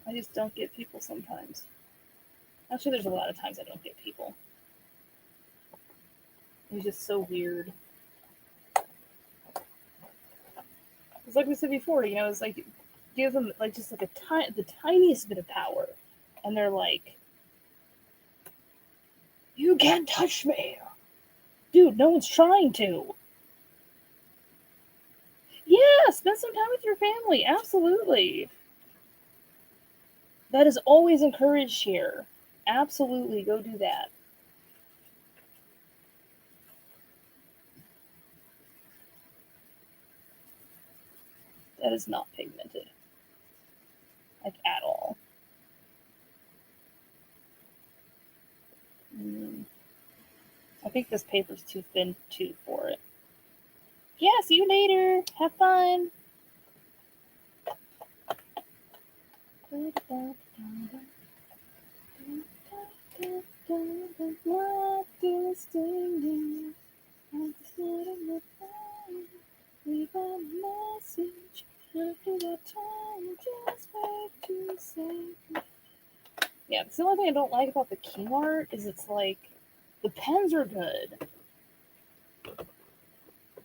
I just don't get people sometimes. Actually, there's a lot of times I don't get people. It's just so weird. It's like we said before, you know, it's like give them like just like the tiniest bit of power, and they're like, "You can't touch me, dude. No one's trying to." Yeah, spend some time with your family. Absolutely, that is always encouraged here. Absolutely, go do that. That is not pigmented, like at all. Mm, I think this paper's too thin too for it. Yeah, see you later. Have fun. Leave a message after that time. Just wait to say. Yeah, it's the only thing I don't like about the Kmart is it's like the pens are good,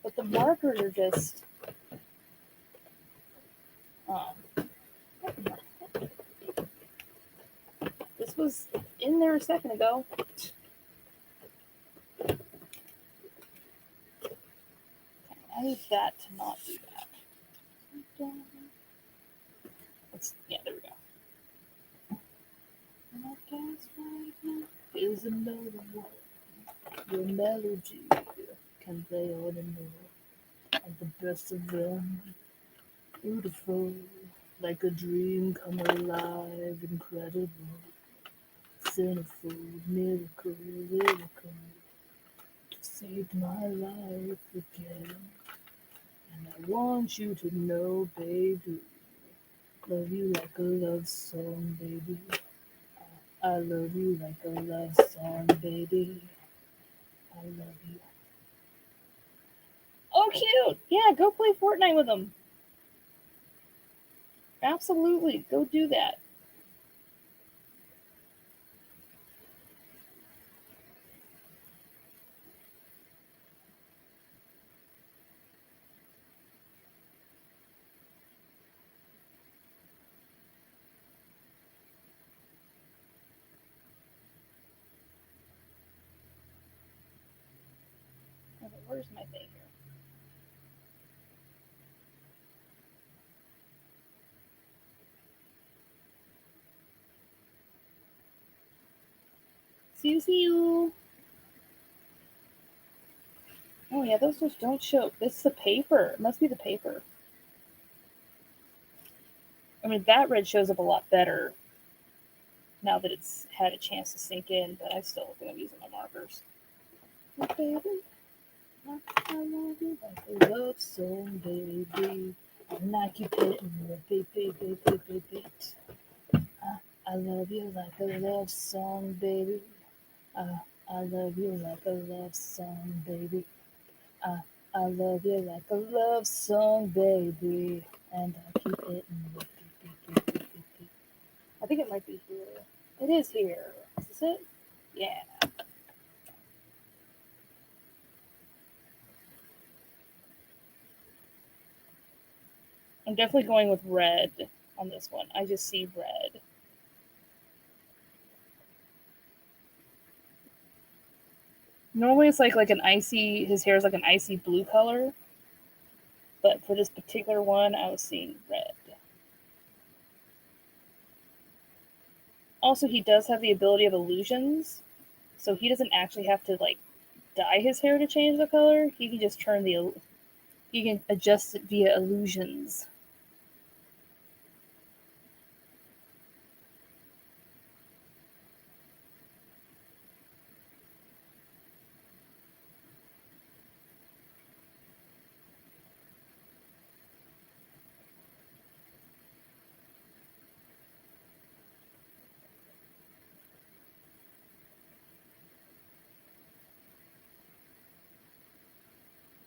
but the markers are just. Um, this was in there a second ago. I need that to not do that. Yeah, there we go. My dance right now is another one. Your melody can play on and on, and the best of them, beautiful, like a dream come alive, incredible, centerfold, miracle, lyrical, saved my life again. And I want you to know, baby, love you like a love song, baby. I love you like a love song, baby. I love you. Oh, cute! Yeah, go play Fortnite with them. Absolutely, go do that. Okay, where's my thing here? See you. Oh yeah, those just don't show. It's the paper. It must be the paper. I mean, that red shows up a lot better now that it's had a chance to sink in, but I still think I'm using my markers. Oh, baby, I love you like a love song, baby. And I keep hitting you, beat, beat, beat, beat, beat, beat. I love you like a love song, baby. Uh, I love you like a love song, baby. Uh, I love you like a love song, baby. And I keep hitting you, beat, beat, beat, beat, beat, beat. I think it might be here. It is here. Is this it? Yeah. I'm definitely going with red on this one. I just see red. Normally it's like an icy, his hair is like an icy blue color. But for this particular one, I was seeing red. Also, he does have the ability of illusions, so he doesn't actually have to like dye his hair to change the color. He can just he can adjust it via illusions.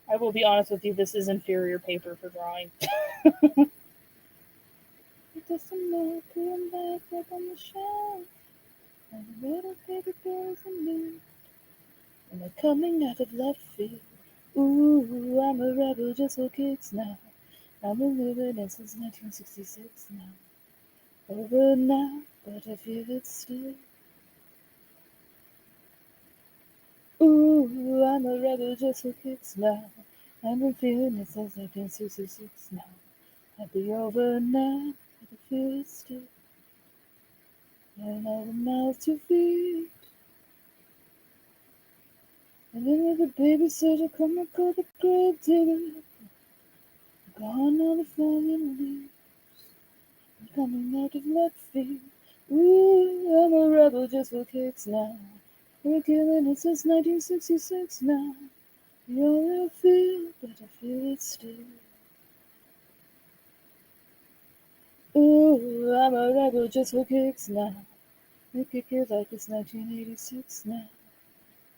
I will be honest with you, this is inferior paper for drawing. Just a little put back up on the shelf. And the little baby girls and me. And they're coming out of left field. Ooh, I'm a rebel just for kicks now. I'm a living in since 1966 now. Over now, but I feel it still. Ooh, I'm a rebel just for kicks now. I've been feeling it since 1966 now. I'll be over now, but I feel it still. And all the mouths to feed. And then the babysitter come and call the grave digger. Gone are the fallen leaves. I'm coming out of left field. Ooh, I'm a rebel just for kicks now. We're killing it since 1966 now. The only I feel, but I feel it still. Ooh, I'm a rebel just for kicks now. We kick it like it's 1986 now.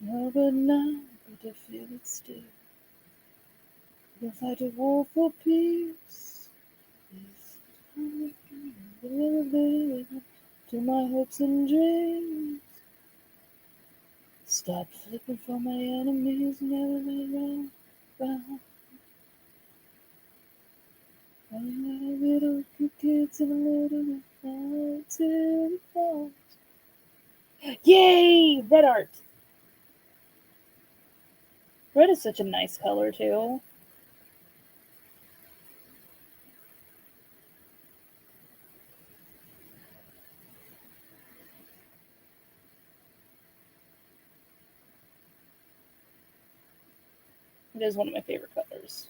Over now, but I feel it still. We'll fight a war for peace. To my hopes and dreams. Stop flipping for my enemies, never around. Running little kids and a little fight till it falls. Yay! Red art! Red is such a nice color, too. It is one of my favorite colors.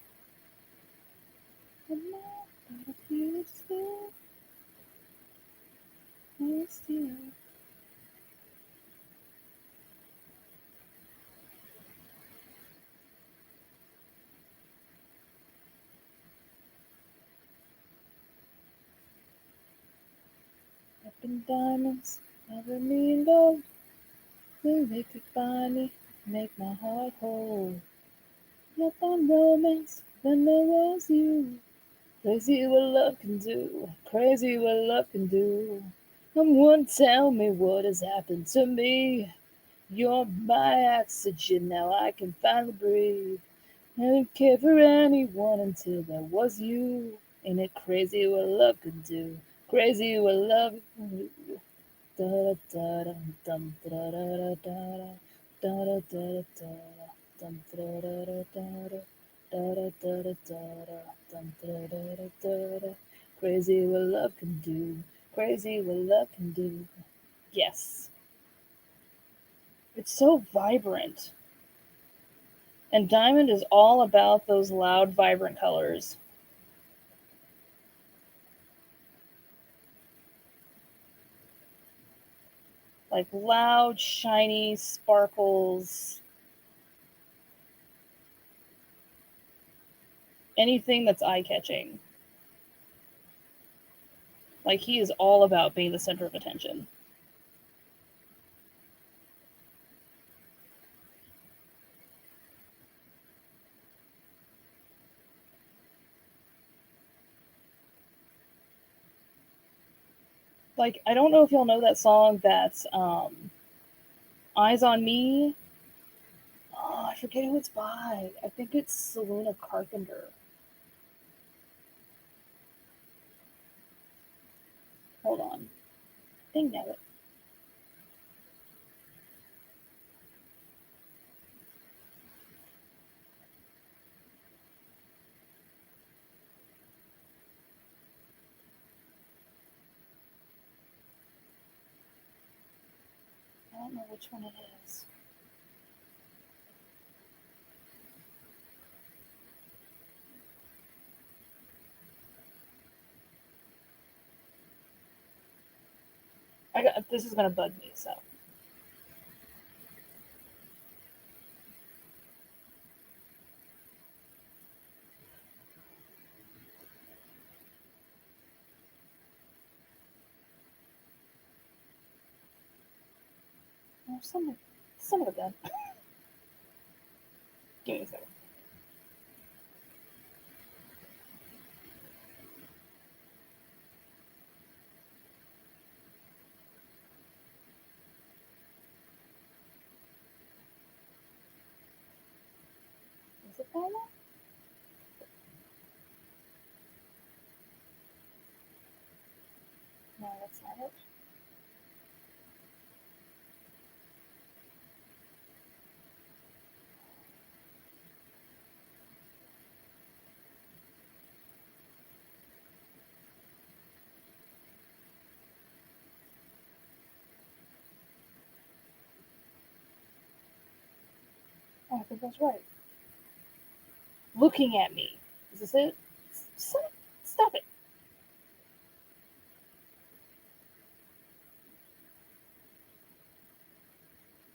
Up in diamonds, never mean gold. Think they could buy me, make my heart whole. Up on romance, when there was you. Crazy what love can do, crazy what love can do. Someone tell me what has happened to me. You're my oxygen, now I can finally breathe. I didn't care for anyone until there was you. Ain't it crazy what love can do? Crazy what love can do. Da da da dum da da da da da da da da dum da da da da da da da da da dum da da da da da. Crazy what love can do. Crazy what love can do. Yes, it's so vibrant. And Diamond is all about those loud, vibrant colors. Like loud, shiny sparkles. Anything that's eye catching. Like he is all about being the center of attention. Like I don't know if y'all know that song that's Eyes on Me. Oh, I forget who it's by. I think it's Selena Carpenter. Hold on. Dang it. don't know which one it is. This is gonna bug me, so. Oh, some of a gun. Give me a second. Is it that one? No, that's not it. Oh, I think that's right. Looking at me. Is this it? Stop it.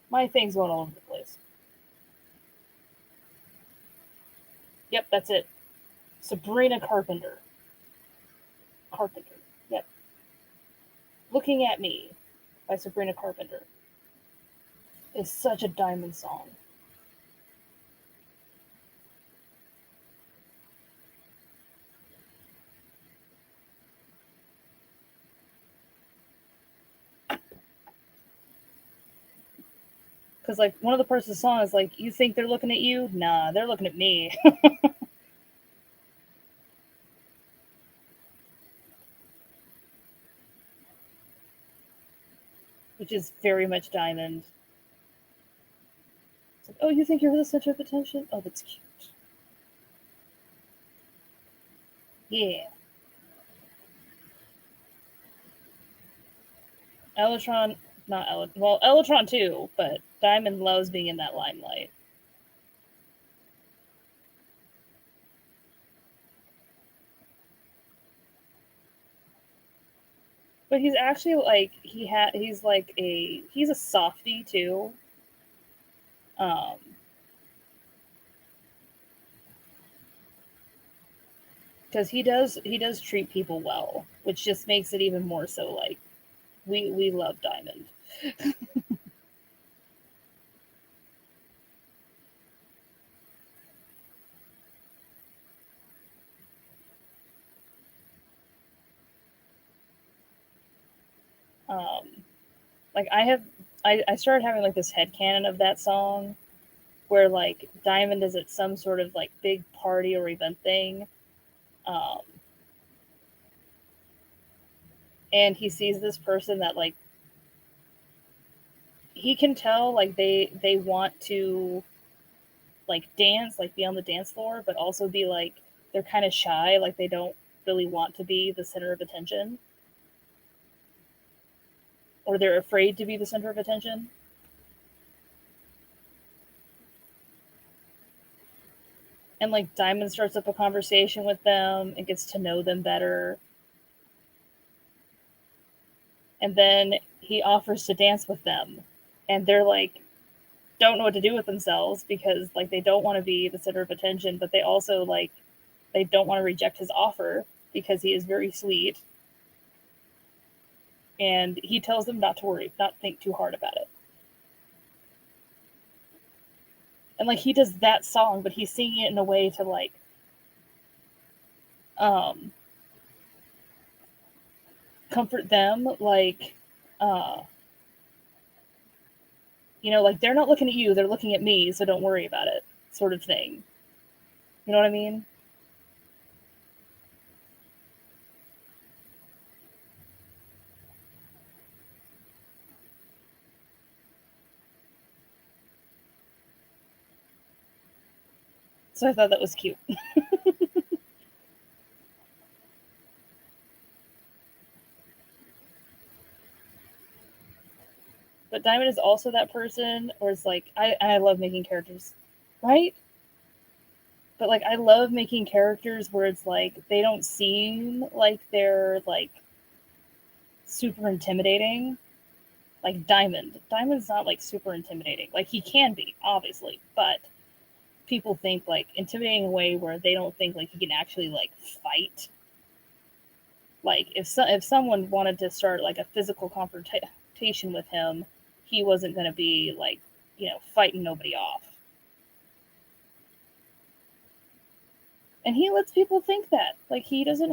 My thing's going all over the place. Yep, that's it. Sabrina Carpenter. Carpenter. Yep. Looking at Me by Sabrina Carpenter is such a Diamond song. Because, like, one of the parts of the song is like, you think they're looking at you? Nah, they're looking at me. Which is very much Diamond. It's like, oh, you think you're the center of attention? Oh, that's cute. Yeah. Elytron, not Elytron. Well, Elytron too, but Diamond loves being in that limelight. But he's actually like he's a softie too. Um, because he does treat people well, which just makes it even more so like we love Diamond. Um, like I started having like this headcanon of that song where like Diamond is at some sort of like big party or event thing. Um, and he sees this person that like he can tell like they want to like dance, like be on the dance floor, but also be like they're kind of shy, like they don't really want to be the center of attention, or they're afraid to be the center of attention. And like Diamond starts up a conversation with them and gets to know them better. And then he offers to dance with them. And they're like, don't know what to do with themselves because like they don't want to be the center of attention, but they also like they don't want to reject his offer because he is very sweet. And he tells them not to worry, not think too hard about it. And like he does that song, but he's singing it in a way to like um comfort them, like uh like they're not looking at you, they're looking at me, so don't worry about it, sort of thing. You know what I mean? So I thought that was cute. But But Diamond is also that person where it's like I love making characters, right? But like I love making characters where it's like they don't seem like they're like super intimidating. Like Diamond. Diamond's not like super intimidating. Like he can be, obviously, but people think like intimidating in a way where they don't think like he can actually like fight. Like if someone wanted to start like a physical confrontation with him, he wasn't going to be like, fighting nobody off. And he lets people think that. Like he doesn't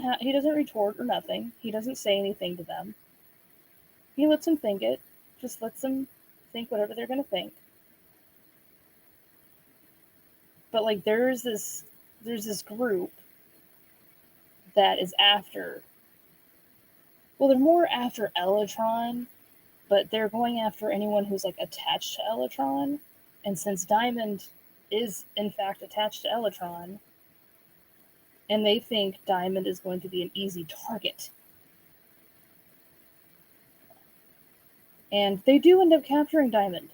retort or nothing. He doesn't say anything to them. He lets them think it. Just lets them think whatever they're going to think. But like there's this group that is after, well, they're more after Elytron, but they're going after anyone who's like attached to Elytron. And since Diamond is in fact attached to Elytron, and they think Diamond is going to be an easy target. And they do end up capturing Diamond.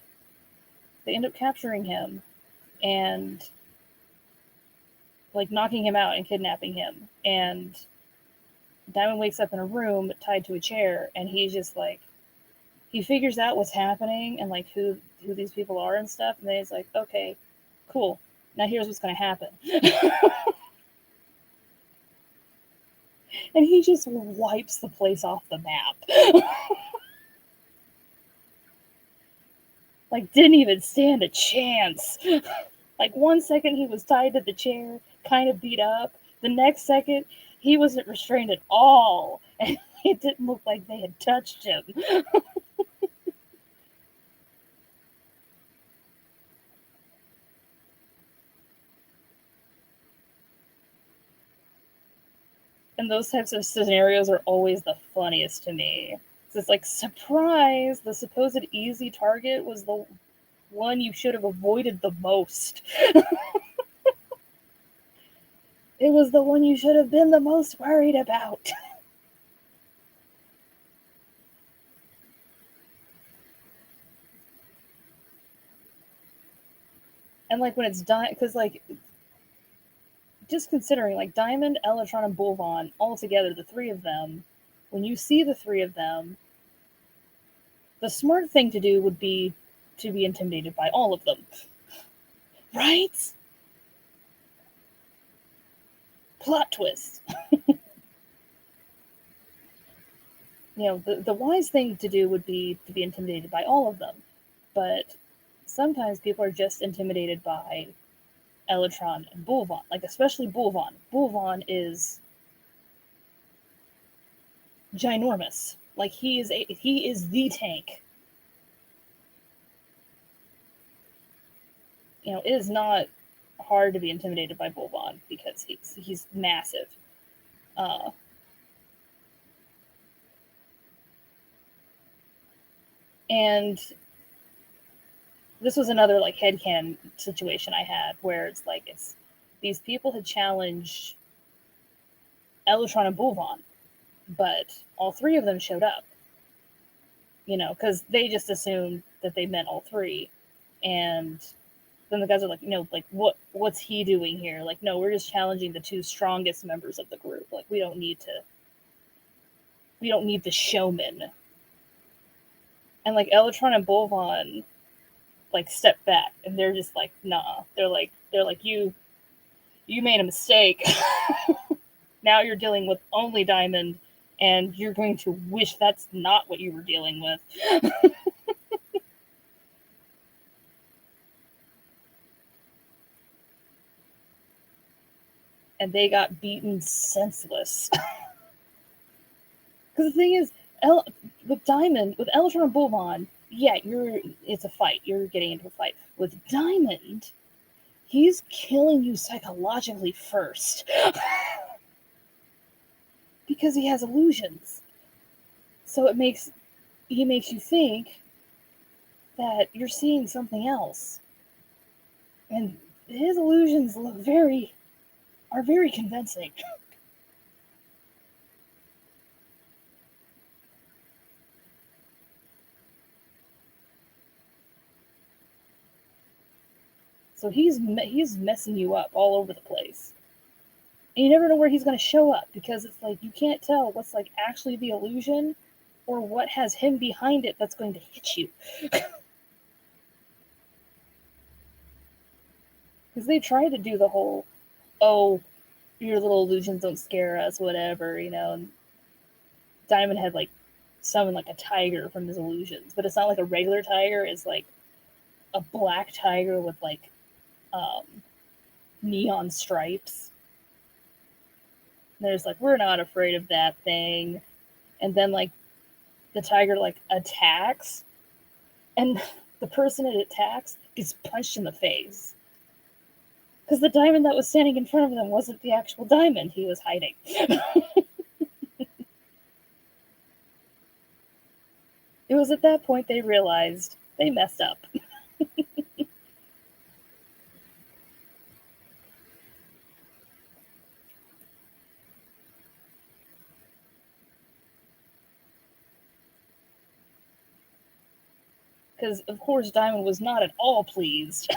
They end up capturing him and like knocking him out and kidnapping him. And Diamond wakes up in a room tied to a chair, and he's just like, he figures out what's happening and like who these people are and stuff, and then he's like, okay, cool. Now here's what's gonna happen. And he just wipes the place off the map. Like didn't even stand a chance. Like 1 second he was tied to the chair, kind of beat up. The next second he wasn't restrained at all, and it didn't look like they had touched him. And those types of scenarios are always the funniest to me. So it's like, surprise, the supposed easy target was the one you should have avoided the most. It was the one you should have been the most worried about. And like when it's done, because like just considering like Diamond, Elytron, and Bulvon all together, the three of them, when you see the three of them, the smart thing to do would be to be intimidated by all of them. Right? Plot twist. The wise thing to do would be to be intimidated by all of them. But sometimes people are just intimidated by Elytron and Bulvon. Like, especially Bulvon. Bulvon is ginormous. Like, he is the tank. It is not hard to be intimidated by Bulvon because he's massive. And this was another like headcanon situation I had where it's like these people had challenged Elytron and Bulvon, but all three of them showed up. Because they just assumed that they meant all three, and then the guys are like, like what's he doing here? Like, no, we're just challenging the two strongest members of the group. Like, we don't need the showman. And like Elytron and Bulvon like step back, and they're just like, nah. They're like you made a mistake. Now you're dealing with only Diamond, and you're going to wish that's not what you were dealing with. And they got beaten senseless. Because the thing is, with Diamond, with Elytron and Bulvon, yeah, it's a fight. You're getting into a fight. With Diamond, he's killing you psychologically first. Because he has illusions. So he makes you think that you're seeing something else. And his illusions are very convincing. So he's messing you up all over the place. And you never know where he's going to show up because it's like you can't tell what's like actually the illusion or what has him behind it that's going to hit you. Because they try to do the whole, oh, your little illusions don't scare us, whatever, you know. And Diamond had like summoned like a tiger from his illusions, but it's not like a regular tiger. It's like a black tiger with like um, neon stripes. And there's like, we're not afraid of that thing. And then like the tiger like attacks, and the person it attacks gets punched in the face. Because the diamond that was standing in front of them wasn't the actual diamond he was hiding. It was at that point they realized they messed up. Because, of course, Diamond was not at all pleased.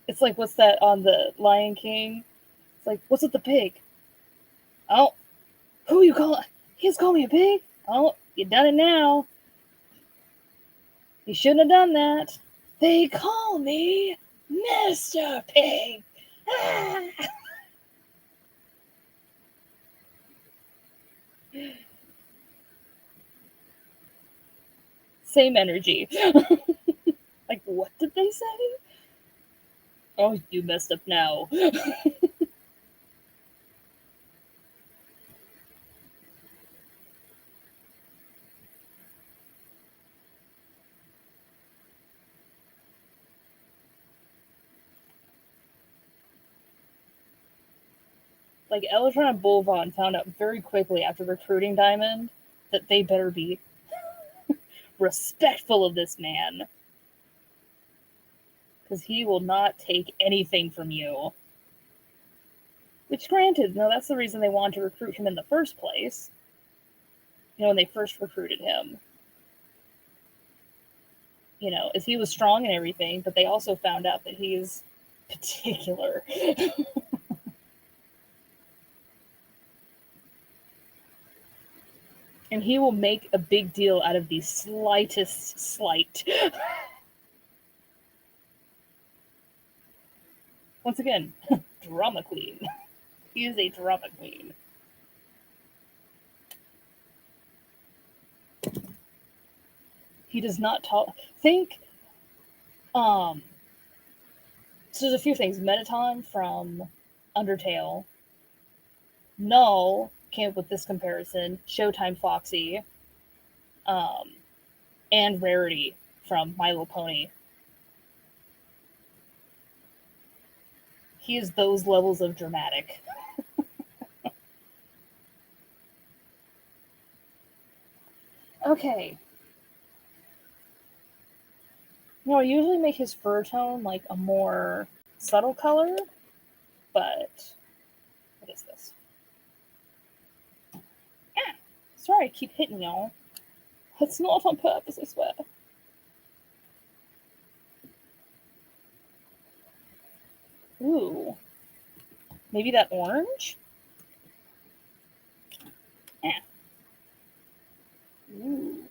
It's like, what's that on the Lion King? It's like, what's with the pig? Oh, who you call? He's calling me a pig? Oh, you done it now. You shouldn't have done that. They call me Mr. Pig. Ah. Same energy. Like, what did they say? Oh, you messed up now. Like, Elatron and Bolvon found out very quickly after recruiting Diamond that they better be respectful of this man. Because he will not take anything from you. Which, granted, no, that's the reason they wanted to recruit him in the first place. You know, when they first recruited him. You know, as he was strong and everything, but they also found out that he's particular. And he will make a big deal out of the slightest slight. Once again, drama queen. He is a drama queen. He does not talk. Think, so there's a few things. Mettaton from Undertale. Null came up with this comparison. Showtime Foxy. Um, and Rarity from My Little Pony. He is those levels of dramatic. Okay. You know, I usually make his fur tone like a more subtle color, but what is this? Ah, sorry, I keep hitting y'all. It's not on purpose, I swear. Ooh. Maybe that orange? Eh. Ooh.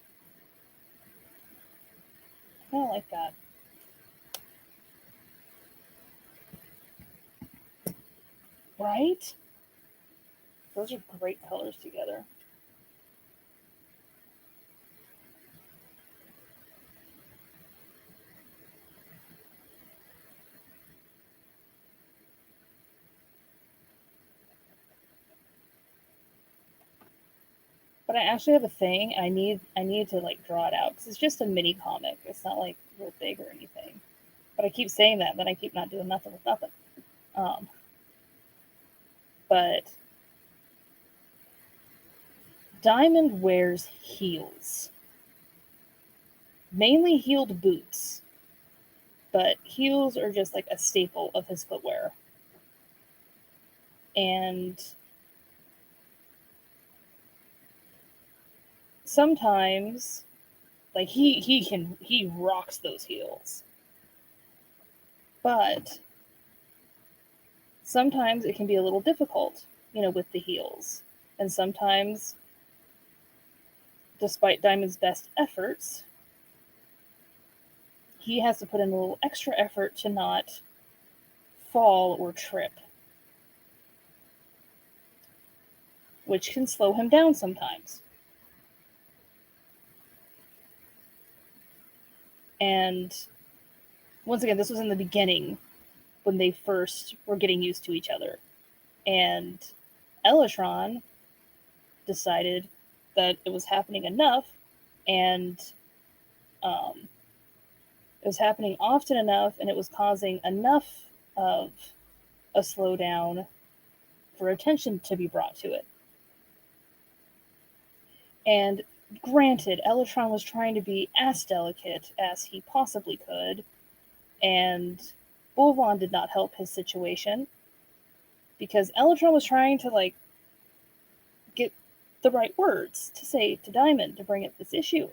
I don't like that. Right? Those are great colors together. But I actually have a thing. I need to like draw it out because it's just a mini comic. It's not like real big or anything. But I keep saying that, then I keep not doing nothing with nothing. Um, but Diamond wears heels, mainly heeled boots. But heels are just like a staple of his footwear. And sometimes like he rocks those heels. But sometimes it can be a little difficult, with the heals. And sometimes, despite Diamond's best efforts, he has to put in a little extra effort to not fall or trip, which can slow him down sometimes. And once again, this was in the beginning when they first were getting used to each other. And Elytron decided that it was happening enough, and it was happening often enough, and it was causing enough of a slowdown for attention to be brought to it. And granted, Elytron was trying to be as delicate as he possibly could, and Bulvon did not help his situation, because Elytron was trying to get the right words to say to Diamond to bring up this issue.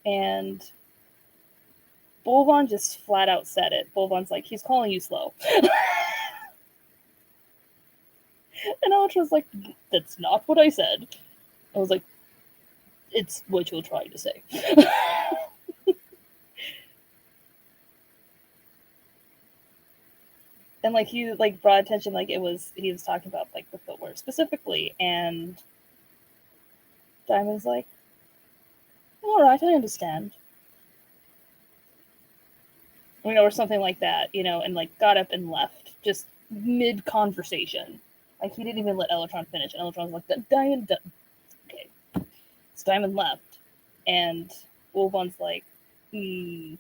And Bulvon just flat out said it. Bulvon's like, he's calling you slow. And Elytron's like, that's not what I said. I was like, it's what you're trying to say. And he brought attention, he was talking about the footwear specifically, and Diamond's like, all right, I understand. Or something like that, and got up and left just mid conversation. He didn't even let Elytron finish, and Elytron was like, Diamond, okay. So Diamond left, and Bulvon's like, he's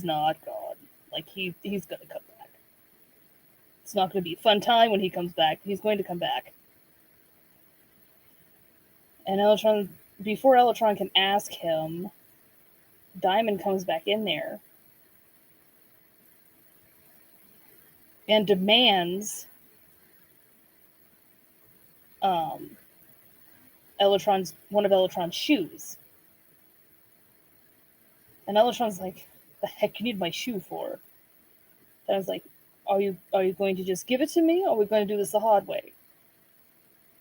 not gone. He's gonna come back. It's not gonna be a fun time when he comes back. He's going to come back. And Elytron, before Elytron can ask him, Diamond comes back in there and demands one of Elytron's shoes. And Elytron's like, the heck you need my shoe for? And I was like, are you going to just give it to me, or are we going to do this the hard way?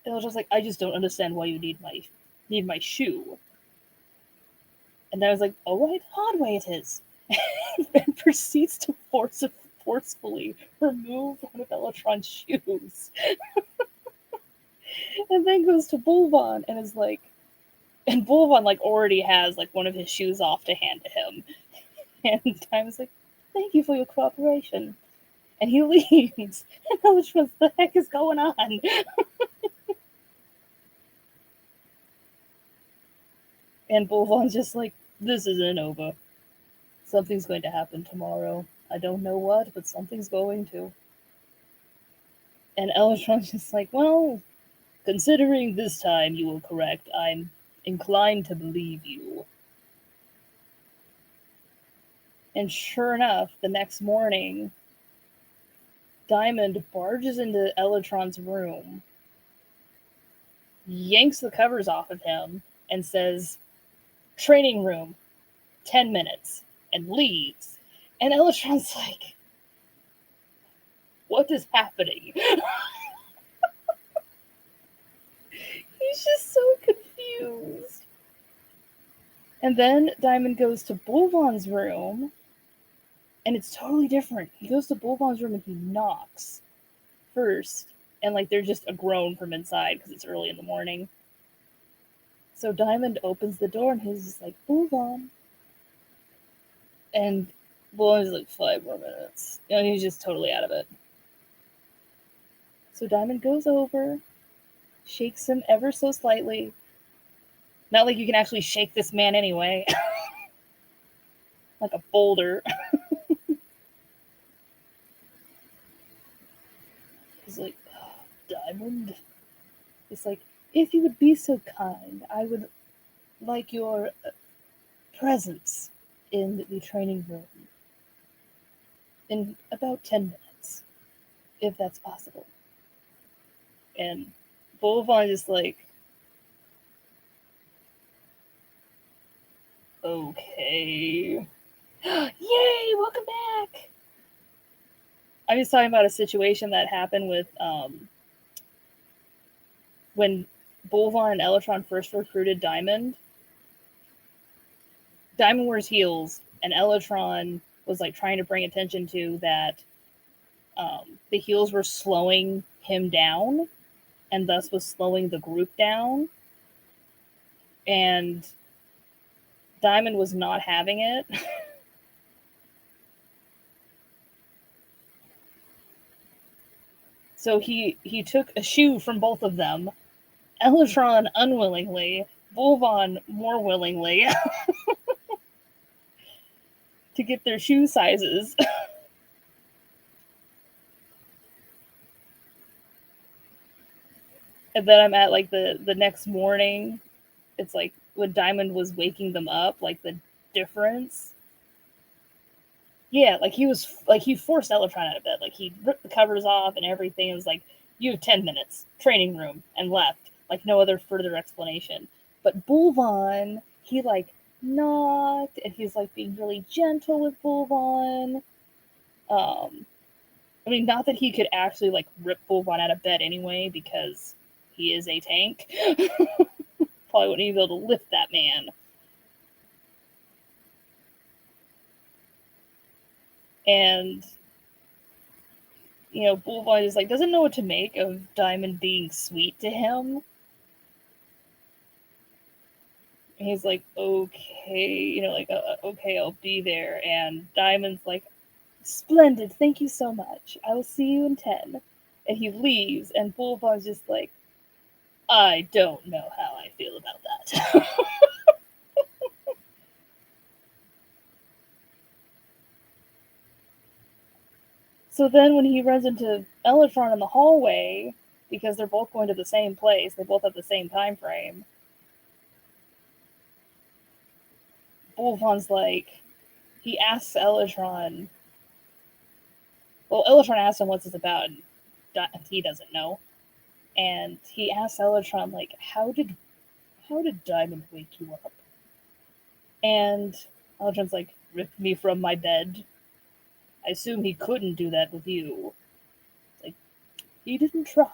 And Elytron's like, I just don't understand why you need my shoe. And I was like, all right, hard way it is. And proceeds to forcefully remove one of Elytron's shoes. And then goes to Bulvon and is like, and Bulvon already has one of his shoes off to hand to him. And Diamond's like, thank you for your cooperation. And he leaves. And Elytron, what the heck is going on? And Bulvon's just like, this isn't over. Something's going to happen tomorrow. I don't know what, but something's going to. And Elytron's just like, well, considering this time you were correct, I'm inclined to believe you. And sure enough, the next morning, Diamond barges into Elytron's room, yanks the covers off of him, and says, training room, 10 minutes, and leaves. And Elytron's like, what is happening? He's just so confused. And then Diamond goes to Bulvon's room, and it's totally different. He goes to Bulvon's room and he knocks first, and they're just a groan from inside because it's early in the morning. So Diamond opens the door and he's just like, Bulvon. And Bulvon's like, 5 more minutes. And he's just totally out of it. So Diamond goes over, shakes him ever so slightly. Not like you can actually shake this man anyway. Like a boulder. He's like, oh, Diamond. It's like, if you would be so kind, I would like your presence in the training room in about 10 minutes, if that's possible. And Bulvon is like, okay. Yay, welcome back! I was talking about a situation that happened with when Bolvon and Elatron first recruited Diamond. Diamond wears heels, and Elatron was like trying to bring attention to that the heels were slowing him down, and thus was slowing the group down. And Diamond was not having it. So he took a shoe from both of them. Elatron unwillingly, Bolvon more willingly, to get their shoe sizes. And then I'm at like the next morning. It's like when Diamond was waking them up, like the difference. Yeah, like he forced Elatron out of bed. Like he ripped the covers off and everything. It was like, you have 10 minutes, training room, and left. Like no other further explanation. But Bolvon, he like knocked, and he's like being really gentle with Bolvon. I mean, not that he could actually like rip Bolvon out of bed anyway, because he is a tank. Probably wouldn't even be able to lift that man. And Bolvon is like doesn't know what to make of Diamond being sweet to him. And he's like, okay, okay, I'll be there. And Diamond's like, splendid, thank you so much. I will see you in 10. And he leaves, and Bolvon's just like, I don't know how I feel about that. So then when he runs into Elatron in the hallway, because they're both going to the same place, they both have the same time frame, Bolvon's like, he asks Elatron, well, Elatron asks him what's this about, and he doesn't know. And he asks Elatron, like, how did Diamond wake you up? And Elatron's like, ripped me from my bed. I assume he couldn't do that with you. It's like, he didn't try.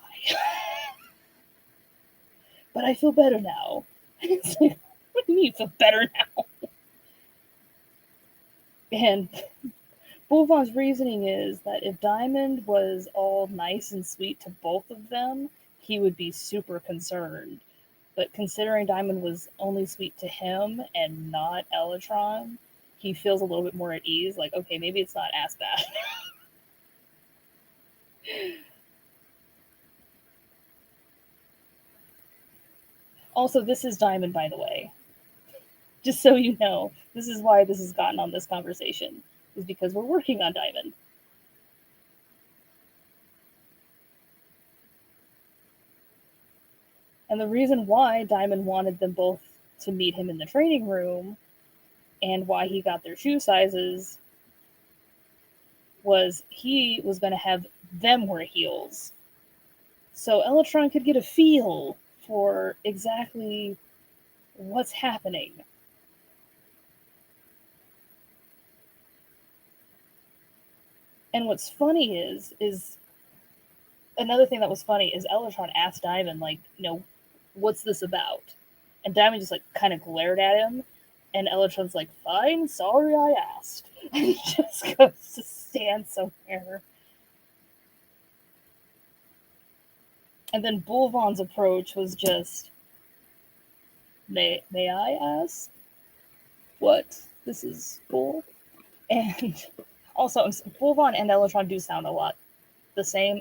But I feel better now. And it's like, what do you mean you feel better now? And Bolvon's reasoning is that if Diamond was all nice and sweet to both of them, he would be super concerned. But considering Diamond was only sweet to him and not Elatron, he feels a little bit more at ease. Like, okay, maybe it's not as bad. Also, this is Diamond, by the way. Just so you know, this is why this has gotten on this conversation, is because we're working on Diamond. And the reason why Diamond wanted them both to meet him in the training room and why he got their shoe sizes was he was going to have them wear heels. So Elatron could get a feel for exactly what's happening. And what's funny is another thing that was funny is Elatron asked Diamond, like, what's this about? And Diamond just like kind of glared at him, and Elatron's like, fine, sorry I asked. And he just goes to stand somewhere. And then Bolvon's approach was just, may I ask what this is for? And also, Bolvon and Elatron do sound a lot the same.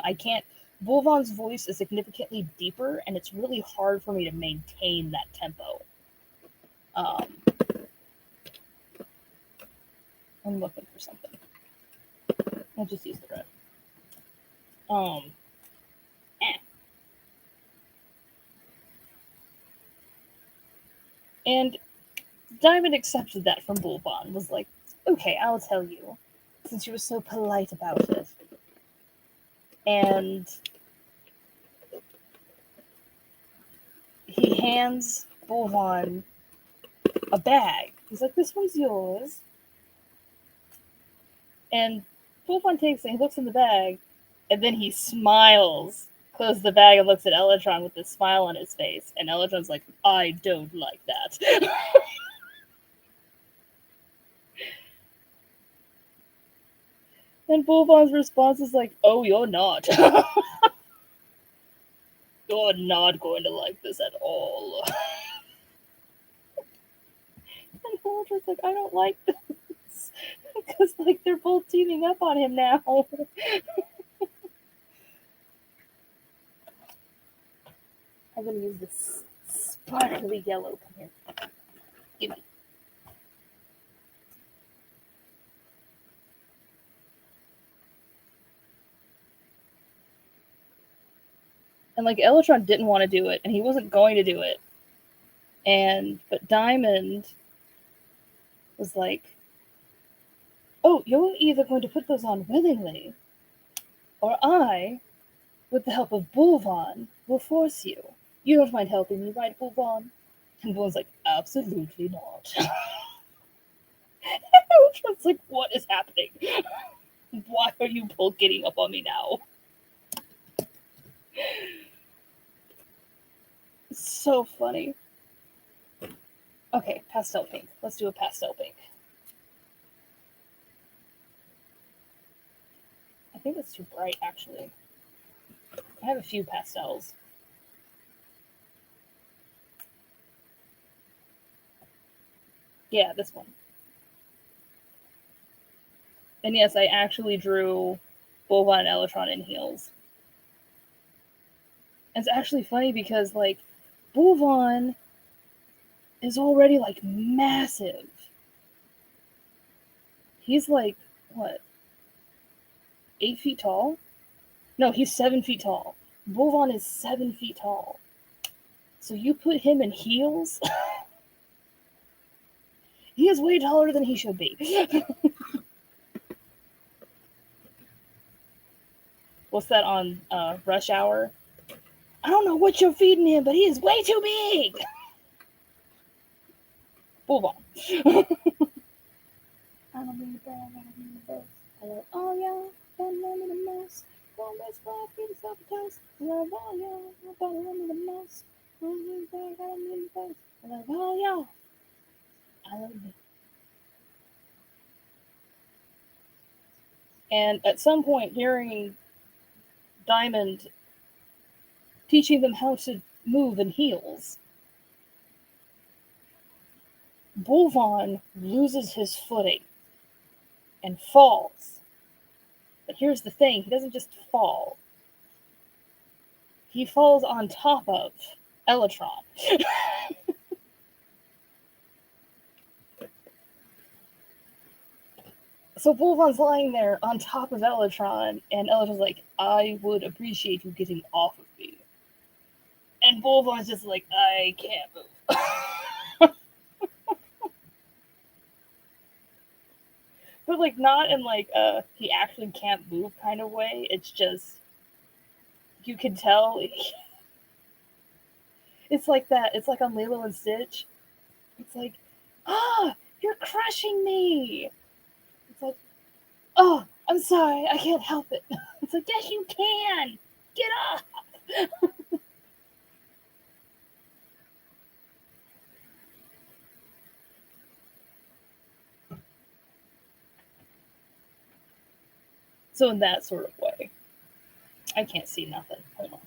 Bolvon's voice is significantly deeper, and it's really hard for me to maintain that tempo. I'm looking for something. I'll just use the red. And Diamond accepted that from Bolvon. Was like, okay, I'll tell you, since you were so polite about it. And he hands Bolvon a bag. He's like, this one's yours. And Bullfrog takes it, he looks in the bag, and then he smiles, closes the bag, and looks at Elytron with a smile on his face. And Elytron's like, I don't like that. And Bullfrog's response is like, oh, you're not. You're not going to like this at all. And Elytron's like, I don't like this. Because, like, they're both teaming up on him now. I'm gonna use this sparkly yellow. Come here. Give me. And like Elytron didn't want to do it, and he wasn't going to do it. But Diamond was like, oh, you're either going to put those on willingly, or I, with the help of Bulvon, will force you. You don't mind helping me, right, Bulvon? And Bulvon's like, absolutely not. Elytron's like, what is happening? Why are you both getting up on me now? It's so funny. Okay, pastel pink. Let's do a pastel pink. I think it's too bright, actually. I have a few pastels. Yeah, this one. And yes, I actually drew Bulvon and Elytron in heels. And it's actually funny because, like, Bulvon is already, like, massive. He's, like, what? 8 feet tall? No, he's 7 feet tall. Bulvon is 7 feet tall. So you put him in heels? He is way taller than he should be. What's that on Rush Hour? I don't know what you're feeding him, but he is way too big. Bulvon. I don't mean the bad, I don't mean the best. I love all y'all, don't love me the most. Don't waste 5 feet of self-toast. I love all y'all, don't love me the most. Don't mean the bad, I don't mean the best. I love all y'all. I love me. And at some point, hearing Diamond teaching them how to move in heels, Bulvon loses his footing and falls. But here's the thing, he doesn't just fall. He falls on top of Elytron. So Bulvon's lying there on top of Elytron, and Elytron's like, I would appreciate you getting off of me. And Bulvon's just like, I can't move. But like not in like he actually can't move kind of way. It's just you can tell it's like that. It's like on Lilo and Stitch. It's like, you're crushing me. It's like, oh, I'm sorry, I can't help it. It's like, yes, you can. Get off. So in that sort of way, I can't see nothing. Hold on.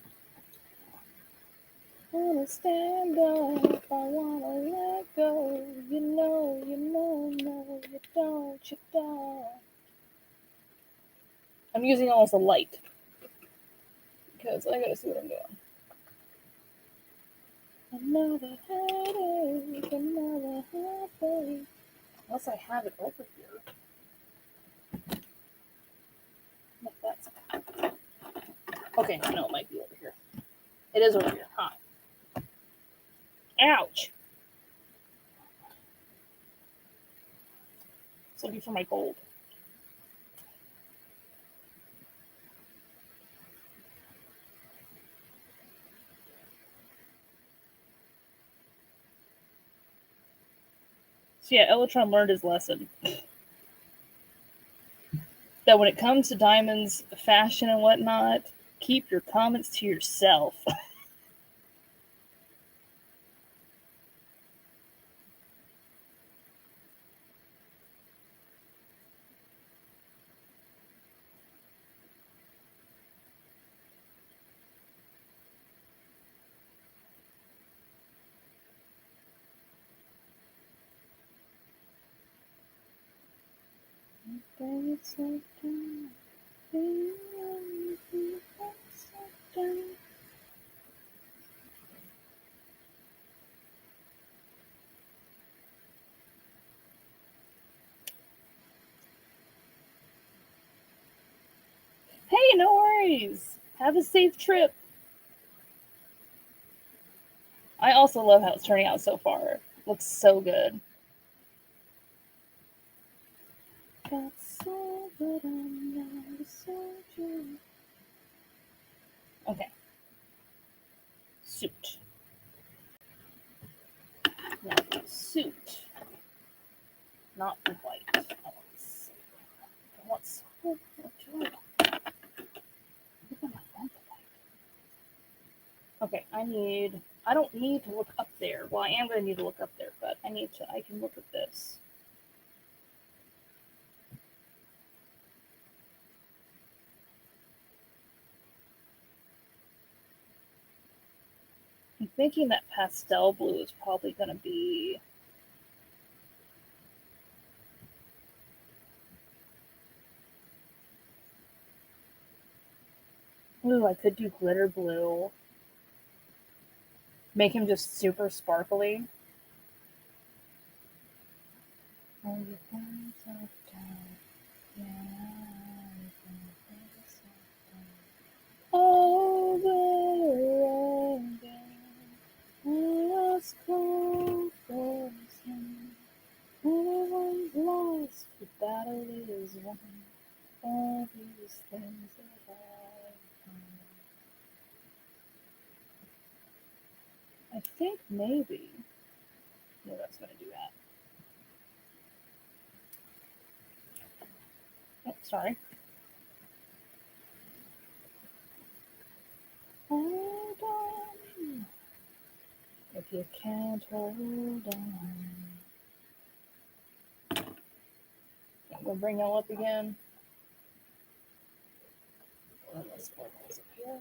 I wanna stand up, I wanna let go. You know, no, you don't. I'm using almost a light because I gotta see what I'm doing. Another headache, another heartbreak. Unless I have it over here. No, that's okay. No, it might be over here. It is over here, huh? Ouch! This will be for my gold. So yeah, Elytron learned his lesson. that when it comes to Diamond's fashion and whatnot, keep your comments to yourself. Hey, no worries. Have a safe trip. I also love how it's turning out so far. Looks so good. Got so good, I'm not a soldier. Okay. Suit. Now the suit. Not the white. I want silver. What do I want? I think I want the white. Okay, I don't need to look up there. Well, I am going to need to look up there, but I can look at this. I'm thinking that pastel blue is probably going to be. Ooh, I could do glitter blue. Make him just super sparkly. Oh, you find yourself down. Over again, I was cold frozen. Everyone's lost, the battle is won. All these things that I've done. I think maybe. No, that's gonna do that. Oh, sorry. Hold on. If you can't hold on. I'm gonna bring y'all up again. Let's put this up here.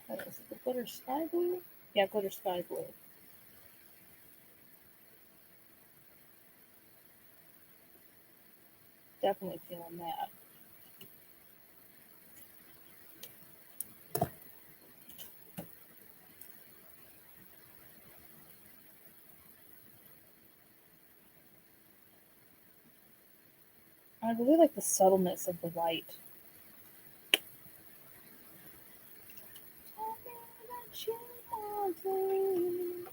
What is it? The glitter sky blue? Yeah, glitter sky blue. Definitely feeling that. I really like the subtleness of the white. Tell me that you want me.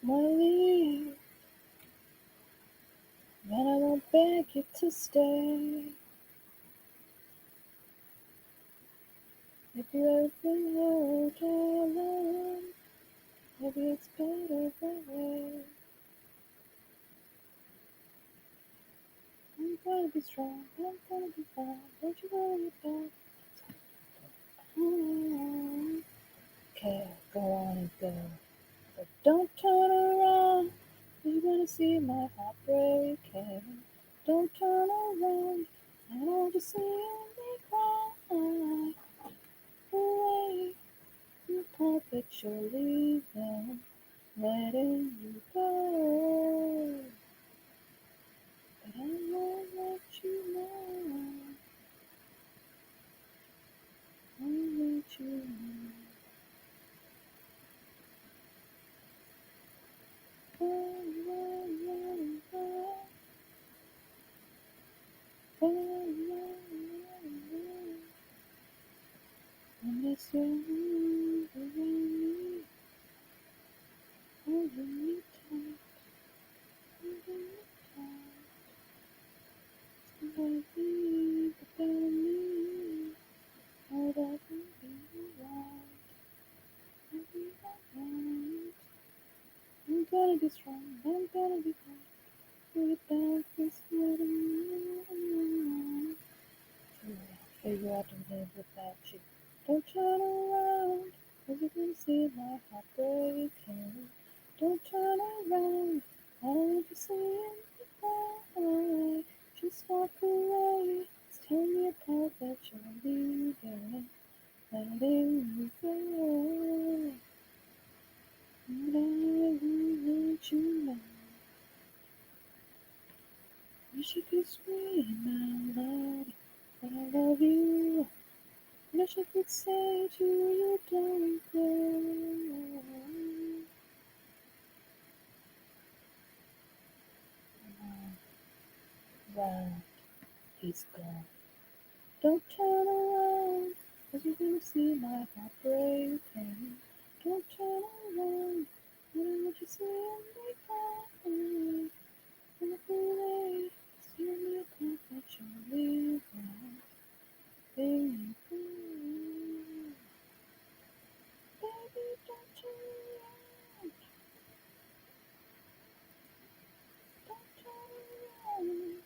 Leave, but I won't beg you to stay. If you ever feel alone, maybe it's better that way. I'm gonna be strong, I'm gonna be fine. Don't you worry about it. Okay, go on and go. But don't turn around, you're gonna see my heart breaking. Don't turn around, I don't just see me cry. Away, you puppet, you're leaving, letting you go. But I won't let you know. I'll let you know. I miss you, holding me tight. gonna be strong. I'm gonna be fine. Without this wedding. Figure out to live without you. Don't turn around, 'cause you can see my heart breaking. Don't turn around, I don't want to see it cry. Just walk away, tell me apart that you're leaving, letting me go. And I won't let you know. Wish you could scream out loud that I love you. Wish I could say to you, don't go. Wow, he's gone. Don't turn around, 'cause you're gonna see my heart breaking. Don't turn around, I don't want you seeing me cry. Walk away, steal me apart, but you're leaving. Baby, baby, don't turn around, don't turn around.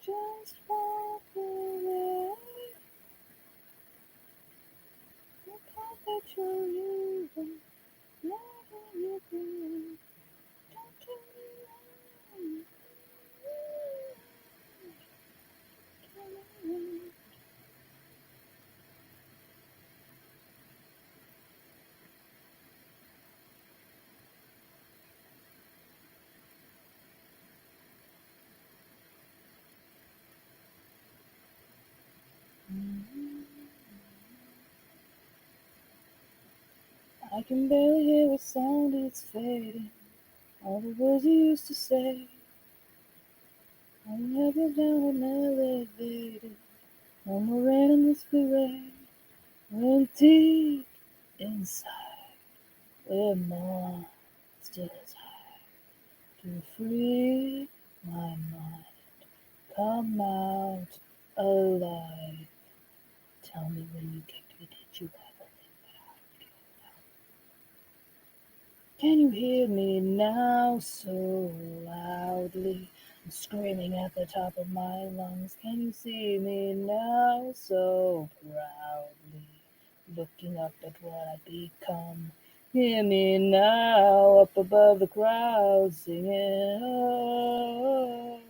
Just walk away. Look how that you're leaving. Letting you go. Don't turn around. Turn around. I can barely hear what sound it's fading. All the words you used to say. I have you down and elevated. No more rain in this parade. When deep inside, where monsters hide, to free my mind, come out alive. Tell me when you kicked me, did you ever think that I would get out? Can you hear me now so loudly? I'm screaming at the top of my lungs. Can you see me now so proudly? Looking up at what I've become. Hear me now up above the crowd singing. Oh,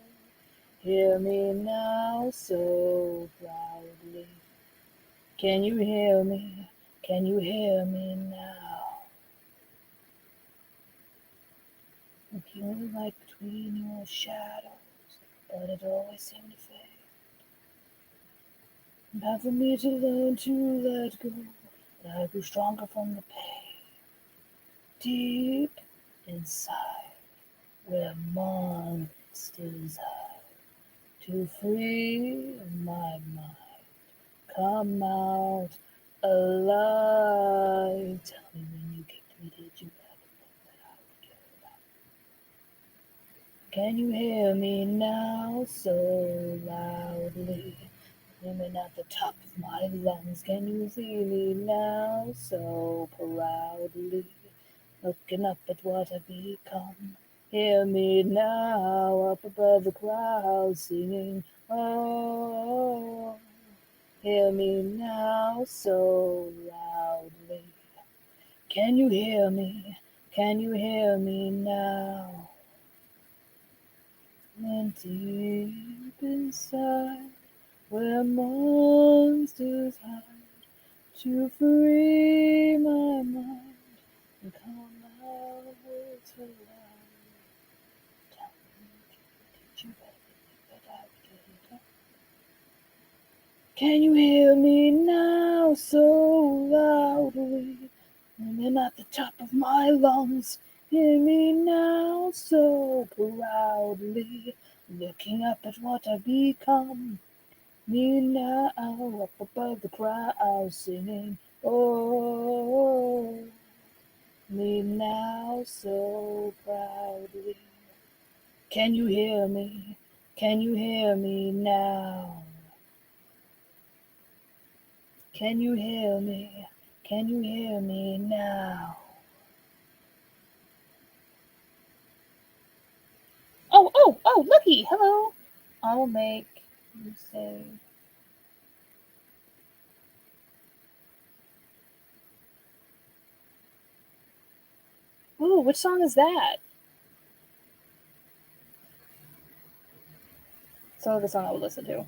hear me now so proudly. Can you hear me? Can you hear me now? Looking right between your shadows, but it always seemed to fade. Time for me to learn to let go, but I grew stronger from the pain. Deep inside, where monsters hide, to free my mind, come out alive. Tell me when you kicked me, did you ever think that I would get out? Can you hear me now so loudly? Screaming at the top of my lungs. Can you see me now so proudly? Looking up at what I've become. Hear me now up above the crowd singing. Oh, hear me now so loudly. Can you hear me? Can you hear me now? And deep inside, where monsters hide, to free my mind and come out to life. Tell me, did you ever think that I would get it up? Can you hear me now so loudly? And at the top of my lungs, hear me now so proudly. Looking up at what I've become. Me now up above the crowd singing. Oh, me now so proudly. Can you hear me? Can you hear me now? Can you hear me? Can you hear me now? Oh, Lucky, hello. I will make you say. Ooh, which song is that? Some of the song I would listen to.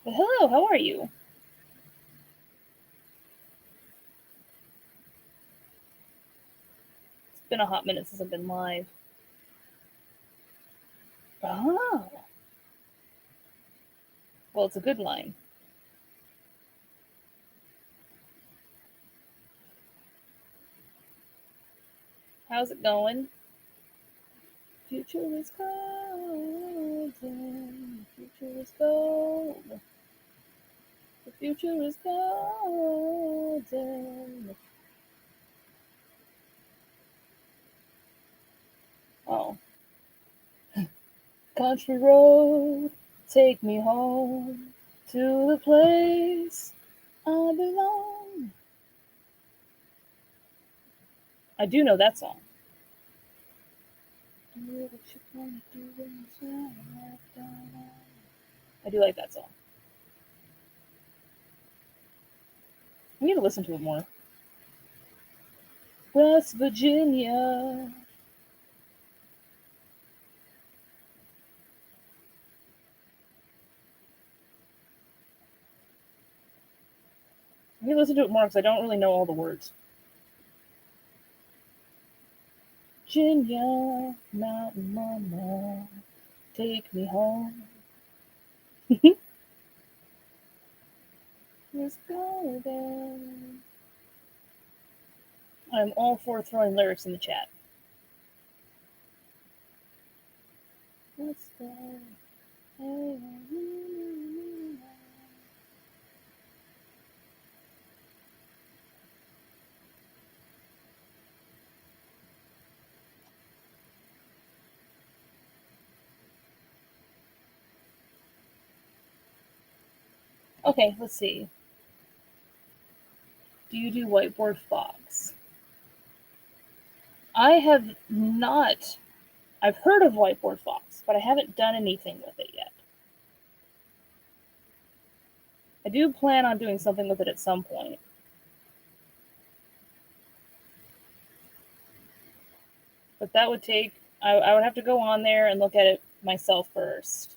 But hello, how are you? It's been a hot minute since I've been live. Oh. Well, it's a good line. How's it going? Future is golden. Future is gold. The future is golden. Oh. Country road, take me home to the place I belong. I do know that song. I do like that song. I need to listen to it more. West Virginia. I need to listen to it more because I don't really know all the words. Virginia, mountain mama, take me home. Let's go there. I'm all for throwing lyrics in the chat. Let's go. Okay, let's see. Do you do Whiteboard Fox? I have not. I've heard of Whiteboard Fox, but I haven't done anything with it yet. I do plan on doing something with it at some point. But that would take, I would have to go on there and look at it myself first.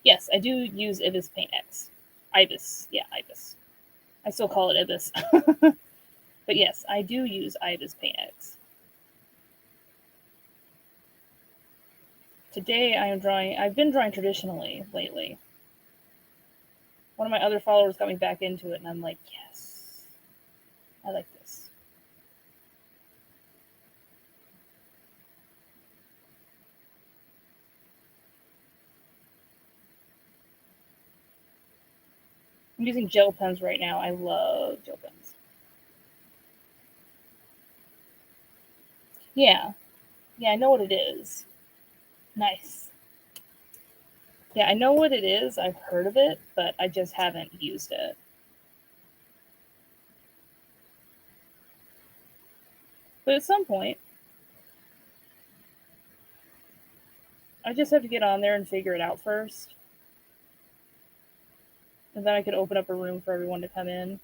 Yes, I do use Ibis Paint X. Ibis, yeah, Ibis. I still call it Ibis. But yes, I do use Ibis Paint X. Today I am drawing, I've been drawing traditionally lately. One of my other followers got me back into it, and I'm like, yes, I like this. I'm using gel pens right now. I love gel pens. Yeah. Yeah, I know what it is. Nice. Yeah, I know what it is. I've heard of it, but I just haven't used it. But at some point, I just have to get on there and figure it out first. And then I could open up a room for everyone to come in.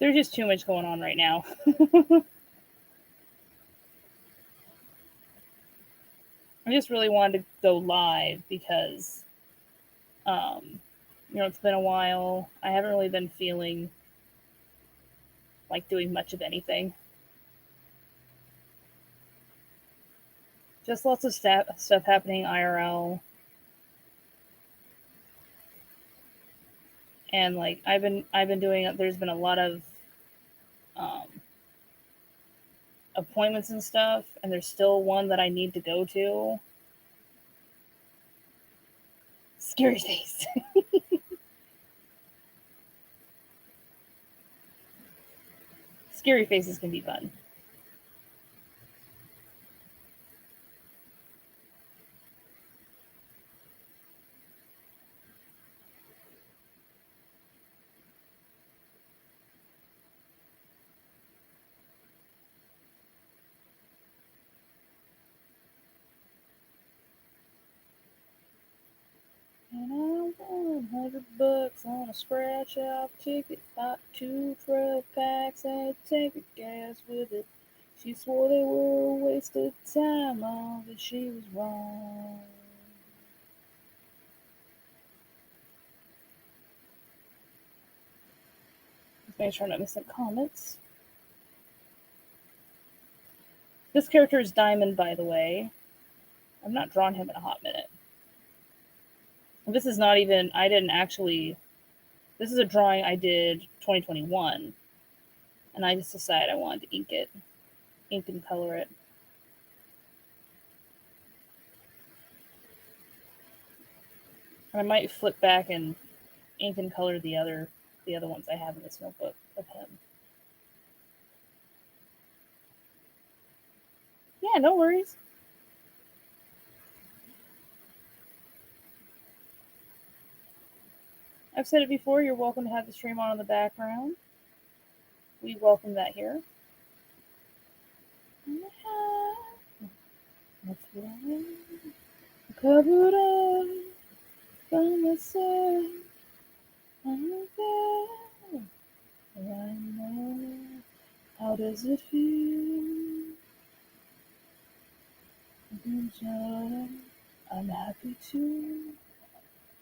There's just too much going on right now. I just really wanted to go live because, it's been a while. I haven't really been feeling like doing much of anything. Just lots of stuff happening IRL. And like I've been doing, there's been a lot of appointments and stuff, and there's still one that I need to go to. Scary face. Scary faces can be fun. $100 on a scratch off ticket. Bought 2 12 packs and a tank of gas with it. She swore they were a waste of time, all that she was wrong. Let's make sure I'm not missing comments. This character is Diamond, by the way. I've not drawn him in a hot minute. This is not even, I didn't actually, this is a drawing I did 2021. And I just decided I wanted to ink and color it. And I might flip back and ink and color the other ones I have in this notebook of him. Yeah, no worries. I've said it before, you're welcome to have the stream on in the background. We welcome that here. Covered up by myself. I'm there. I know. How does it feel? I'm happy to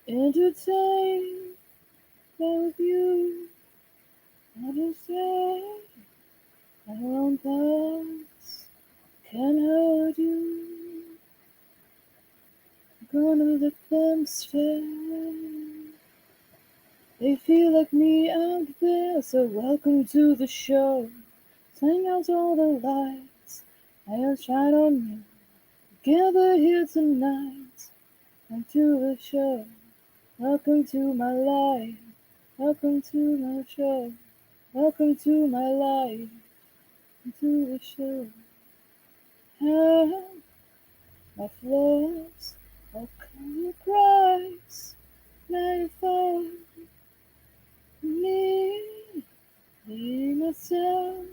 entertain with you. How to say my own thoughts can hurt you. I'm gonna let them stay. They feel like me out there, so welcome to the show. Turn out all the lights, I'll shine on you. Together here tonight, and to the show. Welcome to my life, welcome to my show. Welcome to my life, and to the show. Have my flaws, I'll come your price. Magnify me, be myself,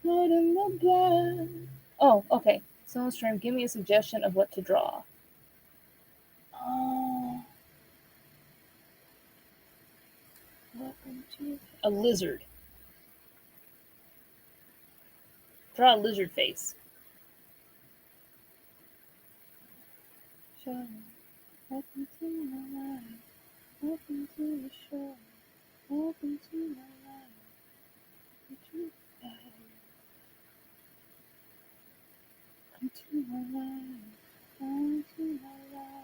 not in the blind. Oh, okay. Someone's trying to give me a suggestion of what to draw. Oh, welcome to a lizard. Draw a lizard face. Show. Welcome to my life. Welcome to the show. Welcome to my life. Welcome to my life. Welcome to my life.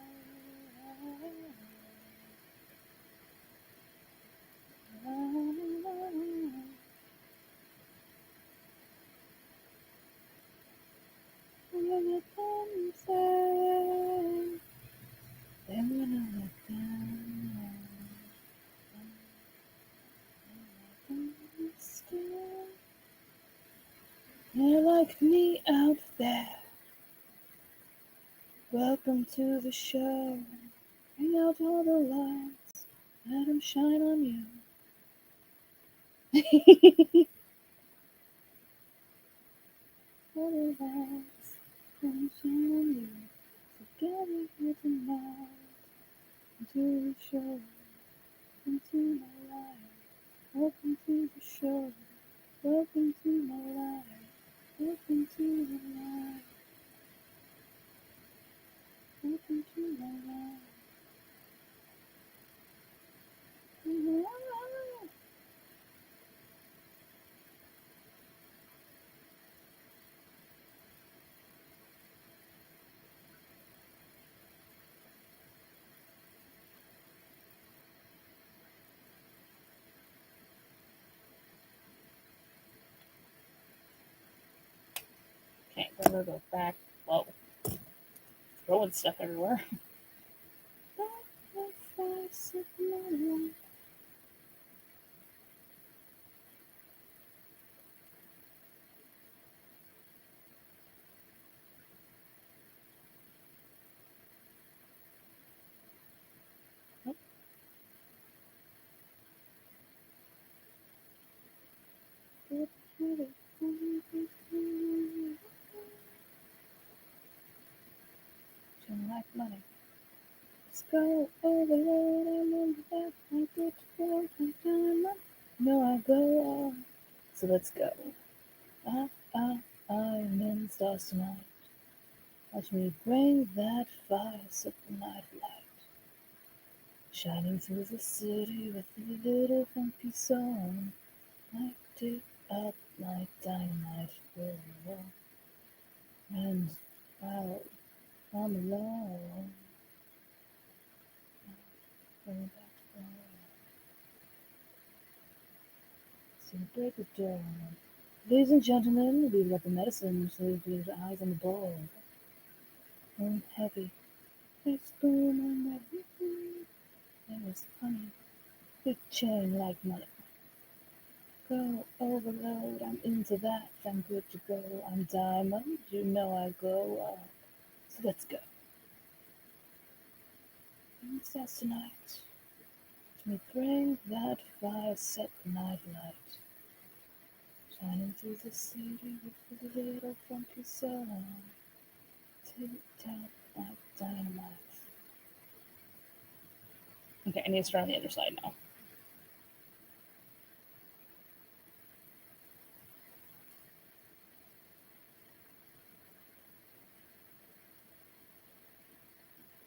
Let them say, then when I let them know, they're like me out there. Welcome to the show. Bring out all the lights. Let them shine on you. All the lights. Let them shine on you. Together here tonight. To the show. Welcome to my life. Welcome to the show. Welcome to my life. Welcome to my life. Welcome to my life. Okay, I'm gonna go back. Whoa. Throwing stuff everywhere. Don't like money. Let's go overload. I'm on the back. I'm good to go. I'm diamond. No, I go. So let's go. Ah, ah, I'm in the stars tonight. Watch me bring that fire, set the night light. Shining through the city with a little funky song. Light it up like dynamite. Whoa. And wow, I'm alone. Going back to the so break it down. Ladies and gentlemen, we've got the medicine, so we've got the eyes on the ball. And heavy. It's boom on that. There is honey. Big chain like money. Go overload, I'm into that. I'm good to go. I'm diamond, you know I go up. So let's go. And it starts tonight. Let me bring that fire, set the night light. Shining through the city with a little funky song. Tick tock like dynamite. Okay, I need to start on the other side now.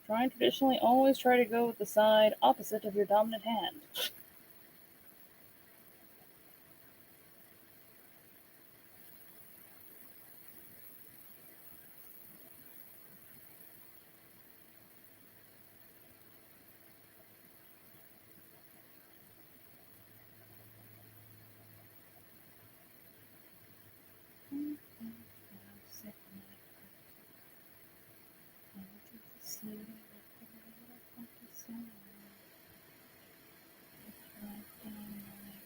Trying traditionally always try to go with the side opposite of your dominant hand. Set the night light. Shining through the city with a little funky song. Like dynamite.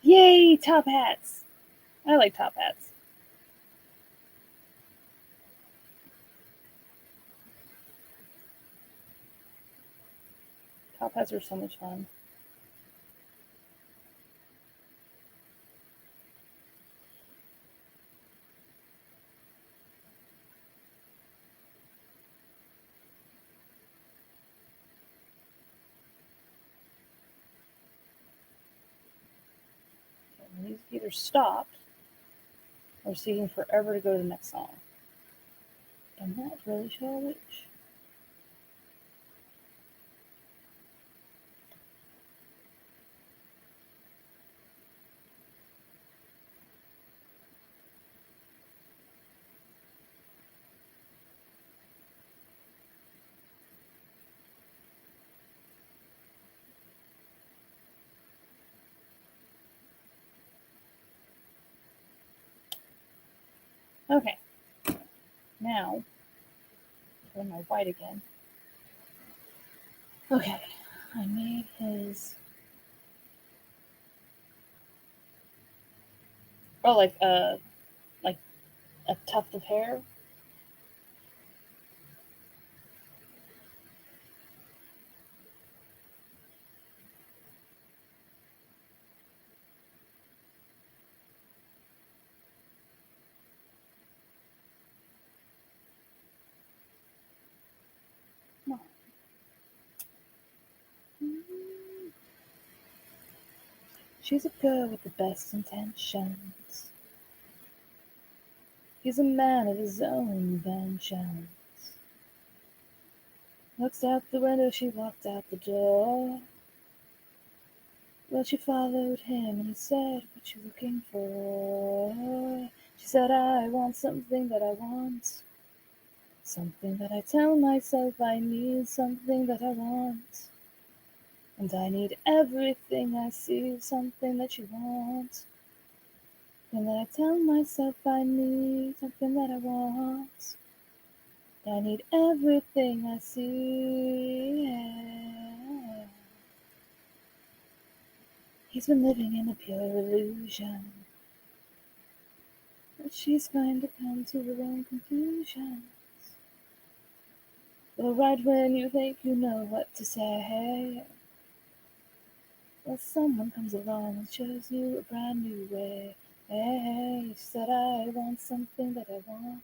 Yay, top hats! I like top hats. Top hats are so much fun. Okay, the music either stopped or is taking forever to go to the next song. I'm not really sure which. Okay, now, put on my white again. Okay, I made his. Oh, like a tuft of hair. No. She's a girl with the best intentions. He's a man of his own inventions. Looks out the window, she walked out the door. Well, she followed him and he said, "What you looking for?" She said, "I want something that I want. Something that I tell myself I need, something that I want. And I need everything I see, something that you want. And that I tell myself I need, something that I want. I need everything I see. He's been living in a pure illusion, but she's going to come to her own conclusion. Well, right when you think you know what to say, well, someone comes along and shows you a brand new way. Hey, she said, I want something that I want.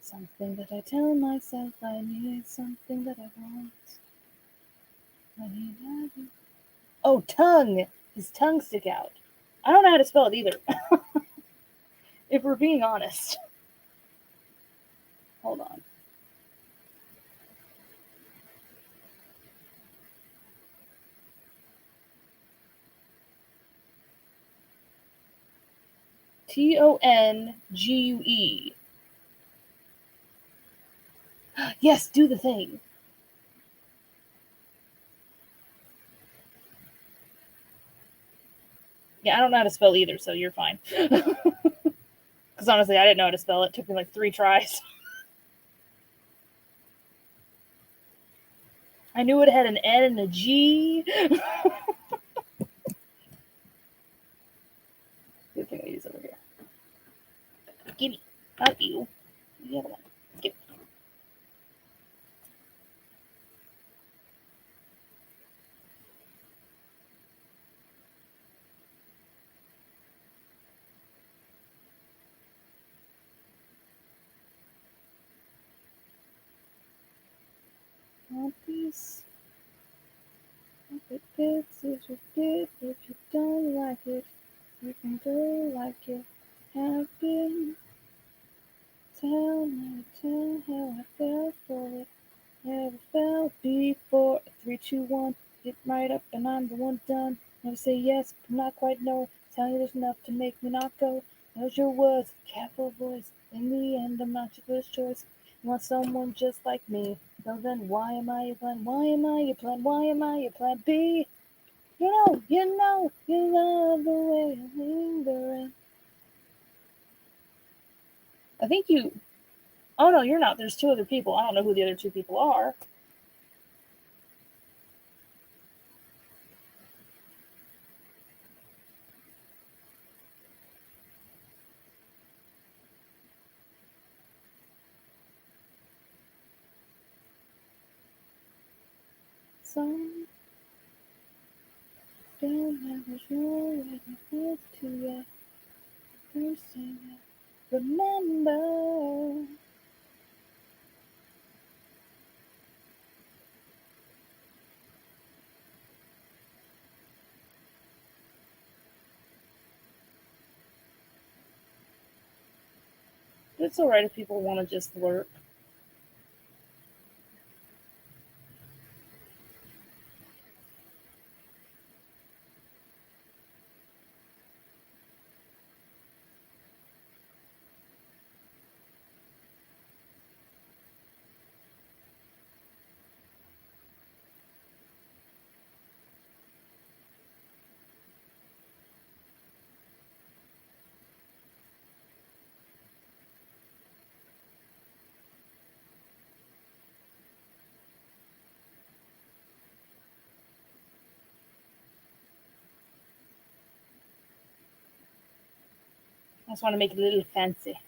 Something that I tell myself I need. Something that I want. I need you. Oh, tongue! His tongue stick out. I don't know how to spell it either. If we're being honest. Hold on. Tongue. Yes, do the thing. Yeah, I don't know how to spell either, so you're fine. Because honestly, I didn't know how to spell it. It took me like 3 tries. I knew it had an N and a G. Good thing I use over here. Gimme. Not you. The other one. Gimme. Want these? If it fits, if it fits, if you don't like it, you can go like you have been. Tell how I felt for it. Never felt before. 3, 2, 1. Get right up and I'm the one done. Never say yes, but not quite no. Tell you there's enough to make me not go. Knows your words, careful voice. In the end, I'm not your first choice. You want someone just like me. So then why am I your plan? Why am I your plan? Why am I your plan B? You love the way I'm lingering. I think you. Oh no, you're not. There's 2 other people. I don't know who the other 2 people are. Some don't have a show I can give to you. Person, remember. It's alright if people want to just lurk. I just want to make it a little fancy.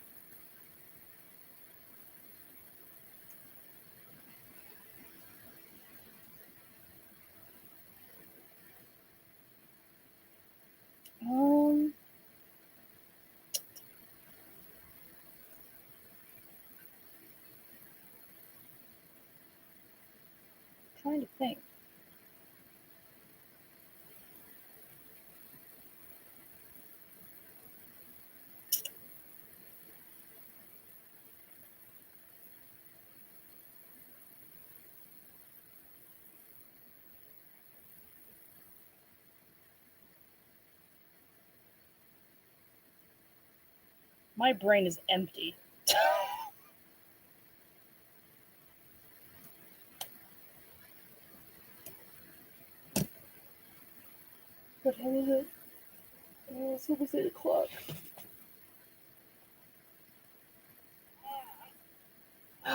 Um, trying to think. My brain is empty. What hell is it? So was 8 o'clock.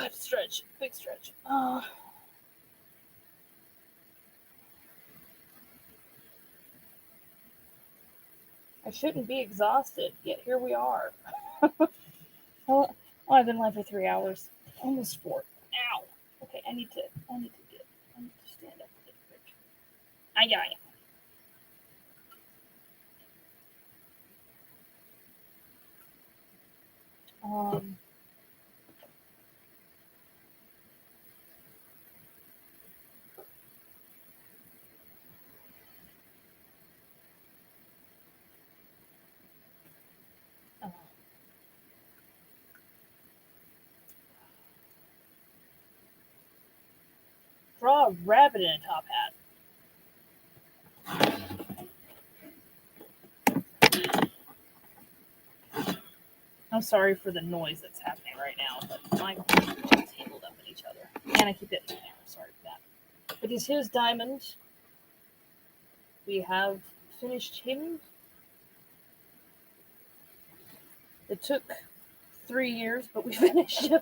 God, stretch. Big stretch. I shouldn't be exhausted, yet here we are. Oh, I've been live for 3 hours. Almost 4. Ow. Okay, I need to stand up and get a picture. Aye. Um, uh, draw a rabbit in a top hat. I'm sorry for the noise that's happening right now, but my computer's tangled up in each other. And I keep hitting the camera. Sorry for that. But here's Diamond. We have finished him. It took 3 years, but we finished him.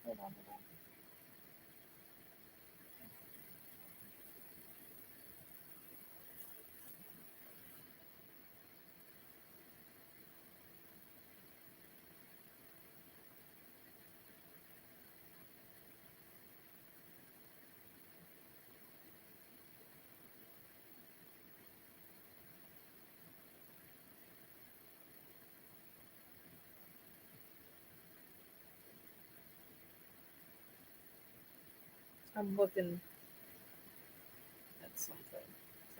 Hold on. I'm looking at something.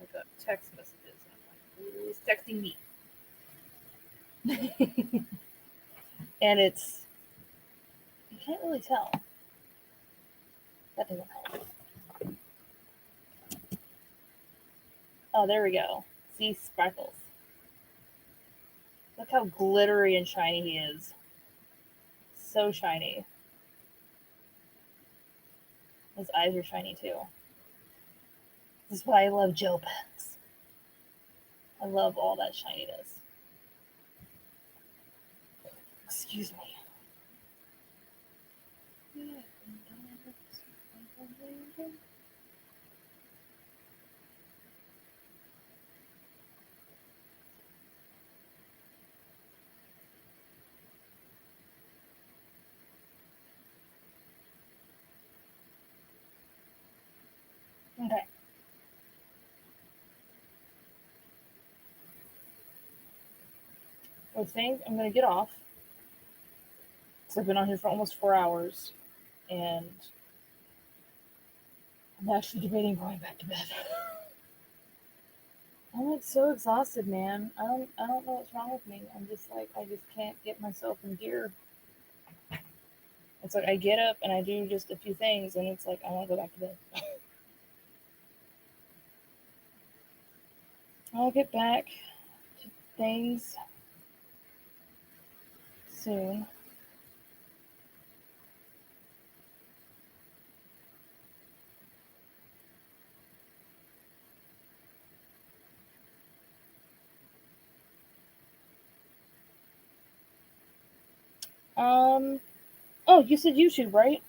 It's like a text messages. I'm like, who's texting me? And it's, you can't really tell. That doesn't help. Oh, there we go. See, sparkles. Look how glittery and shiny he is. So shiny. His eyes are shiny too. This is why I love Joe pens. I love all that shininess. Excuse me. Okay. I think I'm gonna get off. Because I've been on here for almost 4 hours. And I'm actually debating going back to bed. I'm like so exhausted, man. I don't know what's wrong with me. I'm just like I just can't get myself in gear. It's like I get up and I do just a few things and it's like I want to go back to bed. I'll get back to things soon. Oh, you said YouTube, right?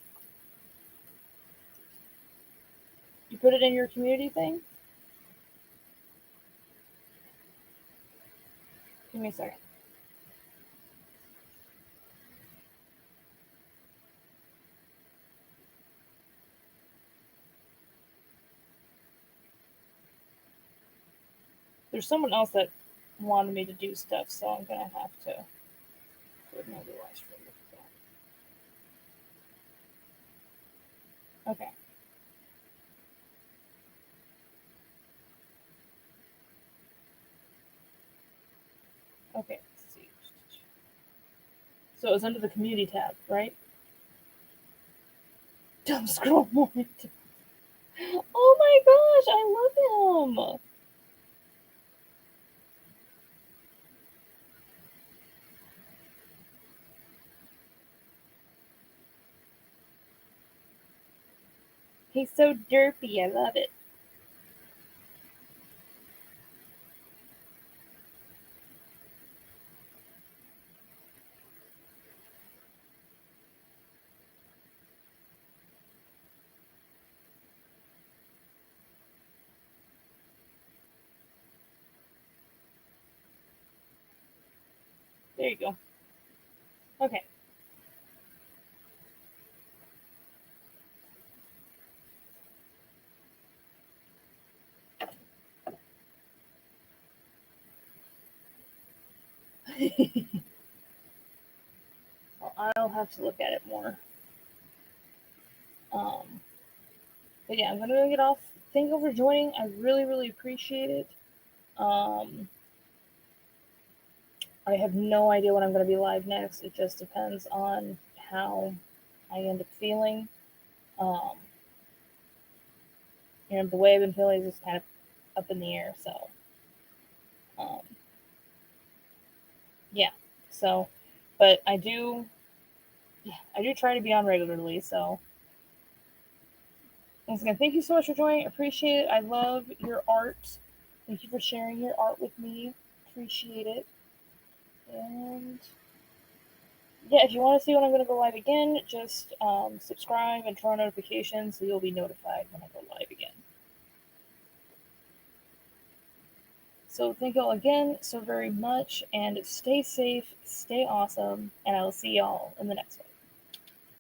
You put it in your community thing? Give me a second. There's someone else that wanted me to do stuff, so I'm gonna have to put another live stream with that. Okay. Okay, let's see. So it was under the community tab, right? Dumb scroll moment. Oh my gosh, I love him. He's so derpy. I love it. There you go. Okay. Well, I'll have to look at it more. Um, but yeah, I'm gonna go get off. Thank you for joining. I really, really appreciate it. Um, I have no idea when I'm gonna be live next. It just depends on how I end up feeling. Um, and the way I've been feeling is just kind of up in the air. So, um, yeah. So, but I do try to be on regularly. So, once again, thank you so much for joining. Appreciate it. I love your art. Thank you for sharing your art with me. Appreciate it. And yeah, if you want to see when I'm going to go live again, just subscribe and turn on notifications so you'll be notified when I go live again. So thank y'all again so very much, and stay safe, stay awesome, and I will see y'all in the next one.